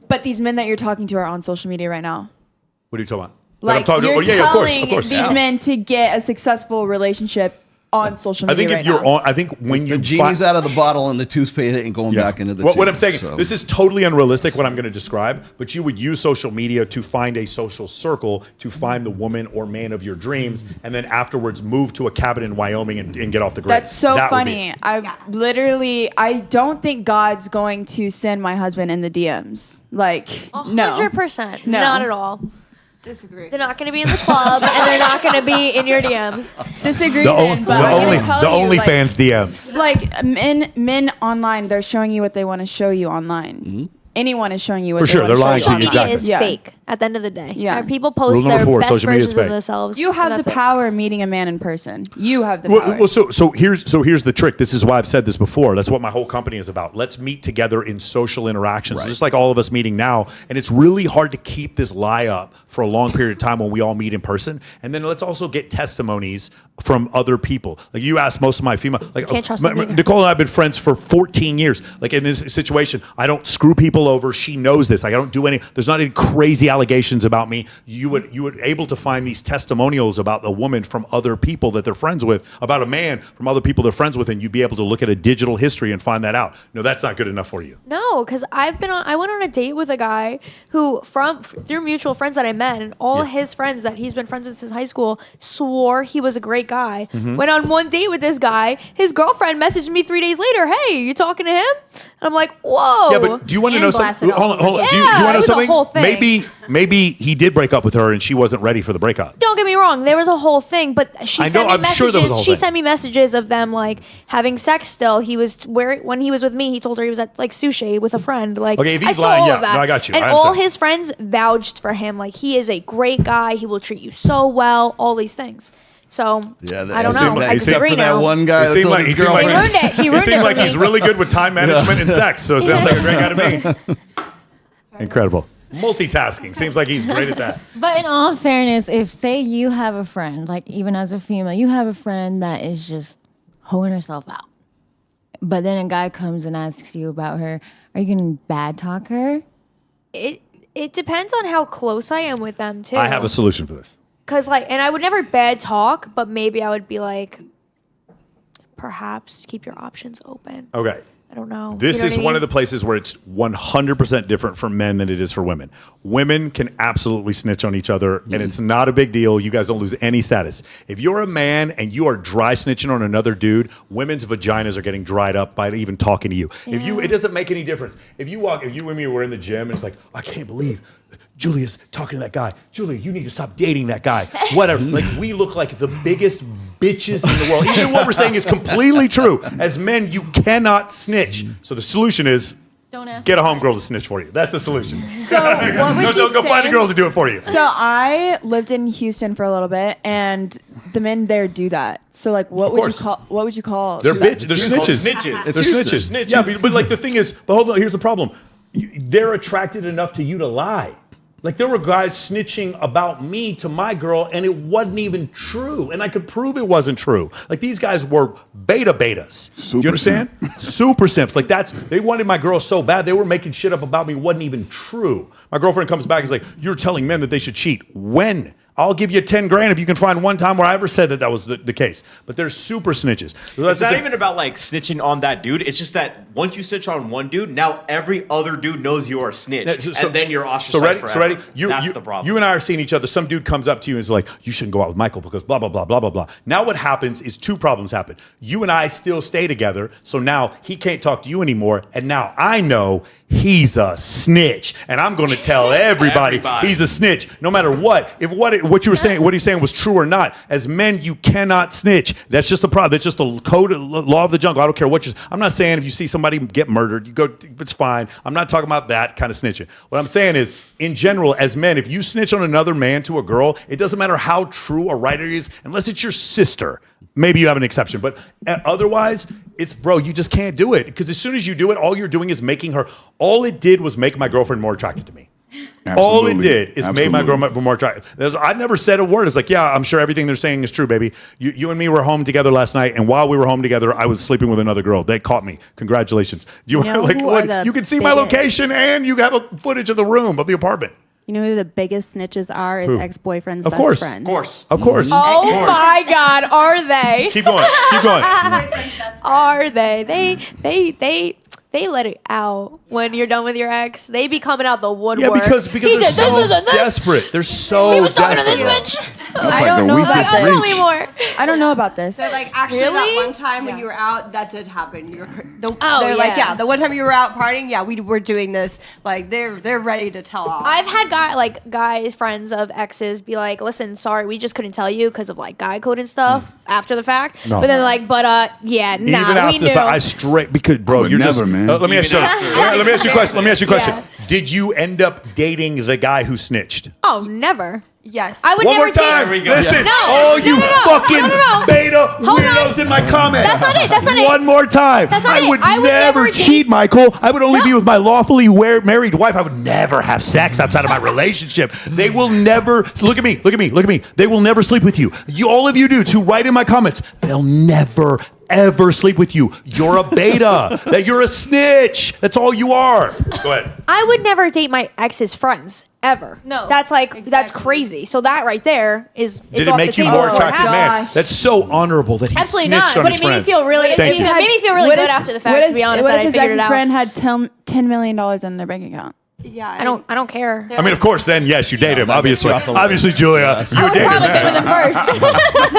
But these men that you're talking to are on social media right now. What are you talking about? Like, you're telling these men to get a successful relationship on social media. I think when the genie's out of the bottle and the toothpaste ain't going back into the tube. What I'm saying, this is totally unrealistic what I'm going to describe, but you would use social media to find a social circle, to find the woman or man of your dreams, and then afterwards move to a cabin in Wyoming and get off the grid. That's so funny. I don't think God's going to send my husband in the DMs. Like, 100%. No. Not at all. Disagree. They're not going to be in the club, and they're not going to be in your DMs. Disagree. The OnlyFans DMs. Like men online, they're showing you what they want to show you online. Anyone is showing you what they want to show you. Social media is fake at the end of the day. Yeah. People post their best versions of themselves. You have the power of meeting a man in person. You have the power. Well, so here's the trick. This is why I've said this before. That's what my whole company is about. Let's meet together in social interactions, just like all of us meeting now. And it's really hard to keep this lie up for a long period of time when we all meet in person. And then let's also get testimonies from other people. Like you asked most of my female, like Nicole and I have been friends for 14 years. Like in this situation, I don't screw people over. She knows this. Like I don't do there's not any crazy allegations about me. You would able to find these testimonials about a woman from other people that they're friends with, about a man from other people they're friends with, and you'd be able to look at a digital history and find that out. No, that's not good enough for you. No, because I went on a date with a guy who through mutual friends that I met, and all his friends that he's been friends with since high school swore he was a great guy. Went on one date with this guy. His girlfriend messaged me 3 days later, "Hey, you talking to him?" And I'm like, "Whoa." Yeah, but do you want to know something? Hold on. Do you want to know something? Whole thing. Maybe he did break up with her and she wasn't ready for the breakup. Don't get me wrong, there was a whole thing, but she sent me messages of them like having sex still. When he was with me, he told her he was at like sushi with a friend. Like, okay, if he's I saw lying, all yeah, of that. no, I got you. And all his friends vouched for him. Like, he is a great guy. He will treat you so well. All these things. So I don't know. I disagree for now. that one guy. He seemed like he's really good with time management and sex. So it sounds like a great guy to me. Incredible. Multitasking. Seems like he's great at that. But in all fairness, if say you have a friend, like even as a female, you have a friend that is just hoeing herself out, but then a guy comes and asks you about her, are you going to bad talk her? It depends on how close I am with them too. I have a solution for this. Cause and I would never bad talk, but maybe I would be like, perhaps keep your options open. Okay. I don't know. This is one of the places where it's 100% different for men than it is for women. Women can absolutely snitch on each other, and it's not a big deal. You guys don't lose any status. If you're a man and you are dry snitching on another dude, women's vaginas are getting dried up by even talking to you. Yeah. It doesn't make any difference. If you and me were in the gym and it's like, I can't believe Julia's talking to that guy. Julia, you need to stop dating that guy. Whatever. Like, we look like the biggest bitches in the world. Even what we're saying is completely true. As men, you cannot snitch. So the solution is Don't ask. Get a homegirl to snitch for you. That's the solution. So what would you Go find a say- girl to do it for you. So I lived in Houston for a little bit, and the men there do that. So like, what would you call? They're that? bitch. They're snitches. Snitches. They're snitches. Yeah, but like the thing is, but hold on. Here's the problem. They're attracted enough to you to lie. Like there were guys snitching about me to my girl, and it wasn't even true, and I could prove it wasn't true. Like these guys were betas. Do you understand? Super simps. Like they wanted my girl so bad they were making shit up about me. Wasn't even true. My girlfriend comes back and is like, "You're telling men that they should cheat." When? I'll give you 10 grand if you can find one time where I ever said that was the case. But they're super snitches. It's not even about like snitching on that dude. It's just that once you snitch on one dude, now every other dude knows you are snitched, and then you're ostracized forever. So ready? That's the problem. You and I are seeing each other. Some dude comes up to you and is like, "You shouldn't go out with Michael because blah, blah, blah, blah, blah, blah." Now what happens is two problems happen. You and I still stay together, so now he can't talk to you anymore, and now I know he's a snitch, and I'm going to tell everybody he's a snitch, no matter what. If what you were saying, what he's saying was true or not. As men, you cannot snitch. That's just the problem. That's just the code, law of the jungle. I don't care what you. I'm not saying if you see somebody get murdered, you go. It's fine. I'm not talking about that kind of snitching. What I'm saying is, in general, as men, if you snitch on another man to a girl, it doesn't matter how true or right it is, unless it's your sister. Maybe you have an exception, but otherwise, bro, you just can't do it. Because as soon as you do it, all you're doing is making her, all it did was make my girlfriend more attracted to me. Absolutely. All it did is made my Absolutely. girlfriend more attractive. I never said a word. It's like, yeah, I'm sure everything they're saying is true, baby. You and me were home together last night, and while we were home together, I was sleeping with another girl. They caught me. Congratulations. You know who are the you can see my biggest- location, and you have a footage of the room of the apartment. You know who the biggest snitches are? Is Who? ex-boyfriends' Of best course. friends. Of course. Oh my God, are they? Keep going. Keep going. Are they? They let it out when you're done with your ex. They be coming out the woodwork. Yeah, because they're so desperate. They're so He was talking to desperate. this bitch. I don't know about Tell me this. more. I don't know about this. So like actually Really? that one time when you were out, that did happen. You were Oh, they're like, yeah. yeah, the one time you were out partying, yeah, we were doing this. Like they're ready to tell off. I've had guys, friends of exes, be like, "Listen, sorry, we just couldn't tell you because of like guy code and stuff after the fact." No. But then yeah, Even nah, we after knew. the fact, I straight because bro, would you're never, just. man. Let me ask you. Let me ask you a question. Let me ask you a question. Yeah. Did you end up dating the guy who snitched? Oh, never. Yes. I would One never more time. date. Listen, No, all you no. fucking No. beta Hold weirdos on. in my comments. That's not it. That's not it. One more time. That's not I it. would I would never never cheat, date- Michael. I would only be with my lawfully married wife. I would never have sex outside of my relationship. They will never look at me. Look at me. Look at me. They will never sleep with you. All of you dudes who write in my comments, they'll never ever sleep with you. You're a beta. That you're a snitch. That's all you are. Go ahead. I would never date my ex's friends ever. No, that's that's crazy. So that right there is. Did it's it off make the you table more for attractive, man? gosh. That's so honorable that he Absolutely snitched not. on But his it made me friends. feel really. Thank you. It made me feel really good after the fact. To be honest, what that if I his figured it ex's out. friend had $10 million in their bank account? Yeah, I don't care. I mean, of course, then yes, you date him. that gets Obviously, you off the list. obviously, Julia, you I would date him. probably get with him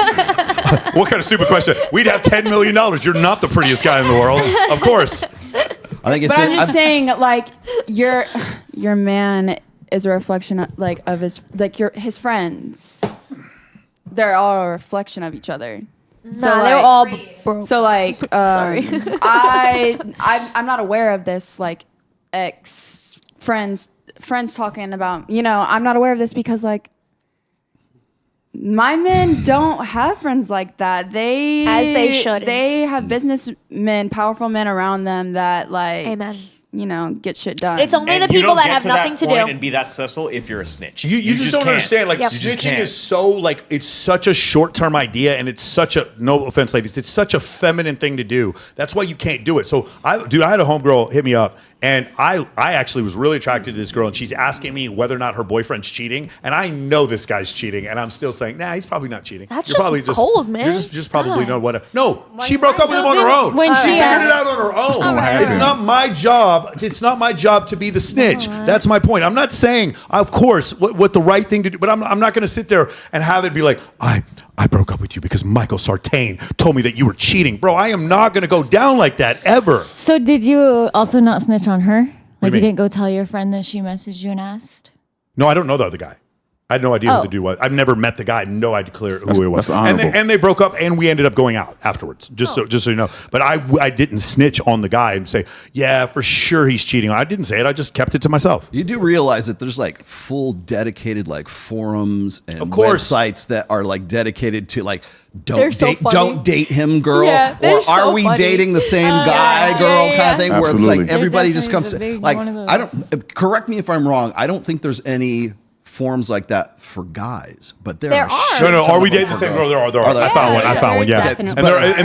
first. What kind of stupid question? We'd have $10 million. You're not the prettiest guy in the world, of course. I think it's. But I'm just saying, like your man is a reflection of his friends. They're all a reflection of each other. So Nah, they're all broke. So like, Sorry. I'm not aware of this. Like, ex friends talking about. I'm not aware of this because like. My men don't have friends like that. As they shouldn't. They have businessmen, powerful men around them that like, Amen. Get shit done. It's only And the you people don't that get have to nothing that to point do. and be that successful if you're a snitch. You just don't can't. understand. Like Yep. You just snitching can't. is so like it's such a short-term idea, and it's such a no offense, ladies. It's such a feminine thing to do. That's why you can't do it. So I had a homegirl hit me up, and I actually was really attracted to this girl, and she's asking me whether or not her boyfriend's cheating, and I know this guy's cheating, and I'm still saying, nah, he's probably not cheating. That's You're just probably cold, man. You're just probably God. not what. No, she broke up with him on her own. when she she figured asked- it out on her own. happen. It's not my job. It's not my job to be the snitch. That's my point. I'm not saying, of course, what the right thing to do, but I'm not going to sit there and have it be like, I broke up with you because Michael Sartain told me that you were cheating. Bro, I am not going to go down like that ever. So did you also not snitch on her? Like mean? you didn't go tell your friend that she messaged you and asked? No, I don't know the other guy. I had no idea who the dude was. I've never met the guy. No idea who he was. That's honorable. And they broke up, and we ended up going out afterwards. Just so you know. But I didn't snitch on the guy and say, yeah, for sure he's cheating. I didn't say it. I just kept it to myself. You do realize that there's like full dedicated like forums and websites that are like dedicated to like don't date him, girl, or are we dating the same guy, girl, kind of thing. Absolutely. Where it's like everybody just comes to, like I don't correct me if I'm wrong. I don't think there's any forums like that for guys, but there are. No, are we dating the same girl? There are. I found one. Yeah, and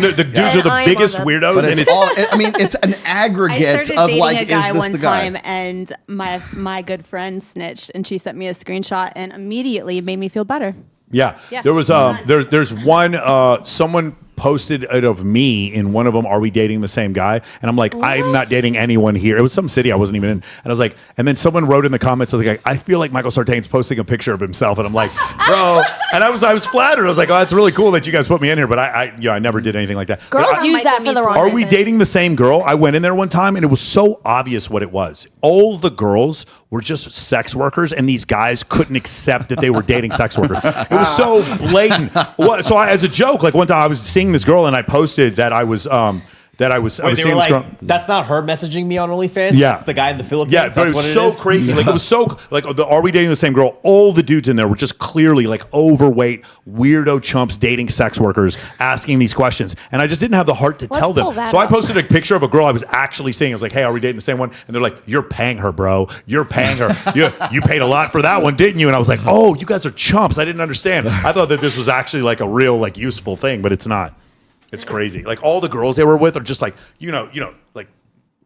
the dudes are the biggest weirdos. But and it's all. I mean, it's an aggregate of like, is this the guy? And my good friend snitched, and she sent me a screenshot, and immediately it made me feel better. Yeah. There was there's one someone posted it of me in one of them. Are we dating the same guy? And I'm like, I'm not dating anyone here. It was some city I wasn't even in. And I was like, and then someone wrote in the comments, like, I feel like Michael Sartain's posting a picture of himself, and I'm like, bro. And I was flattered. I was like, oh, that's really cool that you guys put me in here, but I never did anything like that. Girls use that for the wrong Are reason. we dating the same girl? I went in there one time, and it was so obvious what it was. All the girls were just sex workers, and these guys couldn't accept that they were dating sex workers. It was so blatant. So as a joke, like one time I was seeing this girl, and I posted that I was seeing this girl. That's not her messaging me on OnlyFans. Yeah, it's the guy in the Philippines. Yeah, but it was so crazy. Like it was so like, are we dating the same girl? All the dudes in there were just clearly like overweight, weirdo chumps dating sex workers, asking these questions, and I just didn't have the heart to tell them. So I posted a picture of a girl I was actually seeing. I was like, "Hey, are we dating the same one?" And they're like, "You're paying her, bro. You're paying her. You paid a lot for that one, didn't you?" And I was like, "Oh, you guys are chumps. I didn't understand. I thought that this was actually like a real like useful thing, but it's not." It's crazy. Like all the girls they were with are just like, you know, like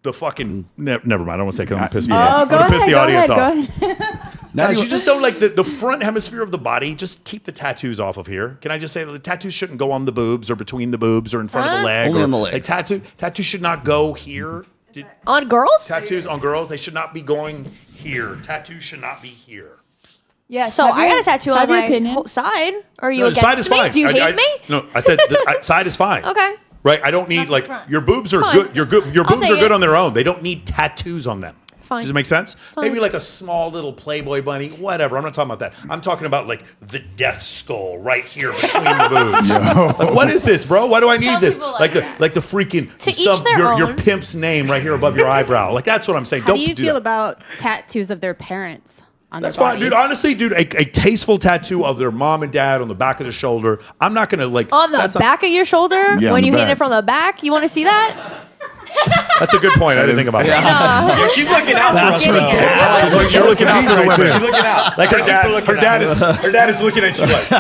the fucking. Never mind. I don't want to say because I'm gonna piss me off. I'm gonna piss the audience off. Guys, you just don't like the front hemisphere of the body. Just keep the tattoos off of here. Can I just say that the tattoos shouldn't go on the boobs or between the boobs or in front of the leg? Only on the leg. Like tattoos should not go here. On girls? Tattoos on girls, they should not be going here. Tattoos should not be here. Yeah. So I got a tattoo on my side. Are you against side is me? fine. Do you hate me? No, I said the side is fine. Okay. Right? I don't need like your boobs are Fine. good. Your boobs are take good it. on their own. They don't need tattoos on them. Fine. Does it make sense? Fine. Maybe like a small little Playboy bunny, whatever. I'm not talking about that. I'm talking about like the death skull right here between the boobs. Like, what is this, bro? Why do I need this? Like the freaking To each their your own. pimp's name right here above your eyebrow. Like that's what I'm saying. How Don't do you do feel that. about tattoos of their parents on That's their fine, dude. Honestly, dude, a tasteful tattoo of their mom and dad on the back of their shoulder. I'm not gonna like On the back of your shoulder? Yeah, on when the you hit back. it from the back? You want to see that? That's a good point. I didn't think about that. Yeah, she's looking out That's for her us. dad. She's like, you're looking out for right there. She's looking out. Like her dad is looking at you like.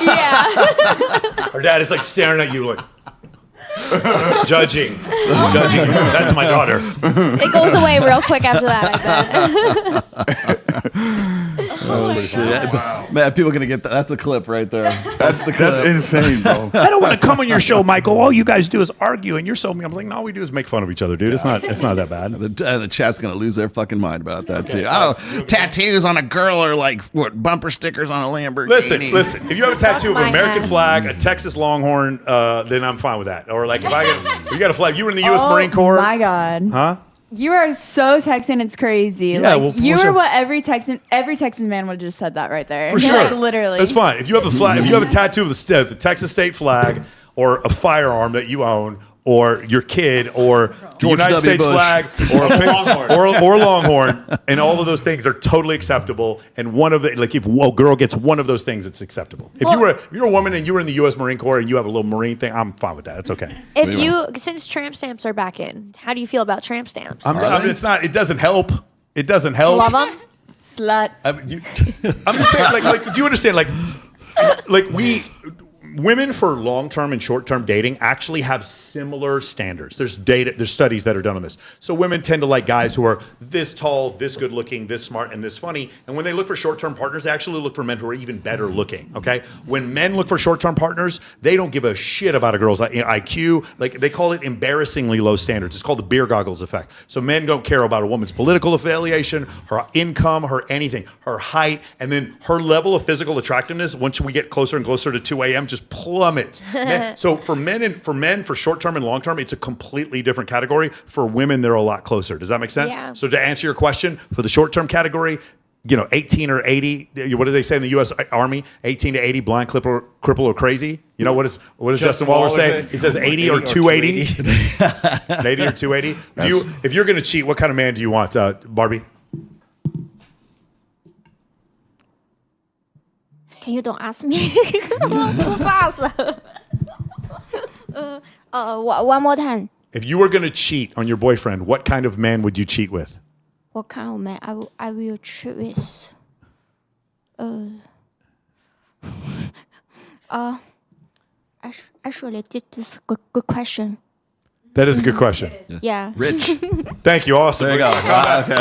Yeah. Her dad is like staring at you like. Judging. That's my daughter. It goes away real quick after that, I bet. Oh, shit. Man, people are gonna get that. That's a clip right there. That's the clip. That's insane, bro. I don't want to come on your show, Michael. All you guys do is argue, and you're so mean. I'm like, no, all we do is make fun of each other, dude. It's not that bad. The chat's gonna lose their fucking mind about that too. Oh, tattoos on a girl are like what bumper stickers on a Lamborghini. Listen. If you have a tattoo of an American flag, a Texas Longhorn, then I'm fine with that. Or like if you got a flag, you were in the U.S. Marine Corps. Oh my God. Huh? You are so Texan, it's crazy. Yeah, like well, for you sure. are what every Texan man would have just said that right there. For sure. Like, literally. That's fine. If you have a flag, if you have a tattoo of the Texas state flag or a firearm that you own or your kid or the George United W. States Bush. flag or Longhorn, and all of those things are totally acceptable. And one of the like if a girl gets one of those things, it's acceptable. If you're a woman and you were in the U.S. Marine Corps and you have a little Marine thing, I'm fine with that. It's okay. Since tramp stamps are back in, how do you feel about tramp stamps? It's not. It doesn't help. It doesn't help. Love them? Slut. I'm just saying, like, do you understand? Like women for long-term and short-term dating actually have similar standards. There's studies that are done on this. So women tend to like guys who are this tall, this good-looking, this smart, and this funny. And when they look for short-term partners, they actually look for men who are even better looking. Okay. When men look for short-term partners, they don't give a shit about a girl's IQ. Like they call it embarrassingly low standards. It's called the beer goggles effect. So men don't care about a woman's political affiliation, her income, her anything, her height, and then her level of physical attractiveness. Once we get closer and closer to 2 a.m., just plummets. So for men, for short-term and long-term, it's a completely different category. For women, they're a lot closer. Does that make sense? Yeah. So to answer your question, for the short-term category, 18 or 80. What do they say in the U.S. Army? 18 to 80, blind, cripple, or crazy. You know what does Justin Waller say? He says 80 or 280. 80 or 280. If you're going to cheat, what kind of man do you want, Barbie? Can you don't ask me? Too fast. One more time. If you were going to cheat on your boyfriend, what kind of man would you cheat with? What kind of man I will cheat with? Actually, this is a good question. That is a good question. Yeah. Rich. Thank you. Awesome. There you go.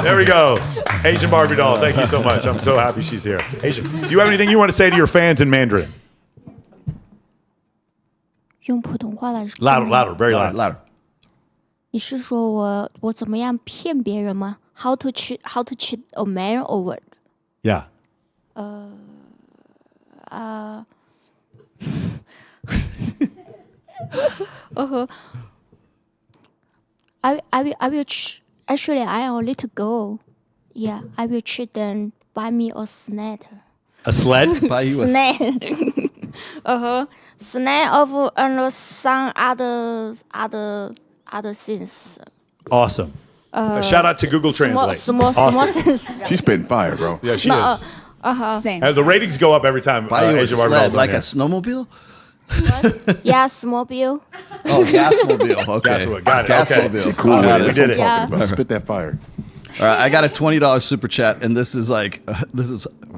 There we go. Asian Barbie doll. Thank you so much. I'm so happy she's here. Asian, do you have anything you want to say to your fans in Mandarin? 用普通话来说。Louder, very loud. 你是说我怎么样骗别人吗？How to cheat a man or what? Yeah. I will actually I am a little girl. Yeah, I will cheat them. Buy me a sled. A sled? Buy you a sled. Sled of and some other things. Awesome. Shout out to Google Translate. Small. She's spitting fire, bro. Yeah, she is. Same. The ratings go up every time. Buy you a Asian Barbie doll's sled, on like here. a snowmobile? Yeah, small. Oh, gasmobile. Okay. Gasmobile. Got it. Gasmobile. Okay. Cool. We did it. Yeah. About. Spit that fire. All right, I got a $20 super chat, and this is I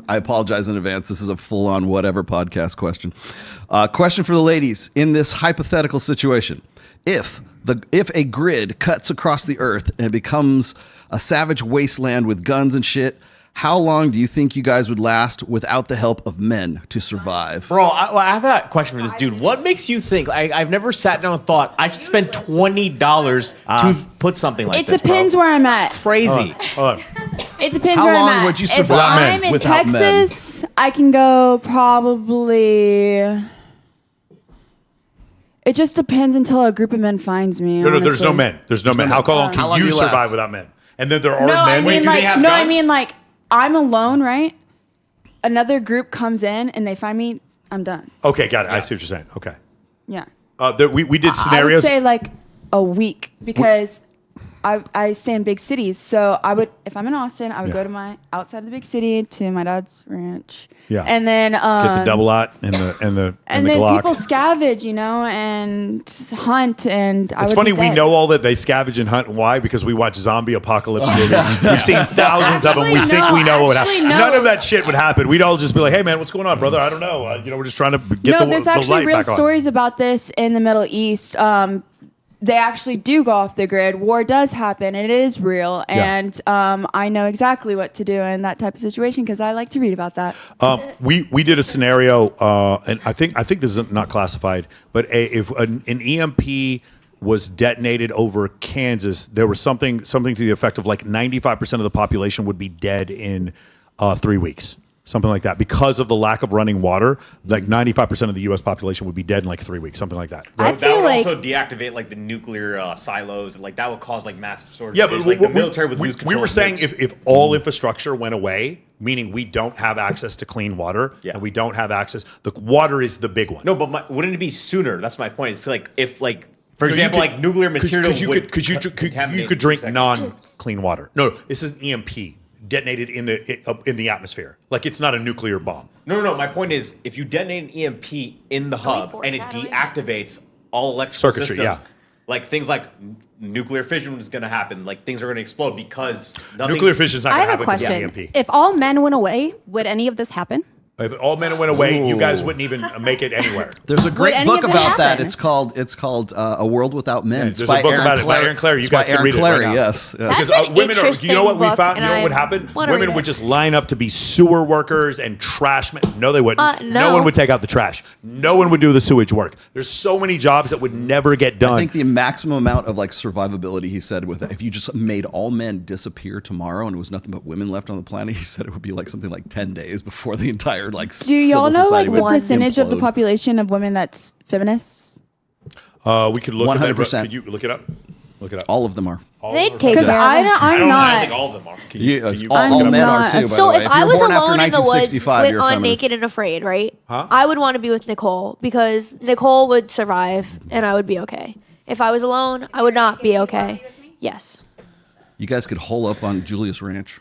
apologize in advance. This is a full-on whatever podcast question. Question for the ladies. In this hypothetical situation, if a grid cuts across the earth and it becomes a savage wasteland with guns and shit, how long do you think you guys would last without the help of men to survive? Bro, I have a question for this dude. What makes you think, I've never sat down and thought, I should spend $20 to put something like It this, depends where I'm at. It's crazy. Hold on. It depends How where I'm long at. would you If survive I'm in without men? Texas, I can go probably. It just depends until a group of men finds me. No, there's no honestly. men. There's no men. How long How can long you do you last? survive without men? And then there are No, I men. mean do they have guns? I mean like I'm alone, right? Another group comes in and they find me. I'm done. Okay, got it. I see what you're saying. Okay. Yeah. We did I would scenarios. say like a week because I stay in big cities. So if I'm in Austin, I would go to my outside of the big city to my dad's ranch. Yeah. And then Get the double lot and the and the then Glock. people scavenge, and hunt, and It's funny we know all that they scavenge and hunt. Why? Because we watch zombie apocalypse movies. We've seen thousands of them. We think we know what would happen. no. None of that shit would happen. We'd all just be like, "Hey, man, what's going on, brother? I don't know. We're just trying to get the there's the actually light real back on." stories about this in the Middle East. They actually do go off the grid. War does happen, and it is real. Yeah. And I know exactly what to do in that type of situation because I like to read about that. We did a scenario, and I think this is not classified, but if an EMP was detonated over Kansas, there was something to the effect of like 95% of the population would be dead in 3 weeks. Something like that. Because of the lack of running water, like 95% of the U.S. population would be dead in like 3 weeks, something like that. That would also deactivate like the nuclear silos, and like that would cause like massive storage. Yeah, but like the military would lose we control. were saying if all infrastructure went away, meaning we don't have access to clean water, and we don't have access, the water is the big one. No, but wouldn't it be sooner? That's my point. It's like if like for example, like nuclear material. You could drink non-clean water. No, this is an EMP. Detonated in the atmosphere, like it's not a nuclear bomb. No. My point is, if you detonate an EMP in the hub and it deactivates all electrical Circuitry, systems, yeah. like things like nuclear fission is going to happen. Like things are going to explode because nuclear fission is not I going to have a happen because of question. the EMP. If all men went away, would any of this happen? If all men went away, you guys wouldn't even make it anywhere. There's a Would great any book of it about that. happen? It's called A World Without Men. There's a book about it by Aaron Clary. You guys can read it right now. Yes. Because That's an women are. You know what we interesting found? book, You know and what I happened? wanna Women read would it. just line up to be sewer workers and trash men. No, they wouldn't. No. one would take out the trash. No one would do the sewage work. There's so many jobs that would never get done. I think the maximum amount of like survivability, he said, with if you just made all men disappear tomorrow and it was nothing but women left on the planet, he said it would be like something like 10 days before the entire like Do y'all civil know like society the would percentage of the implode. population of women that's feminists? We could look at that. 100%. Could you look it up? Look it up. All of them are. They'd take care of us. I don't not. think all of them are. All men are too. By So the way. if I you're was born after alone in the woods 1965, you're a on feminist. Naked and Afraid, right? Huh? I would want to be with Nicole because Nicole would survive and I would be okay. If I was alone, I would not be okay. Yes. You guys could hole up on Julius Ranch.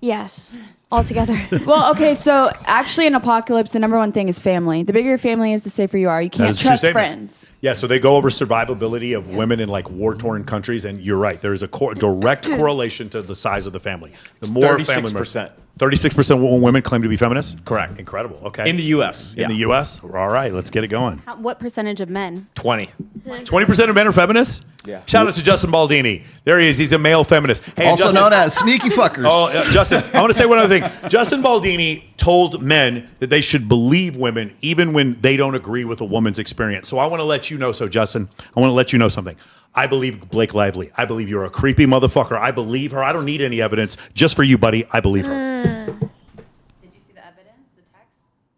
Yes. All together. Well, okay, so actually in apocalypse, the number one thing is family. The bigger your family is, the safer you are. You That can't is a true trust statement. friends. Yeah, so they go over survivability of women in like war-torn countries, and you're right. There is a direct correlation to the size of the family. The more family members, 36% of women claim to be feminists. Correct. Incredible. Okay. In the U.S. In the U.S. All right, let's get it going. What percentage of men? 20. 20% of men are feminists. Yeah. Shout out to Justin Baldini. There he is. He's a male feminist. Hey, Also Justin, known as sneaky fuckers. Oh, Justin, I want to say one other thing. Justin Baldini told men that they should believe women even when they don't agree with a woman's experience. So I want to let you know. So, Justin, I want to let you know something. I believe Blake Lively. I believe you're a creepy motherfucker. I believe her. I don't need any evidence. Just for you, buddy. I believe her.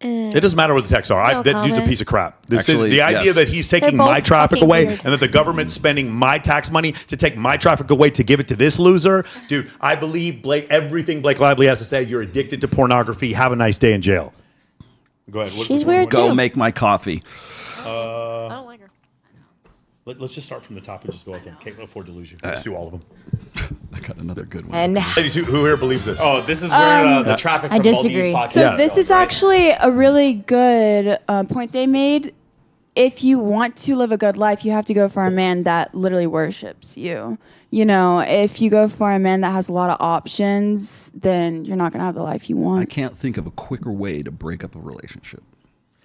It doesn't matter what the texts are. No That dude's a comment. piece of crap. Actually, The idea yes. that he's taking They're my both traffic fucking away weird. and that the government's spending my tax money to take my traffic away to give it to this loser. Dude, I believe everything Blake Lively has to say. You're addicted to pornography. Have a nice day in jail. Go ahead. She's weird Go too. make my coffee. I don't like her. Let's just start from the top and just go with them. Can't afford to lose you. Let's do all of them. I got another good one. And Ladies, who here believes this? Oh, this is where the traffic I from disagree. Baldini's podcast. So this is actually a really good point they made. If you want to live a good life, you have to go for a man that literally worships you. You know, if you go for a man that has a lot of options, then you're not going to have the life you I want. can't think of a quicker way to break up a relationship.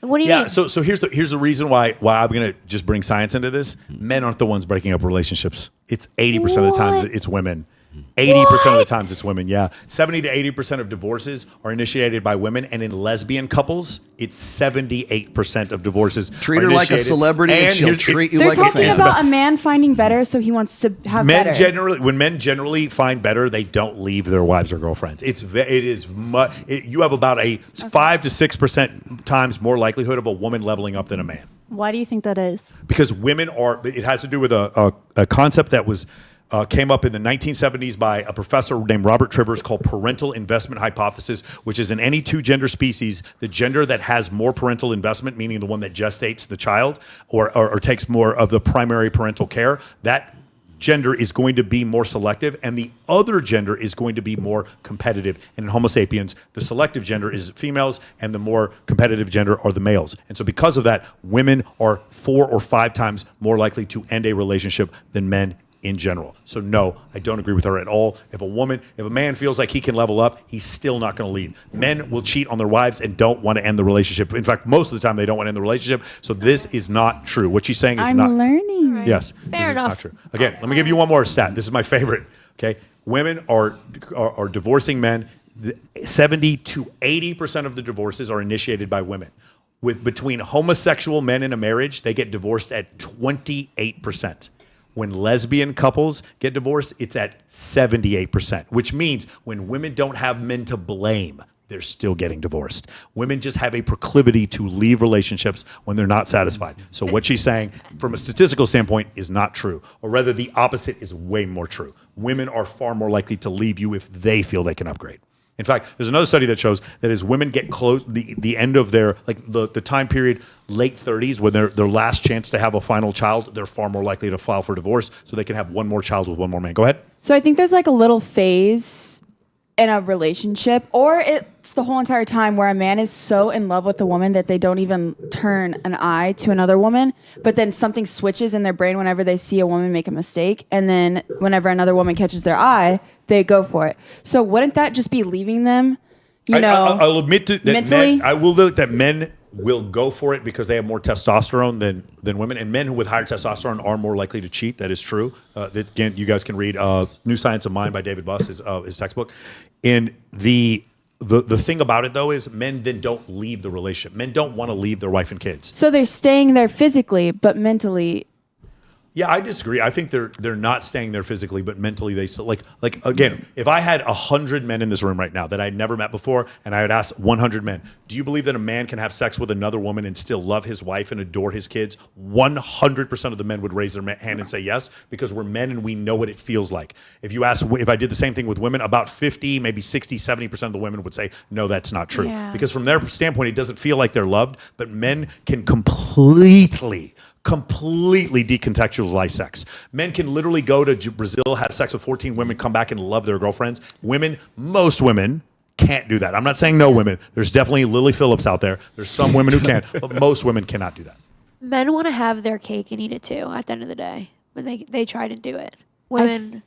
What do you Yeah, mean? so here's the reason why I'm gonna just bring science into this. Men aren't the ones breaking up relationships. It's 80% of the times it's women. 80% of the times it's women, yeah. 70 to 80% of divorces are initiated by women, and in lesbian couples, it's 78% of divorces. Treat are her like a initiated. celebrity and she'll treat you They're like a talking fan. about a man finding better, so he wants to have better. When men generally find better, they don't leave their wives or girlfriends. You have about a 5 to 6% times more likelihood of a woman leveling up than a man. Why do you think that is? Because women are. It has to do with a concept that was. Came up in the 1970s by a professor named Robert Trivers called parental investment hypothesis, which is in any two gender species, the gender that has more parental investment, meaning the one that gestates the child or takes more of the primary parental care, that gender is going to be more selective, and the other gender is going to be more competitive. And in Homo sapiens, the selective gender is females, and the more competitive gender are the males. And so because of that, women are 4 or 5 times more likely to end a relationship than men in general. So no, I don't agree with her at all. If a man feels like he can level up, he's still not going to lead. Men will cheat on their wives and don't want to end the relationship. In fact, most of the time they don't want to end the relationship. So this is not true. What she's saying is I'm not. learning. Yes, Fair this enough. is not true. Again, let me give you one more stat. This is my favorite. Okay, women are divorcing men. 70 to 80% of the divorces are initiated by women. Between homosexual men in a marriage, they get divorced at 28%. When lesbian couples get divorced, it's at 78%, which means when women don't have men to blame, they're still getting divorced. Women just have a proclivity to leave relationships when they're not satisfied. So what she's saying, from a statistical standpoint, is not true. Or rather, the opposite is way more true. Women are far more likely to leave you if they feel they can upgrade. In fact, there's another study that shows that as women get close, the end of their, like the time period, late 30s, when their last chance to have a final child, they're far more likely to file for divorce so they can have one more child with one more man. Go ahead. So I think there's like a little phase in a relationship, or it's the whole entire time where a man is so in love with a woman that they don't even turn an eye to another woman, but then something switches in their brain whenever they see a woman make a mistake, and then whenever another woman catches their eye, they go for it. So wouldn't that just be leaving them, I'll admit that mentally? I will admit that men will go for it because they have more testosterone than women, and men with higher testosterone are more likely to cheat. That is true. Again, you guys can read New Science of Mind by David Buss, his textbook. And the thing about it, though, is men then don't leave the relationship. Men don't want to leave their wife and kids. So they're staying there physically, but mentally. Yeah, I disagree. I think they're not staying there physically, but mentally they still like again. If I had 100 men in this room right now that I'd never met before, and I would ask 100 men, do you believe that a man can have sex with another woman and still love his wife and adore his kids? 100% of the men would raise their hand and say yes, because we're men and we know what it feels like. If you ask, if I did the same thing with women, about 50, maybe 60, 70% of the women would say no, that's not true. Yeah. Because from their standpoint, it doesn't feel like they're loved, but men can completely decontextualize sex. Men can literally go to Brazil, have sex with 14 women, come back and love their girlfriends. Most women can't do that. I'm not saying no women. There's definitely Lily Phillips out there. There's some women who can, but most women cannot do that. Men want to have their cake and eat it too at the end of the day, when they try to do it. Women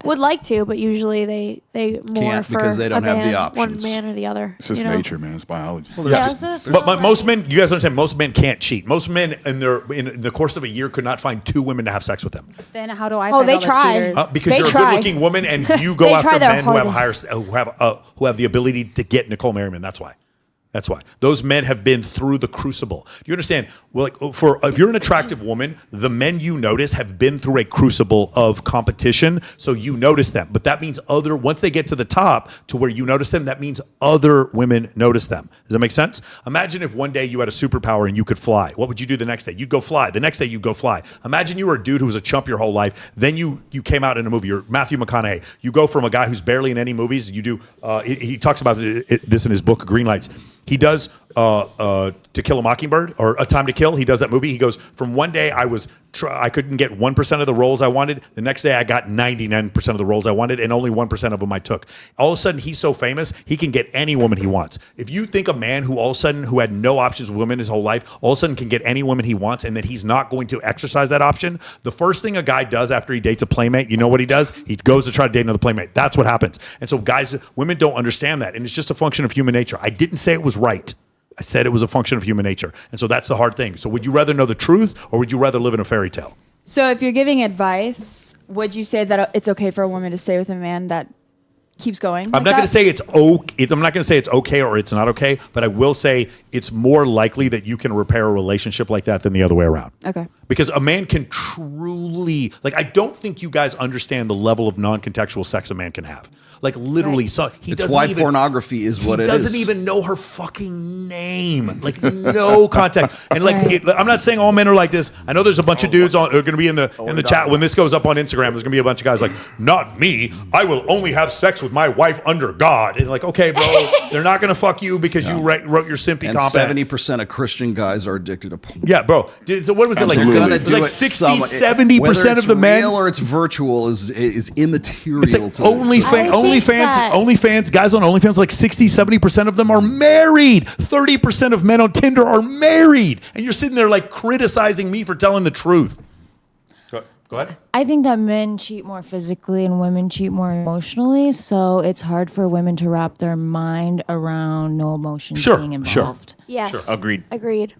would like to, but usually they more Can't for because they don't a have the man, options. one man or the other. It's just nature, man. It's biology. Well, but most men, you guys understand, most men can't cheat. Most men in the course of a year could not find 2 women to have sex with them. Then how do I? Oh, find they all the try. cheaters? Because you're a good-looking woman and you go They after try their men who have hardest. who have the ability to get Nicole Merriman. That's why. That's why. Those men have been through the crucible. Do you understand? Well, like if you're an attractive woman, the men you notice have been through a crucible of competition, so you notice them. But that means once they get to the top to where you notice them, that means other women notice them. Does that make sense? Imagine if one day you had a superpower and you could fly. What would you do the next day? You'd go fly. The next day you'd go fly. Imagine you were a dude who was a chump your whole life. Then you came out in a movie. You're Matthew McConaughey. You go from a guy who's barely in any movies. You do. He talks about this in his book, Green Lights. He does To Kill a Mockingbird or A Time to Kill. He does that movie. He goes, from one day I couldn't get 1% of the roles I wanted. The next day I got 99% of the roles I wanted, and only 1% of them I took. All of a sudden he's so famous, he can get any woman he wants. If you think a man who all of a sudden, who had no options with women his whole life, all of a sudden can get any woman he wants, and that he's not going to exercise that option, the first thing a guy does after he dates a playmate, you know what he does? He goes to try to date another playmate. That's what happens. And so women don't understand that, and it's just a function of human nature. I didn't say it was right. I said it was a function of human nature. And so that's the hard thing. So would you rather know the truth, or would you rather live in a fairy tale? So if you're giving advice, would you say that it's okay for a woman to stay with a man that keeps going? I'm not going to say it's okay. I'm not going to say it's okay or it's not okay, but I will say it's more likely that you can repair a relationship like that than the other way around. Okay. Because a man can truly, I don't think you guys understand the level of non-contextual sex a man can have. Like literally, so he It's doesn't why even, pornography is what it is. He doesn't even know her fucking name. Like no contact. And I'm not saying all men are like this. I know there's a bunch of dudes who are going to be in the chat when this goes up on Instagram. There's going to be a bunch of guys like, not me. I will only have sex with my wife under God. And like, okay, bro, they're not going to fuck you because you wrote your simpy and comment. 70% of Christian guys are addicted to porn. Yeah, bro. So what was it like? It was like 60, 70% of the men. Real or it's virtual is immaterial. It's like to OnlyFans, guys on OnlyFans, like 60, 70% of them are married. 30% of men on Tinder are married. And you're sitting there like criticizing me for telling the truth. Go ahead. I think that men cheat more physically and women cheat more emotionally. So it's hard for women to wrap their mind around no emotions being involved. Yes. Sure. Agreed.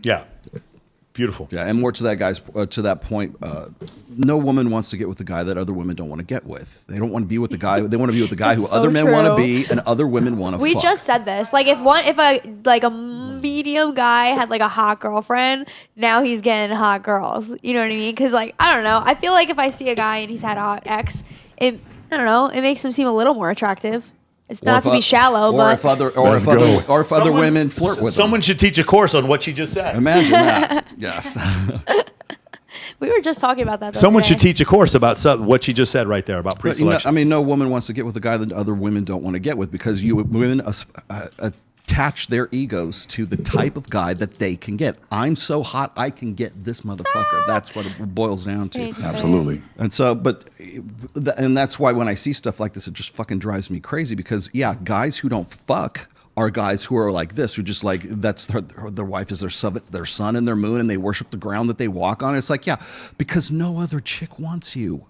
Yeah. Beautiful. Yeah, and more to that point, no woman wants to get with the guy that other women don't want to get with. They don't want to be with the guy. They want to be with the guy who other men want to be, and other women want to. We just said this. Like if a medium guy had like a hot girlfriend, now he's getting hot girls. You know what I mean? Because like I don't know. I feel like if I see a guy and he's had a hot ex, it makes him seem a little more attractive. It's not to be shallow, but if other women flirt with someone should teach a course on what she just said. Imagine that. Yes. We were just talking about that. Someone should teach a course about what she just said right there about pre-selection. No woman wants to get with a guy that other women don't want to get with because women attach their egos to the type of guy that they can get. I'm so hot, I can get this motherfucker. That's what it boils down to. Absolutely. And so, and that's why when I see stuff like this, it just fucking drives me crazy because, guys who don't fuck are guys who are like this, who just like, that's their wife is their sun and their moon, and they worship the ground that they walk on. It's like, because no other chick wants you.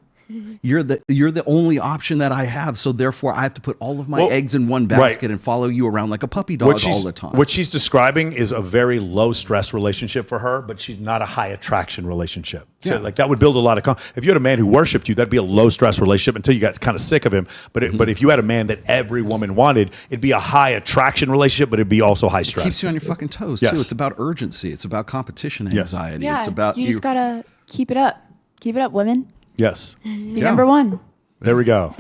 You're the only option that I have, so therefore I have to put all of my eggs in one basket and follow you around like a puppy dog all the time. What she's describing is a very low stress relationship for her, but she's not a high attraction relationship. So like that would build a lot of if you had a man who worshipped you, that'd be a low stress relationship until you got kind of sick of him. But if you had a man that every woman wanted, it'd be a high attraction relationship, but it'd be also high stress. It keeps you on your fucking toes too. It's about urgency. It's about competition anxiety. Yeah, it's about you just gotta keep it up. Keep it up, women. Yes. Be number one. There we go.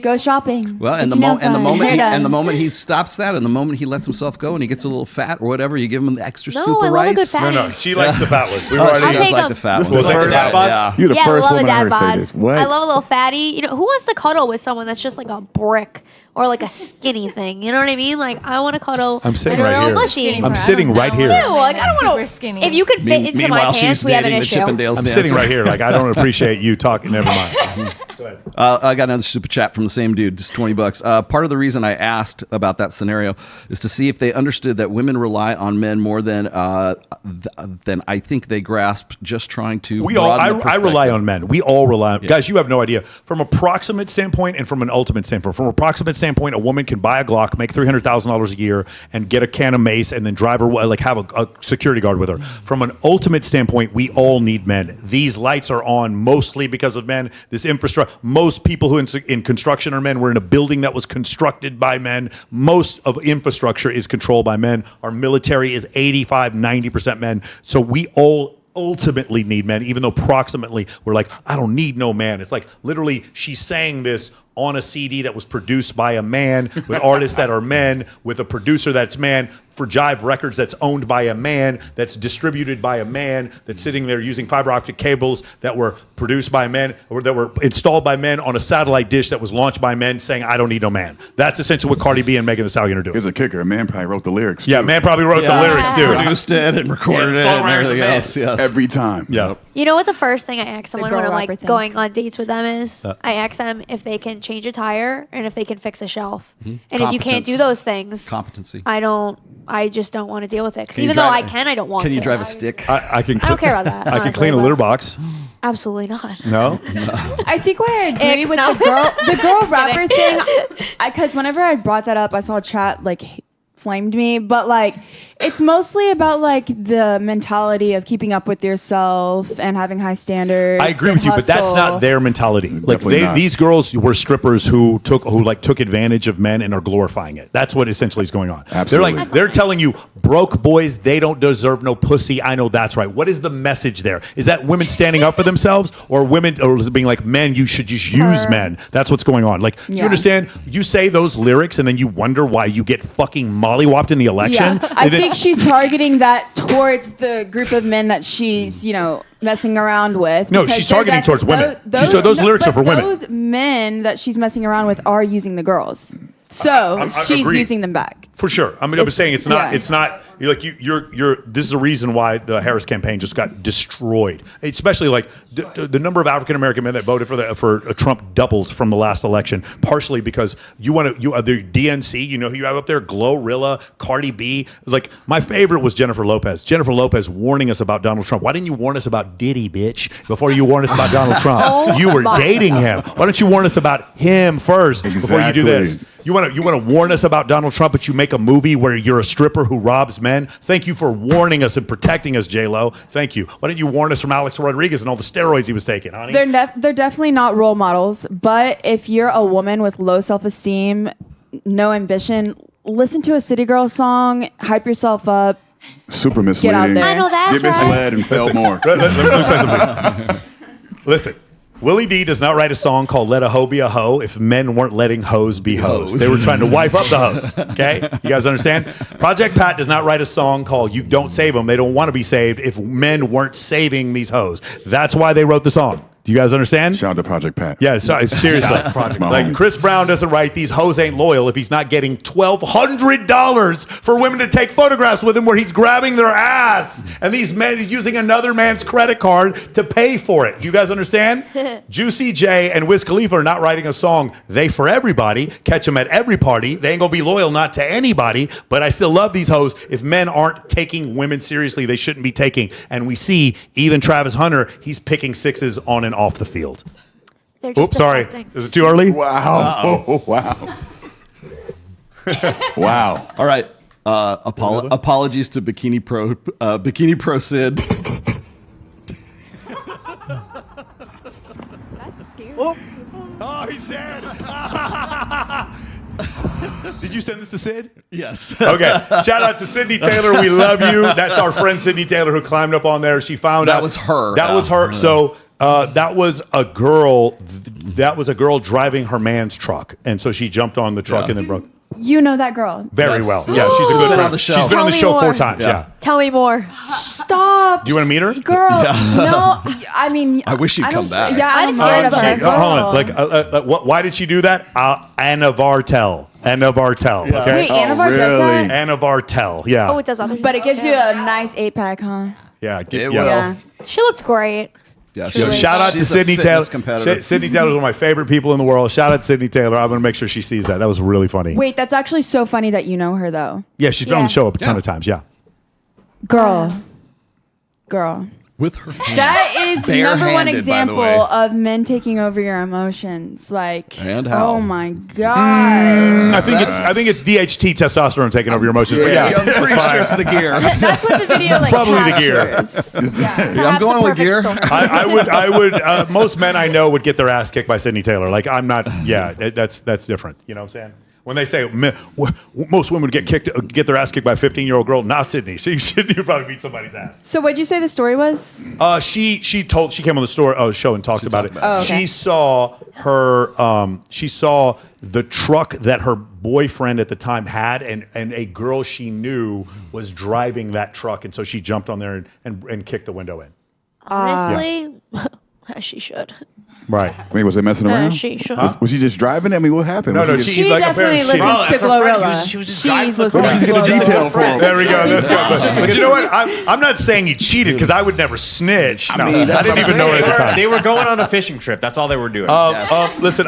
Go shopping. Well, and the moment he stops that, and the moment he lets himself go, and he gets a little fat or whatever, you give him the extra scoop of rice. No, she likes the fat ones. She does like the fat ones. You're the first woman I heard say this. What? I love a little fatty. You know, who wants to cuddle with someone that's just like a brick or like a skinny thing? You know what I mean? Like, I want to cuddle. I'm sitting with a right little here. mushy. I'm sitting right here. Ew, like, I don't want to. Skinny. If you could fit into my pants, we have an issue. I'm sitting right here. Like, I don't appreciate you talking. Never mind. Go ahead. I got another super chat from the same dude, just $20. Part of the reason I asked about that scenario is to see if they understood that women rely on men more than I think they grasp. Just trying to. I rely on men. We all rely on guys. You have no idea from a proximate standpoint and from an ultimate standpoint. From a proximate standpoint, a woman can buy a Glock, make $300,000 a year, and get a can of mace, and then drive her like have a security guard with her. From an ultimate standpoint, we all need men. These lights are on mostly because of men. This infrastructure. Most people who in construction are men. We're in a building that was constructed by men. Most of infrastructure is controlled by men. Our military is 85-90% men. So we all ultimately need men, even though proximately we're like, I don't need no man. It's like literally she's saying this on a CD that was produced by a man with artists that are men, with a producer that's man, for Jive Records that's owned by a man, that's distributed by a man, that's sitting there using fiber optic cables that were produced by men or that were installed by men on a satellite dish that was launched by men, saying, I don't need no man. That's essentially what Cardi B and Megan Thee Stallion are doing. Here's a kicker. A man probably wrote the lyrics. Yeah, man probably wrote the lyrics too. Produced it and recorded it and everything else. Yes. Every time. Yeah. You know what the first thing I ask someone when I'm like rapper things. going on dates with them is? I ask them if they can change a tire and if they can fix a shelf. And if you can't do those things, competency. I just don't want to deal with it. Because even though I can, I don't want to. Can you drive a stick? I don't care about that. I can clean a litter box. Absolutely not. No? I think why I agree with the girl rapper thing, because whenever I brought that up, I saw a chat like flamed me, but like it's mostly about like the mentality of keeping up with yourself and having high standards. I agree with you, but that's not their mentality. Like these girls were strippers who took advantage of men and are glorifying it. That's what essentially is going on. Absolutely. They're telling you broke boys, they don't deserve no pussy. I know that's right. What is the message there? Is that women standing up for themselves, or women, or is it being like, men, you should just use men? That's what's going on. Like, do you understand? You say those lyrics and then you wonder why you get fucking mollywopped in the election. Yeah. I think she's targeting that towards the group of men that she's, messing around with. No, she's targeting towards women. Those lyrics are for women. Those men that she's messing around with are using the girls. So she's using them back. For sure. I'm saying it's not. It's not like you're. This is a reason why the Harris campaign just got destroyed. Especially like the number of African American men that voted for Trump doubled from the last election. Partially because the DNC. You know who you have up there? Glorilla, Cardi B. Like my favorite was Jennifer Lopez. Jennifer Lopez warning us about Donald Trump. Why didn't you warn us about Diddy, bitch, before you warned us about Donald Trump? You were dating him. Why don't you warn us about him first before you do this? You want to warn us about Donald Trump, but you make a movie where you're a stripper who robs men? Thank you for warning us and protecting us, J-Lo. Thank you. Why didn't you warn us from Alex Rodriguez and all the steroids he was taking, honey? They're definitely not role models, but if you're a woman with low self-esteem, no ambition, listen to a City Girl song, hype yourself up. Super misleading. Get out there. I know that's Get misled and fail more. Let me say something. Listen. Willie D does not write a song called Let a Hoe Be a Hoe if men weren't letting hoes be hoes. They were trying to wipe up the hoes. Okay? You guys understand? Project Pat does not write a song called You Don't Save Them. They don't want to be saved if men weren't saving these hoes. That's why they wrote the song. Do you guys understand? Shout out to Project Pat. Yeah, seriously. Like Chris Brown doesn't write these hoes ain't loyal if he's not getting $1,200 for women to take photographs with him where he's grabbing their ass and these men using another man's credit card to pay for it. Do you guys understand? Juicy J and Wiz Khalifa are not writing a song. They for everybody. Catch them at every party. They ain't gonna be loyal not to anybody. But I still love these hoes. If men aren't taking women seriously, they shouldn't be taking. And we see even Travis Hunter, he's picking sixes on and off the field. Oops, sorry. Is it too early? Wow. Wow. Wow. All right. Apologies to Bikini Pro Sid. That's scary. Oh, he's dead. Did you send this to Sid? Yes. Okay. Shout out to Sydney Taylor. We love you. That's our friend Sydney Taylor who climbed up on there. She found out. That was her. That was her. So that was a girl. That was a girl driving her man's truck, and so she jumped on the truck and then broke. You know that girl. Very well. Yeah, she's a good friend. on the show. She's been on the Tell me show more. 4 times. Yeah. Tell me more. Stop. Do you want to meet her? Girl, no. I mean, I wish she'd come back. Yeah, I'm scared of her. Hold on. Why did she do that? Anna Bartel. Anna Bartel. Yeah. Okay. Wait, Anna Bartel does that? Anna Bartel. Yeah. Oh, it does other But it things, gives you a nice 8-pack, huh? Yeah. It will. Yeah. She looked great. Yeah, Yo, shout out to she's a Sydney fitness Taylor. competitor. Sydney Taylor is one of my favorite people in the world. Shout out to Sydney Taylor. I'm going to make sure she sees that. That was really funny. Wait, that's actually so funny that you know her, though. Yeah, she's been on the show a ton of times. Yeah. Girl. With her hand. That is number one Barehanded, by the example way. of men taking over your emotions. Like, And how? oh my God. I think it's DHT testosterone taking over your emotions. But yeah, I'm pretty sure it's the gear. That's what the video like Probably the gear. captures. Yeah, I'm going with gear. I would. Most men I know would get their ass kicked by Sydney Taylor. Like I'm not. Yeah, that's different. You know what I'm saying? When they say most women would get their ass kicked by a 15-year-old girl, not Sydney. Sydney would probably beat somebody's ass. So what'd you say the story was? She came on the show and talked about it. Oh, okay. She saw the truck that her boyfriend at the time had, and a girl she knew was driving that truck, and so she jumped on there and kicked the window in. Honestly, as she should. Right. I mean, was they messing around? She should. Was she just driving? I mean, what happened? No, Was she She like, definitely apparently listens to Glorilla. She was just She's driving the listening car. to She's gonna Glorilla. detail for him. There we go. That's good. But you know what? I'm not saying he cheated because I would never snitch. No, mean, I didn't even know it at the time. They were going on a fishing trip. That's all they were doing. Listen,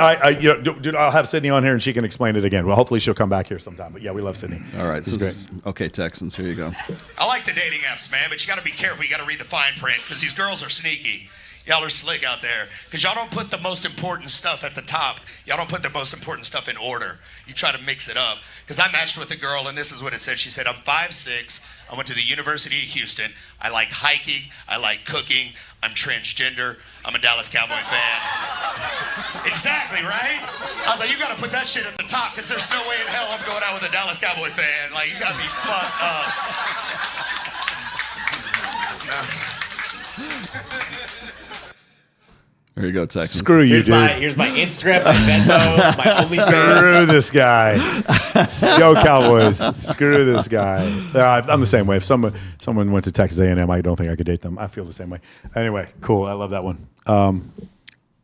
dude, I'll have Sydney on here and she can explain it again. Well, hopefully she'll come back here sometime. But yeah, we love Sydney. All right. She's great. Okay, Texans, here you go. I like the dating apps, man, but you got to be careful. You got to read the fine print because these girls are sneaky. Y'all are slick out there because y'all don't put the most important stuff at the top. Y'all don't put the most important stuff in order. You try to mix it up. Because I matched with a girl, and this is what it said. She said, I'm 5'6". I went to the University of Houston. I like hiking. I like cooking. I'm transgender. I'm a Dallas Cowboy fan. Exactly, right? I was like, you got to put that shit at the top because there's no way in hell I'm going out with a Dallas Cowboy fan. Like, you got to be fucked up. There you go, Texans. Screw you, dude. Here's my Instagram, my Venmo, my OnlyFans. Screw this guy. Go Cowboys. Screw this guy. I'm the same way. If someone went to Texas A&M, I don't think I could date them. I feel the same way. Anyway, cool. I love that one.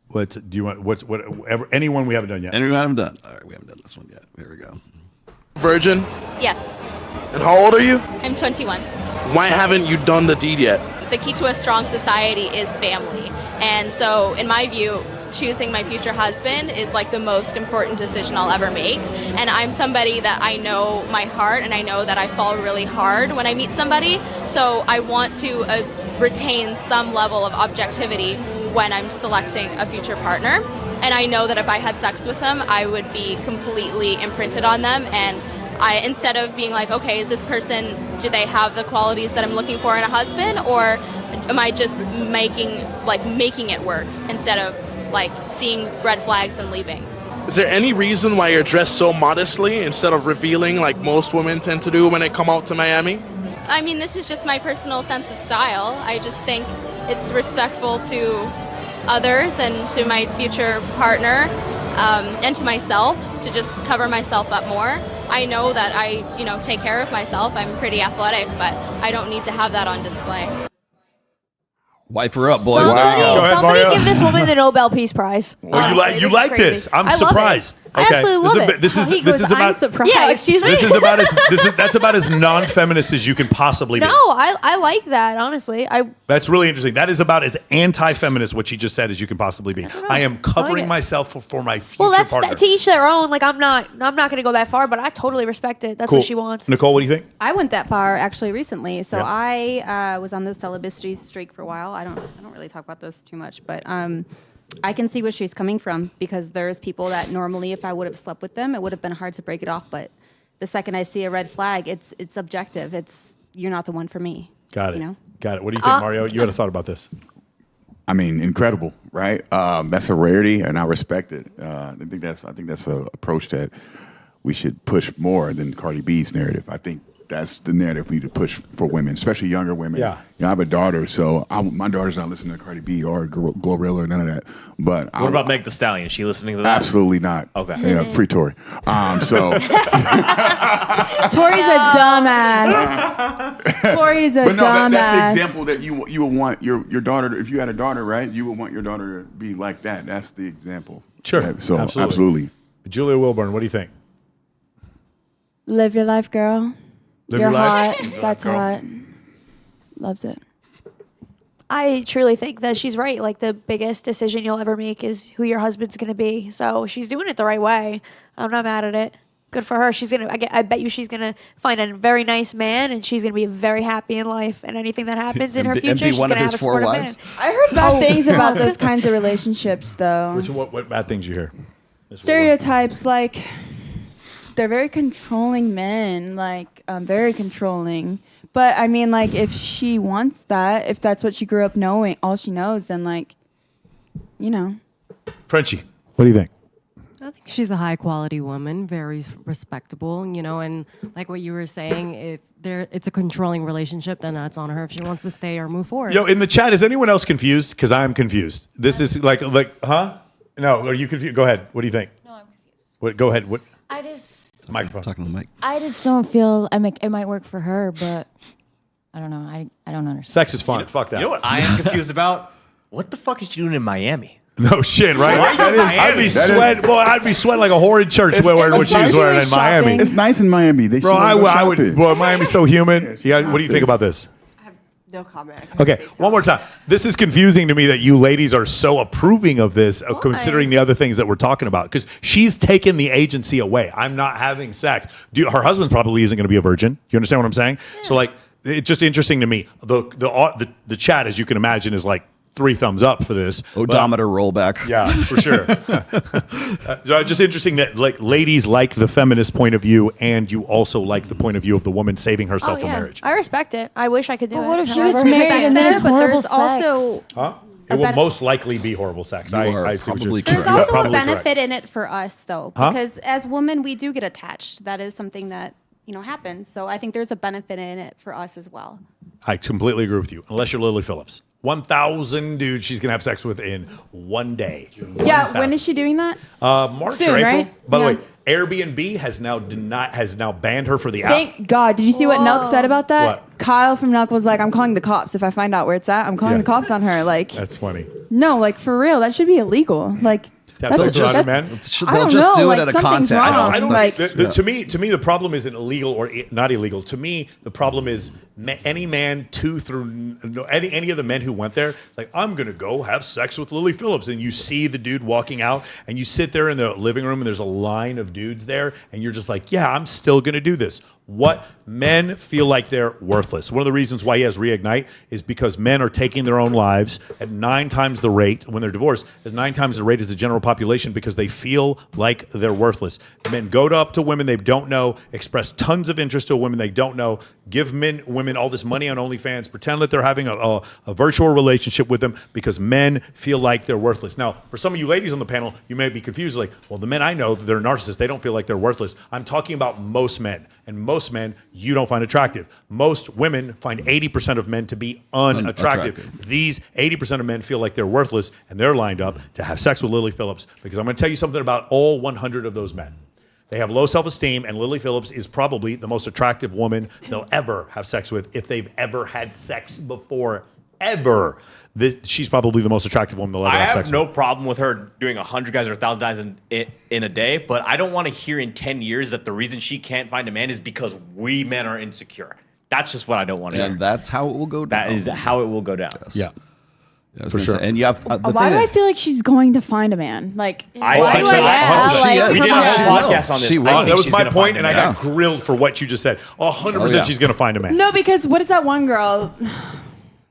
What do you want? Anyone we haven't done yet? Anyone we haven't done? All right, we haven't done this one yet. Here we go. Virgin? Yes, And how old are you? I'm 21. Why haven't you done the deed yet? The key to a strong society is family. And so, in my view, choosing my future husband is like the most important decision I'll ever make. And I'm somebody that I know my heart, and I know that I fall really hard when I meet somebody. So I want to retain some level of objectivity when I'm selecting a future partner. And I know that if I had sex with them, I would be completely imprinted on them. And instead of being like, okay, is this person, do they have the qualities that I'm looking for in a husband, or am I just making it work instead of like seeing red flags and leaving? Is there any reason why you're dressed so modestly instead of revealing like most women tend to do when they come out to Miami? I mean, this is just my personal sense of style. I just think it's respectful to others and to my future partner, and to myself, to just cover myself up more. I know that I, take care of myself. I'm pretty athletic, but I don't need to have that on display. Wipe her up, boys. Somebody give this woman the Nobel Peace Prize. Oh, you like this? I'm I love surprised. it. I absolutely love it. This is about. Yeah, excuse me. That's about as non-feminist as you can possibly be. No, I like that, honestly. That's really interesting. That is about as anti-feminist what she just said as you can possibly be. I am covering myself for my future partner. To each their own. Like I'm not going to go that far, but I totally respect it. That's Cool. what she wants. Nicole, what do you think? I went that far actually recently. So Yeah. I was on the celibacy streak for a while. I don't really talk about this too much, but I can see where she's coming from, because there's people that normally, if I would have slept with them, it would have been hard to break it off. But the second I see a red flag, it's objective. You're not the one for me. Got it. You know? Got it. What do you think, Mario? You had a thought about this. I mean, incredible, right? That's a rarity, and I respect it. I think that's an approach that we should push more than Cardi B's narrative. I think that's the narrative we need to push for women, especially younger women. Yeah. You know, I have a daughter, so my daughter's not listening to Cardi B or Glorilla or none of that. But what about Meg Thee Stallion? Is she listening to that? Absolutely not. Okay. Yeah, free Tory. So Tori's a dumbass. Tori's a but no, dumbass. that's the example that you would want your daughter. If you had a daughter, right, you would want your daughter to be like that. That's the example. Sure. Yeah, so absolutely. Julia Wilburn, what do you think? Live your life, girl. Live You're your life. hot. That's hot. Loves it. I truly think that she's right. Like, the biggest decision you'll ever make is who your husband's going to be. So she's doing it the right way. I'm not mad at it. Good for her. She's gonna. I bet you she's gonna find a very nice man, and she's gonna be very happy in life. And anything that happens in her future, she's gonna have a supportive man. I heard bad things about those kinds of relationships, though. What bad things you hear? Stereotypes, like they're very controlling men, like very controlling. But I mean, like, if she wants that, if that's what she grew up knowing, all she knows, then, like, you know. Frenchie, what do you think? I think she's a high quality woman, very respectable, you know, and like what you were saying, if it's a controlling relationship, then that's on her if she wants to stay or move forward. Yo, in the chat, is anyone else confused? Because I'm confused. This is like, huh? No, are you confused? Go ahead. What do you think? No, I'm confused. What? Go ahead. What? I just Microphone. Talking to the mic. I just don't feel it might work for her, but I don't know. I don't understand. Sex is fun. Fuck that. You know what I am confused about? What the fuck is she doing in Miami? No shit, right? Why are you in Miami? I'd be sweating like a whore in church wearing what she was wearing in Miami. It's nice in Miami. They Bro, I would. Well, Miami's so humid. Yeah. What do you think about this? No comment. Okay, one more time. This is confusing to me that you ladies are so approving of this, considering the other things that we're talking about. Because she's taken the agency away. I'm not having sex. Her husband probably isn't going to be a virgin. You understand what I'm saying? Yeah. So, like, it's just interesting to me. The chat, as you can imagine, is like 3 thumbs up for this. Odometer rollback. Yeah, for sure. So just interesting that like ladies like the feminist point of view, and you also like the point of view of the woman saving herself for marriage. I respect it. I wish I could do it. What if she was married and there's horrible sex? Also, huh? It will most likely be horrible sex. I see what you're There's also a benefit in it for us, though, Huh? because as women, we do get attached. That is something that happens. So I think there's a benefit in it for us as well. I completely agree with you. Unless you're Lily Phillips. 1,000 dudes she's going to have sex with in one day. Yeah, when is she doing that? March Soon, or April. right? By the Yeah. way, Airbnb has now banned her for the app. Thank God. Did you see what Nelk said about that? What? Kyle from Nelk was like, I'm calling the cops. If I find out where it's at, I'm calling the cops on her. Like, That's funny. no, like, for real. That should be illegal. Like, That's that's just, man. They'll just do it at a context. I don't like, to me, the problem isn't illegal or not illegal. To me, the problem is any man any of the men who went there, like, I'm going to go have sex with Lily Phillips. And you see the dude walking out and you sit there in the living room and there's a line of dudes there. And you're just like, yeah, I'm still going to do this. What men feel like they're worthless. One of the reasons why he has Reignite is because men are taking their own lives at 9 times the rate when they're divorced, is 9 times the rate as the general population because they feel like they're worthless. Men go up to women they don't know, express tons of interest to women they don't know, give women all this money on OnlyFans, pretend that they're having a virtual relationship with them because men feel like they're worthless. Now, for some of you ladies on the panel, you may be confused, like, well, the men I know, they're narcissists. They don't feel like they're worthless. I'm talking about most men. And most men you don't find attractive. Most women find 80% of men to be unattractive. These 80% of men feel like they're worthless, and they're lined up to have sex with Lily Phillips because I'm going to tell you something about all 100 of those men. They have low self-esteem, and Lily Phillips is probably the most attractive woman they'll ever have sex with if they've ever had sex before, ever. She's probably the most attractive woman they'll ever have sex with. I have no problem with her doing 100 guys or 1,000 guys in a day, but I don't want to hear in 10 years that the reason she can't find a man is because we men are insecure. That's just what I don't want to hear. And that's how it will go down. That is how it will go down. Yes. Yeah. For sure. And you have why do I feel like she's going to find a man? Like, We That did a whole podcast on this. That was my point, and I got grilled for what you just said. 100% she's going to find a man. No, because what is that one girl?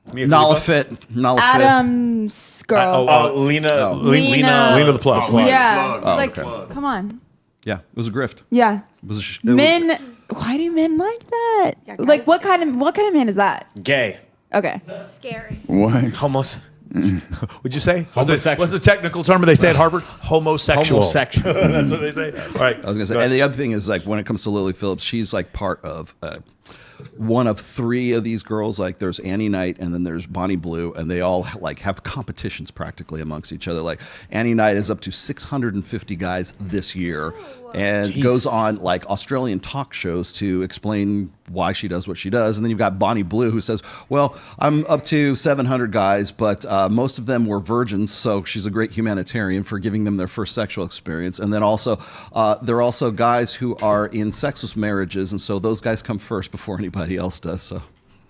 Nolafit. Adam's girl. Lena the plug. Yeah. Oh, like, okay. come on. Yeah, it was a grift. Yeah. Men. Why do men like that? Like, what kind of man is that? Gay. Okay. Scary. What? Almost. Would you say? Homosexual. What's the technical term they say at Harvard? Homosexual. Homosexual. That's what they say. All right. I was gonna say, and the other thing is like when it comes to Lily Phillips, she's like part of one of three of these girls. Like there's Annie Knight and then there's Bonnie Blue, and they all like have competitions practically amongst each other. Like Annie Knight is up to 650 guys this year, and goes on like Australian talk shows to explain why she does what she does. And then you've got Bonnie Blue who says, well, I'm up to 700 guys, but most of them were virgins, so she's a great humanitarian for giving them their first sexual experience. And then also there are also guys who are in sexless marriages, and so those guys come first before anybody else does. So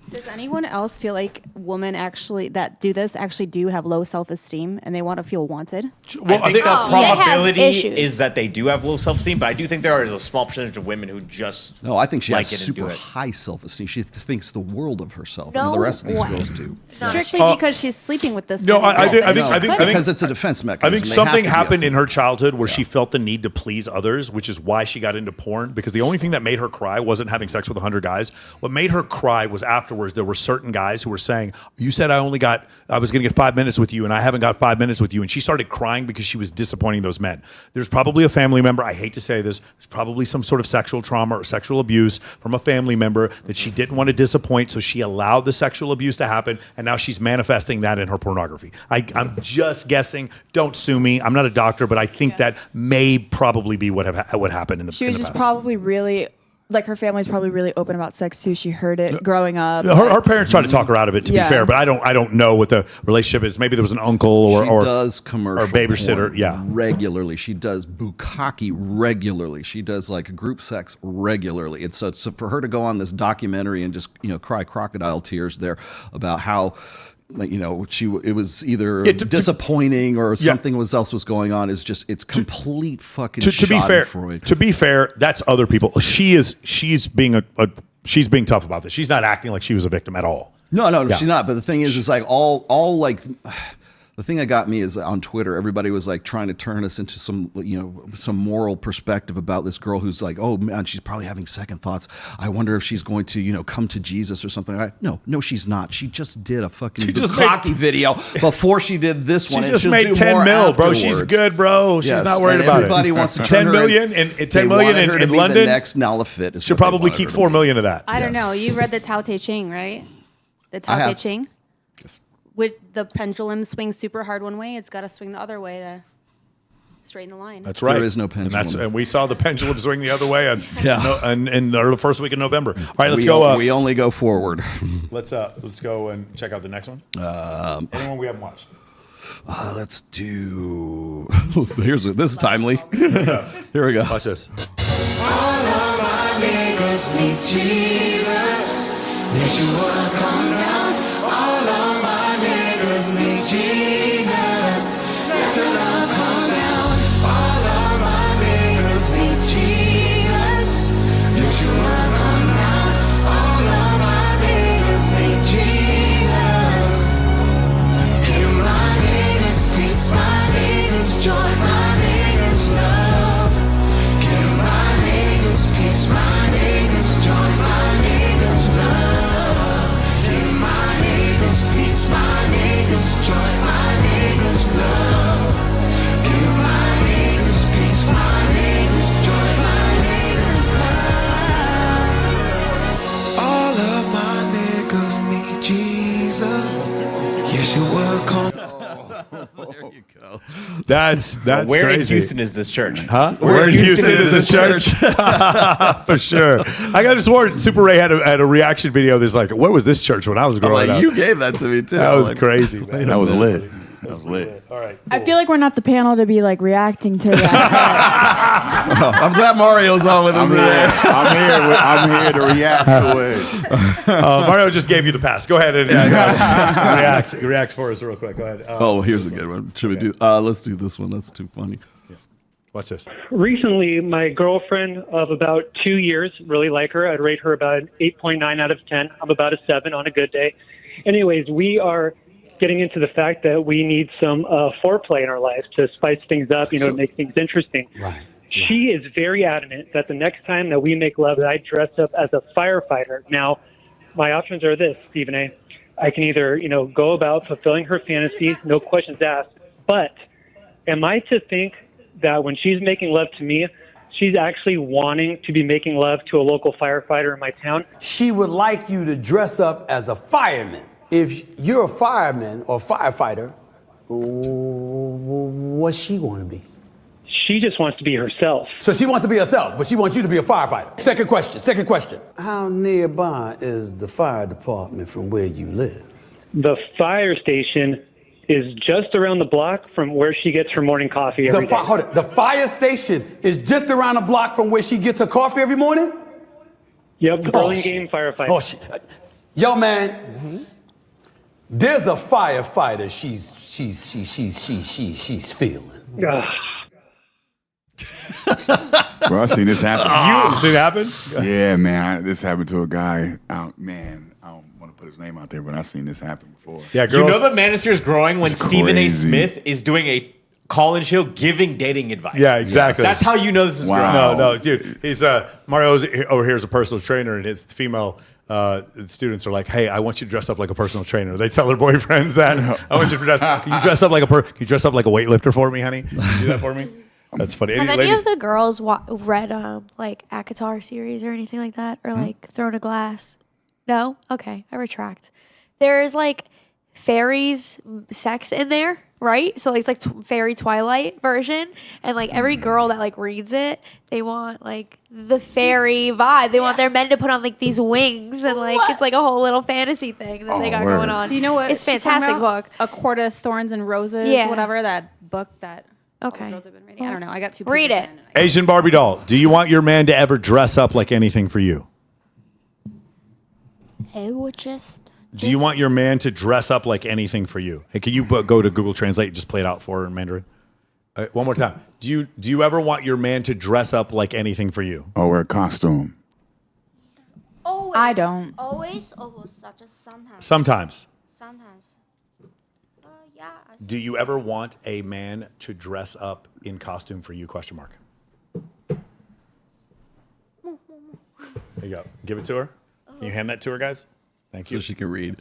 does anyone else feel like women actually that do this actually do have low self-esteem and they want to feel wanted? Well, I think the probability is that they do have low self-esteem, but I do think there is a small percentage of women who just no, I think she like has it and do super it. high self-esteem. She thinks the world of herself, No and the rest of these way. girls do. Strictly because she's sleeping with this. No, kind of I girl. think because it's a defense mechanism. I think They have something to be happened in her childhood where she felt the need to please others, which is why she got into porn. Because the only thing that made her cry wasn't having sex with 100 guys. What made her cry was afterwards there were certain guys who were saying, "You said I was going to get 5 minutes with you, and I haven't got 5 minutes with you." And she started crying because she was disappointing those men. There's probably a family member. I hate to say this. There's probably some sort of sexual trauma or sexual abuse from a family member that she didn't want to disappoint, so she allowed the sexual abuse to happen, and now she's manifesting that in her pornography. I'm just guessing. Don't sue me. I'm not a doctor, but I think that may probably be what happened in the. She was in the just past. probably really, like her family's probably really open about sex too. She heard it growing up. Her parents tried to talk her out of it, to be fair, but I don't know what the relationship is. Maybe there was an uncle or does commercial or babysitter. porn Yeah, regularly. She does bukkake regularly. She does like group sex regularly. And so for her to go on this documentary and just cry crocodile tears there about how. It was either disappointing or something else was going on. It's complete fucking. To be fair, that's other people. She's being she's being tough about this. She's not acting like she was a victim at all. No, she's not. But the thing is like all like. The thing that got me is on Twitter, everybody was like trying to turn us into some moral perspective about this girl who's like, oh man, she's probably having second thoughts. I wonder if she's going to, come to Jesus or something. No, she's not. She just did a fucking bukkake video before she did this one. She just made 10 mil, bro. She's good, bro. She's not worried about everybody it. wants to 10 million in 10 million in London. The next Nala Fit. She'll probably keep 4 million of that. I don't know. You read the Tao Te Ching, right? The Tao Te Ching. With the pendulum swings super hard one way, it's got to swing the other way to straighten the line. That's right. There is no pendulum. And we saw the pendulum swing the other way in the first week of November. All right, let's go. We only go forward. Let's go and check out the next one. Anyone we haven't watched? Let's do. This is timely. Here we go. Watch this. All of my niggas need Jesus. Yeshua, come down. All of my niggas need Jesus. Let your love come down. All of my niggas need Jesus. Yeshua, come down. All of my niggas need Jesus. Give my niggas peace, my niggas joy, my niggas love. Give my niggas peace, my niggas joy, my niggas love. Give my niggas peace, my niggas joy, my niggas love. Give my niggas peace, my niggas joy, my niggas love. All of my niggas need Jesus. Yeshua, come. There you go. That's Where crazy. in Houston is this church? Huh? Where in Houston is this church? For sure. I got to swear, Super Ray had a reaction video that's like, what was this church when I was growing up? You gave that to me too. That was crazy, man. That was lit. That was lit. All right. I feel like we're not the panel to be like reacting to that. I'm glad Mario's on with us. I'm here to react to it. Mario just gave you the pass. Go ahead and react for us real quick. Go ahead. Here's a good one. Should we do? Let's do this one. That's too funny. Watch this. Recently, my girlfriend of about 2 years, really like her. I'd rate her about an 8.9 out of 10. I'm about a 7 on a good day. Anyways, we are getting into the fact that we need some foreplay in our life to spice things up, to make things interesting. Right. She is very adamant that the next time that we make love, that I dress up as a firefighter. Now, my options are this, Stephen A. I can either, go about fulfilling her fantasies, no questions asked. But am I to think that when she's making love to me, she's actually wanting to be making love to a local firefighter in my town? She would like you to dress up as a fireman. If you're a fireman or firefighter, what's she want to be? She just wants to be herself. So she wants to be herself, but she wants you to be a firefighter. Second question. How nearby is the fire department from where you live? The fire station is just around the block from where she gets her morning coffee every day. Hold it. The fire station is just around the block from where she gets her coffee every morning? Yep, Burlingame firefighter. Yo, man, there's a firefighter she's feeling. Bro, I've seen this happen. You seen it happen? Yeah, man. This happened to a guy. I don't want to put his name out there, but I've seen this happen before. Yeah, girls. You know the manosphere is growing when Stephen A. Smith is doing a call-in show giving dating advice. Yeah, exactly. That's how you know this is growing. No, dude. He's Mario's over here is a personal trainer, and his female students are like, "Hey, I want you to dress up like a personal trainer." They tell their boyfriends that. I want you to dress. Can you dress up like a weightlifter for me, honey? Can you do that for me? That's funny. Have any of the girls read like ACOTAR series or anything like that, or like Thrown a Glass? No? Okay, I retract. There's like fairies sex in there, right? So it's like fairy Twilight version, and like every girl that like reads it, they want like the fairy vibe. They want their men to put on like these wings, and like it's like a whole little fantasy thing that they got going on. Do you know what? It's a fantastic book. A Court of Thorns and Roses, whatever, that book that all the girls have been reading. I don't know. I got two. Read it. Asian Barbie doll. Do you want your man to ever dress up like anything for you? It would just. Do you want your man to dress up like anything for you? Hey, can you go to Google Translate and just play it out for her in Mandarin? One more time. Do you ever want your man to dress up like anything for you? Or wear a costume? Always. I don't. Always or just sometimes? Sometimes. Sometimes. Yeah. Do you ever want a man to dress up in costume for you? Question mark. There you go. Give it to her. Can you hand that to her, guys? Thank you. So she can read.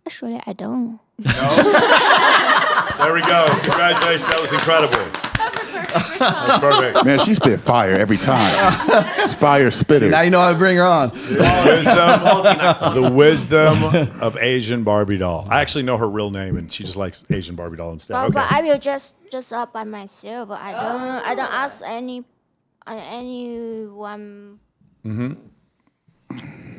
Actually, I don't. There we go. Congratulations. That was incredible. That's perfect. Man, she spit fire every time. She's fire spitter. See, now you know how to bring her on. The wisdom of Asian Barbie doll. I actually know her real name, and she just likes Asian Barbie doll instead. But, Okay. but I will just up by myself. I don't ask anyone. Mm-hmm.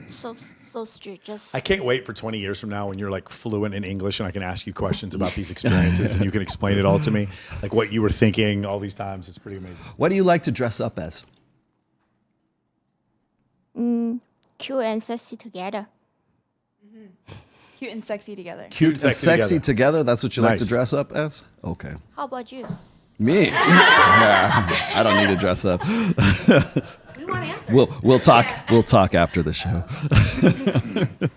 So strict. Just. I can't wait for 20 years from now when you're like fluent in English and I can ask you questions about these experiences and you can explain it all to me, like what you were thinking all these times. It's pretty amazing. What do you like to dress up as? Cute and sexy together. Cute and sexy together. Cute and sexy together? That's what you like to Nice. dress up as? Okay. How about you? Me? Yeah, I don't need to dress up. We want answers. We'll talk. We'll talk after the show.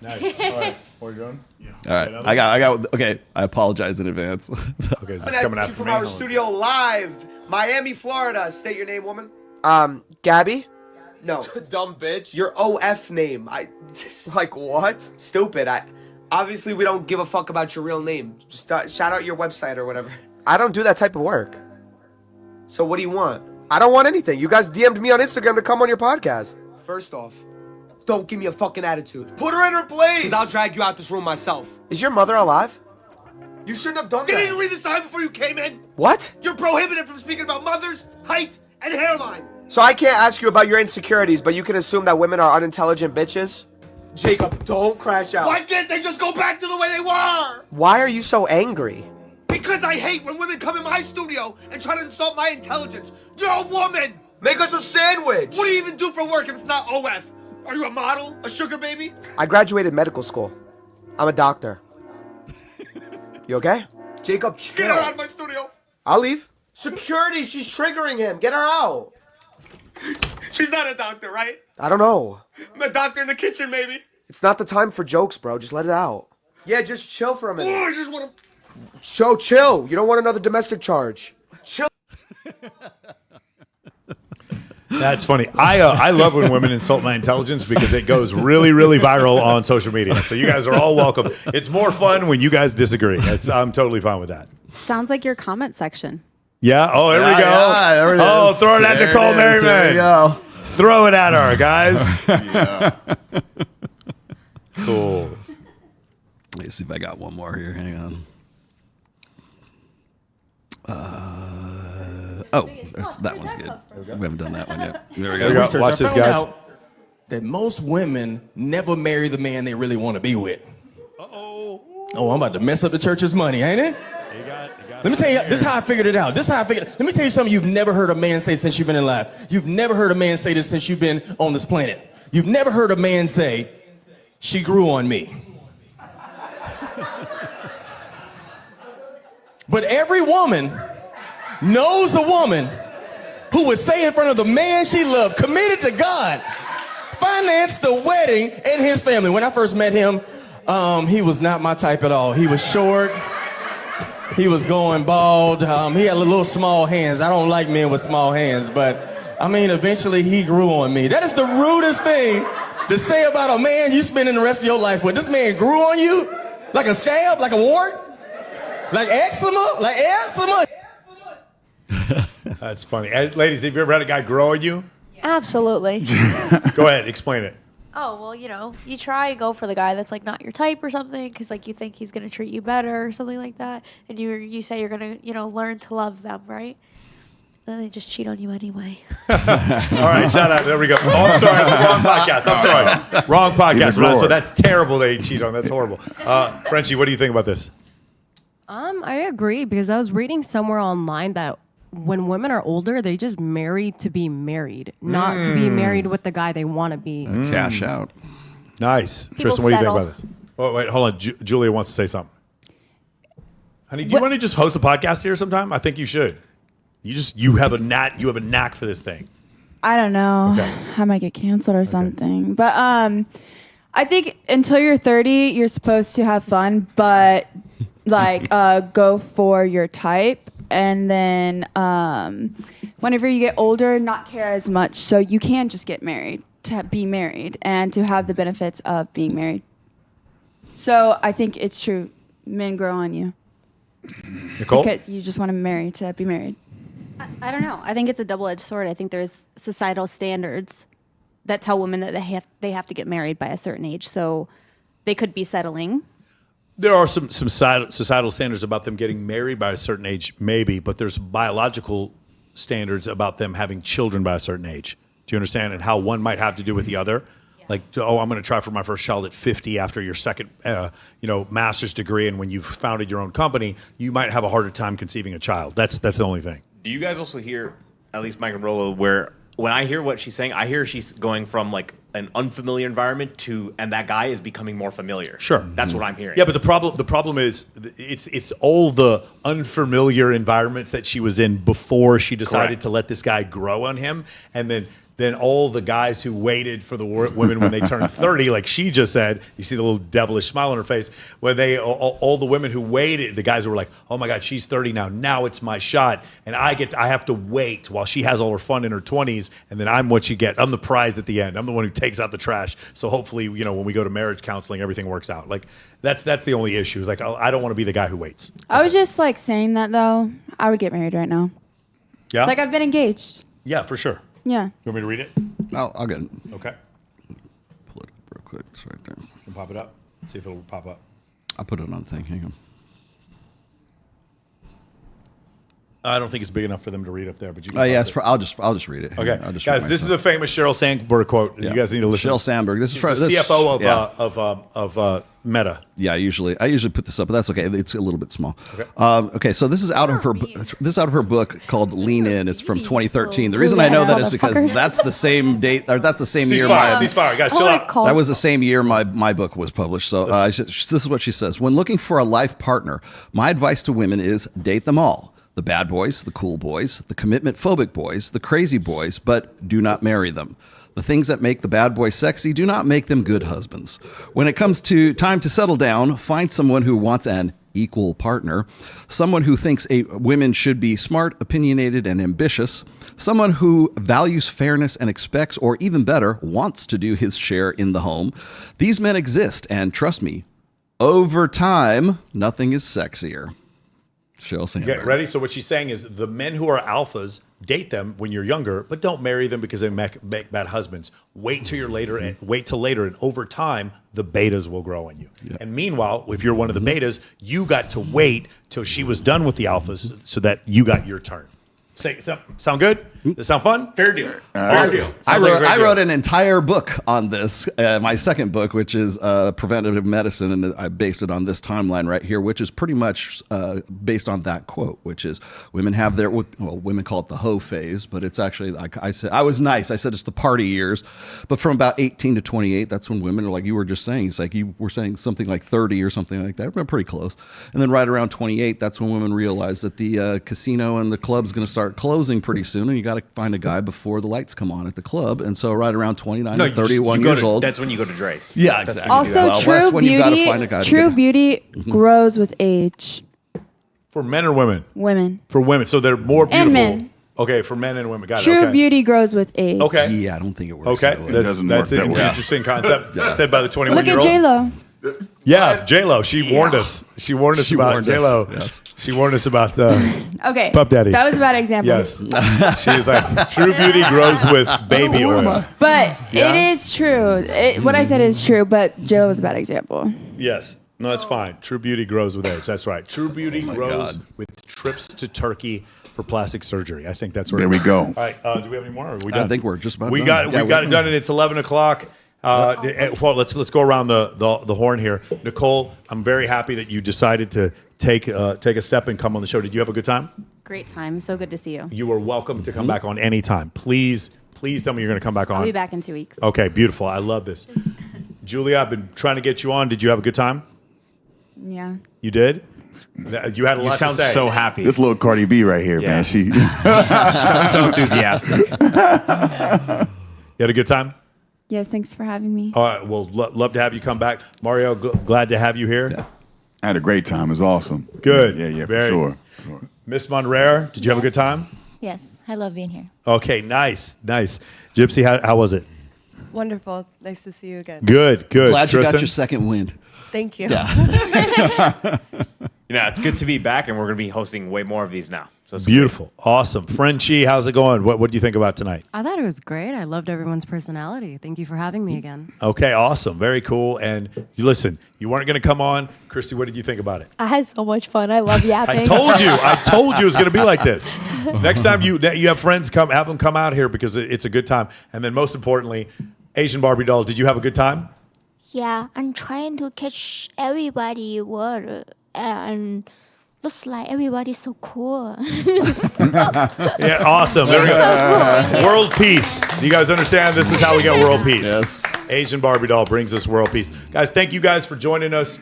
Nice. All right. What are you doing? Yeah. All right. I got. Okay. I apologize in advance. Okay. This is coming out from our studio live, Miami, Florida. State your name, woman. Gabby. No. Dumb bitch. Your OF name. Like what? Stupid. Obviously we don't give a fuck about your real name. Just shout out your website or whatever. I don't do that type of work. So what do you want? I don't want anything. You guys DM'd me on Instagram to come on your podcast. First off, don't give me a fucking attitude. Put her in her place! Because I'll drag you out this room myself. Is your mother alive? You shouldn't have done that. Didn't you read the sign before you came in? What? You're prohibited from speaking about mothers, height, and hairline. So I can't ask you about your insecurities, but you can assume that women are unintelligent bitches? Jacob, don't crash out. Why can't they just go back to the way they were? Why are you so angry? Because I hate when women come in my studio and try to insult my intelligence. You're a woman! Make us a sandwich! What do you even do for work if it's not OF? Are you a model? A sugar baby? I graduated medical school. I'm a doctor. You okay? Jacob, chill. Get her out of my studio! I'll leave. Security, she's triggering him. Get her out. She's not a doctor, right? I don't know. I'm a doctor in the kitchen, maybe. It's not the time for jokes, bro. Just let it out. Yeah, just chill for a minute. Oh, I just want to... So chill. You don't want another domestic charge. Chill. That's funny. I love when women insult my intelligence because it goes really, really viral on social media. So you guys are all welcome. It's more fun when you guys disagree. I'm totally fine with that. Sounds like your comment section. Yeah. Oh, there we go. Yeah, there it is. Throw it at There Nicole it is. There Merriman. we go. Throw it at her, guys. Cool. Let me see if I got one more here. Hang on. That one's good. We haven't done that one yet. There we go. Research, Watch I this, found guys. out that most women never marry the man they really want to be with. Oh, I'm about to mess up the church's money, ain't it? Let me tell you, this is how I figured it out. Let me tell you something you've never heard a man say since you've been alive. You've never heard a man say this since you've been on this planet. You've never heard a man say, she grew on me. But every woman knows a woman who would say in front of the man she loved, committed to God, financed the wedding and his family. When I first met him, he was not my type at all. He was short. He was going bald. He had little small hands. I don't like men with small hands, but I mean, eventually he grew on me. That is the rudest thing to say about a man you spending the rest of your life with. This man grew on you like a scab, like a wart, like eczema, like eczema. That's funny. Ladies, have you ever had a guy grow on you? Absolutely. Go ahead, explain it. Oh, well, you try and go for the guy that's like not your type or something because like you think he's going to treat you better or something like that. And you say you're going to, learn to love them, right? Then they just cheat on you anyway. All right, shout out. There we go. Oh, I'm sorry. It's the wrong podcast. I'm sorry. Wrong podcast. But that's terrible they cheat on. That's horrible. Frenchie, what do you think about this? I agree because I was reading somewhere online that when women are older, they just marry to be married, not to be married with the guy they want to be. Cash out. Nice. People Tristan, what do you think settle. about this? Oh, wait, hold on. Julia wants to say something. Honey, do you want to just host a podcast here sometime? I think you should. You have a knack for this thing. I don't know. Okay. I might get canceled or something. But I think until you're 30, you're supposed to have fun, but go for your type. And then whenever you get older, not care as much. So you can just get married to be married and to have the benefits of being married. So I think it's true. Men grow on you. Nicole? Because you just want to marry to be married. I don't know. I think it's a double-edged sword. I think there's societal standards that tell women that they have to get married by a certain age. So they could be settling. There are some societal standards about them getting married by a certain age, maybe, but there's biological standards about them having children by a certain age. Do you understand? And how one might have to do with the other. Yeah. Like, I'm going to try for my first child at 50 after your second, master's degree, and when you've founded your own company, you might have a harder time conceiving a child. That's the only thing. Do you guys also hear, at least Mike and Rolo, where when I hear what she's saying, I hear she's going from like an unfamiliar environment and that guy is becoming more familiar. Sure. That's what I'm hearing. Yeah, but the problem is it's all the unfamiliar environments that she was in before she decided to let this guy grow on him, and then all the guys who waited for the women when they turned 30, like she just said, you see the little devilish smile on her face, where all the women who waited, the guys who were like, oh my God, she's 30 now it's my shot, and I have to wait while she has all her fun in her 20s, and then I'm what she gets. I'm the prize at the end. I'm the one who takes out the trash. So hopefully, when we go to marriage counseling, everything works out. Like that's the only issue. Is like, I don't want to be the guy who waits. I was just saying that though. I would get married right now. Yeah. I've been engaged. Yeah, for sure. Yeah. You want me to read it? I'll get it. Okay. Pull it up real quick. It's right there. You can pop it up. Let's see if it'll pop up. I'll put it on the thing. Hang on. I don't think it's big enough for them to read up there, but you can. I'll just read it. Okay, I'll just guys, read this is a famous Sheryl Sandberg quote. Yeah. You guys need to listen. Sheryl Sandberg. This is the CFO of Meta. Yeah, I usually put this up, but that's okay. It's a little bit small. Okay, so this is out of her book called Lean In. It's from 2013. The reason I know that is because that's the same date, or that's the same year. Ceasefire, guys, chill out. That was the same year my book was published. So this is what she says: when looking for a life partner, my advice to women is date them all. The bad boys, the cool boys, the commitment phobic boys, the crazy boys, but do not marry them. The things that make the bad boy sexy do not make them good husbands. When it comes to time to settle down, find someone who wants an equal partner, someone who thinks women should be smart, opinionated, and ambitious, someone who values fairness and expects, or even better, wants to do his share in the home. These men exist, and trust me, over time, nothing is sexier. Sheryl Sandberg. Get ready? So what she's saying is the men who are alphas, date them when you're younger, but don't marry them because they make bad husbands. Wait till you're later, and wait till later, and over time, the betas will grow on you. Yeah. And meanwhile, if you're one of the betas, you got to wait till she was done with the alphas so that you got your turn. Sound good? Does it sound fun? Fair deal. Fair deal. I wrote an entire book on this, my second book, which is Preventative Medicine, and I based it on this timeline right here, which is pretty much based on that quote, which is women have their, well, women call it the hoe phase, but it's actually, like I said, I was nice. I said it's the party years, but from about 18 to 28, that's when women are like you were just saying. It's like you were saying something like 30 or something like that. We're pretty close. And then right around 28, that's when women realize that the casino and the club's going to start closing pretty soon, and you got to find a guy before the lights come on at the club. And so right around 29 to 31 years old. That's when you go to Dre's. Yeah, exactly. Also, true beauty grows with age. For men or women? Women. For women. So they're more beautiful. And men. Okay, for men and women. Got it. True Okay. beauty grows with age. Okay. Yeah, I don't think it works. Okay. That way. That's an interesting concept said by the 21-year-old. Look at J-Lo. Yeah, J-Lo. She warned us. She warned us about J-Lo. Yes. She warned us about Okay. Pup Daddy. That was a bad example. Yes. She's like, true beauty grows with baby oil. But Yeah? it is true. What I said is true, but J-Lo was a bad example. Yes. No, that's fine. True beauty grows with age. That's right. True beauty grows with trips to Turkey for plastic surgery. I think that's where There we go. All right. Do we have any more? Or are we done? I think we're just about we done. got it done, and it's 11 o'clock. Well, let's go around the horn here. Nicole, I'm very happy that you decided to take a step and come on the show. Did you have a good time? Great time. So good to see you. You are welcome to come back on anytime. Please tell me you're going to come back on. I'll be back in 2 weeks. Okay, beautiful. I love this. Julia, I've been trying to get you on. Did you have a good time? Yeah. You did? You had a lot to say. You sound so happy. This little Cardi B right here, man. She sounds so enthusiastic. You had a good time? Yes, thanks for having me. All right. Well, love to have you come back. Mario, glad to have you here. Yeah. I had a great time. It was awesome. Good. Yeah, Very. for sure. Miss Monrere, did you have a good time? Yes, I love being here. Okay, nice. Gypsy, how was it? Wonderful. Nice to see you again. Good. Glad you got Tristan? your second wind. Thank you. Yeah. Yeah, it's good to be back, and we're going to be hosting way more of these now. So it's Beautiful. Awesome. Frenchie, how's it going? What do you think about tonight? I thought it was great. I loved everyone's personality. Thank you for having me again. Okay, awesome. Very cool. And you listen, you weren't going to come on. Christy, what did you think about it? I had so much fun. I love yapping. I told you it was going to be like this. So next time you have friends, have them come out here because it's a good time. And then most importantly, Asian Barbie doll, did you have a good time? Yeah, I'm trying to catch everybody word and looks like everybody's so cool. Yeah, awesome. There we go. World peace. Do you guys understand? This is how we get world peace. Yes. Asian Barbie doll brings us world peace. Guys, thank you guys for joining us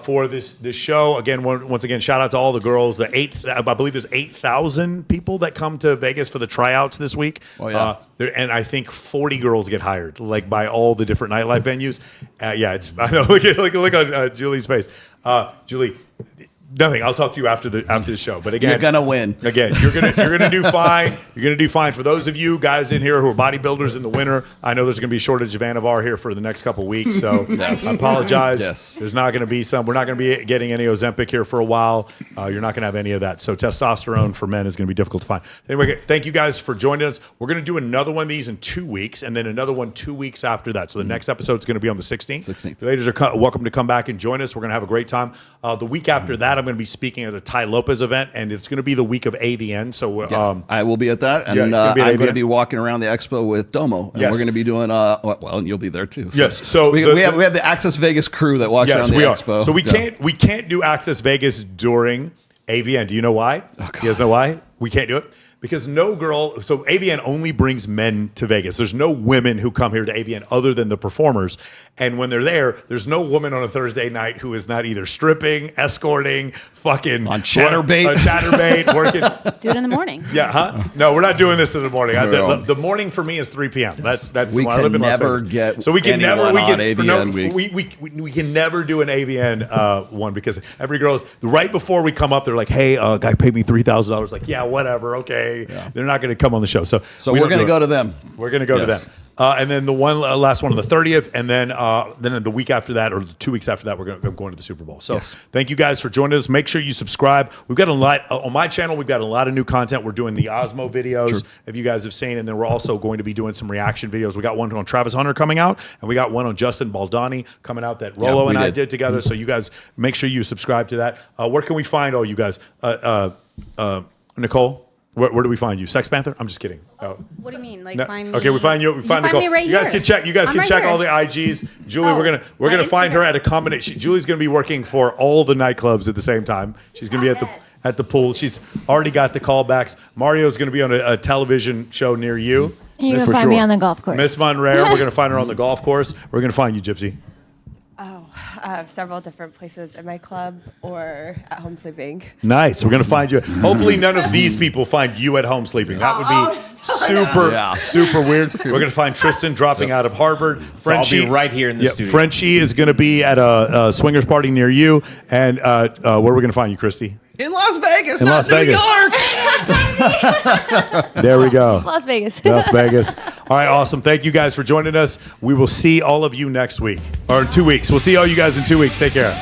for this show. Again, once again, shout out to all the girls. I believe there's 8,000 people that come to Vegas for the tryouts this week. Oh, yeah. And I think 40 girls get hired, like by all the different nightlife venues. Yeah, I know. Look on Julie's face. Julie, nothing. I'll talk to you after the show. But again, you're gonna win. Again, you're gonna do fine. You're gonna do fine. For those of you guys in here who are bodybuilders in the winter, I know there's gonna be a shortage of Anavar here for the next couple weeks. So Yes. I apologize. Yes. There's not gonna be some. We're not gonna be getting any Ozempic here for a while. You're not gonna have any of that. So testosterone for men is gonna be difficult to find. Anyway, thank you guys for joining us. We're gonna do another one of these in 2 weeks, and then another one 2 weeks after that. So the next episode is gonna be on the 16th. The ladies are welcome to come back and join us. We're gonna have a great time. The week after that, I'm gonna be speaking at a Ty Lopez event, and it's going to be the week of AVN. So I will be at that, and it's gonna be at I'm going to AVN. be walking around the expo with Domo, and Yes. we're going to be doing and you'll be there too. Yes. So we the- have the Access Vegas crew that walks around the expo. So we can't do Access Vegas during AVN. Do you know why? You guys know why? we can't do it? Because no girl, so AVN only brings men to Vegas. There's no women who come here to AVN other than the performers. And when they're there, there's no woman on a Thursday night who is not either stripping, escorting, fucking on chatterbait, working. Do it in the morning. Yeah, huh? No, we're not doing this in the morning. The morning for me is 3 p.m. That's we the one. I live can in Las never Vegas. get so we can never anyone on AVN we can never do an AVN one because every girl's right before we come up. They're like, hey, guy paid me $3,000. Like, yeah, whatever, okay. Yeah. They're not going to come on the show. So we're going to go to them. We're going to go to them. And then the last one on the 30th, and then the week after that, or 2 weeks after that, we're going to the Super Bowl. So thank you guys for joining us. Make sure you subscribe. We've got a lot on my channel. We've got a lot of new content. We're doing the Osmo videos, if you guys have seen, and then we're also going to be doing some reaction videos. We got one on Travis Hunter coming out, and we got one on Justin Baldani coming out that Rolo and I did together. So you guys make sure you subscribe to that. Where can we find all you guys? Nicole? Where do we find you? Sex Panther? I'm just kidding. What do you mean? Like, No. find me? Okay, we find you. We find Nicole. me right you guys here. can check. You guys I'm can right check here. all the IGs. Julie, we're gonna find her at a combination. Julie's gonna be working for all the nightclubs at the same time. She's gonna be at the pool. She's already got the callbacks. Mario's gonna be on a television show near you. You can find me on the golf course. Miss Monrere, we're gonna find her on the golf course. We're gonna find you, Gypsy. I have several different places in my club or at home sleeping. Nice. We're going to find you. Hopefully none of these people find you at home sleeping. That would be super weird. We're going to find Tristan dropping out of Harvard. Frenchie, I'll be right here in the studio. Frenchie is going to be at a swingers party near you. And where are we going to find you, Christy? In Las Vegas, in not Las New Vegas. York. There we go. Las Vegas. Las Vegas. All right, awesome. Thank you guys for joining us. We will see all of you next week or in 2 weeks. We'll see all you guys in 2 weeks. Take care.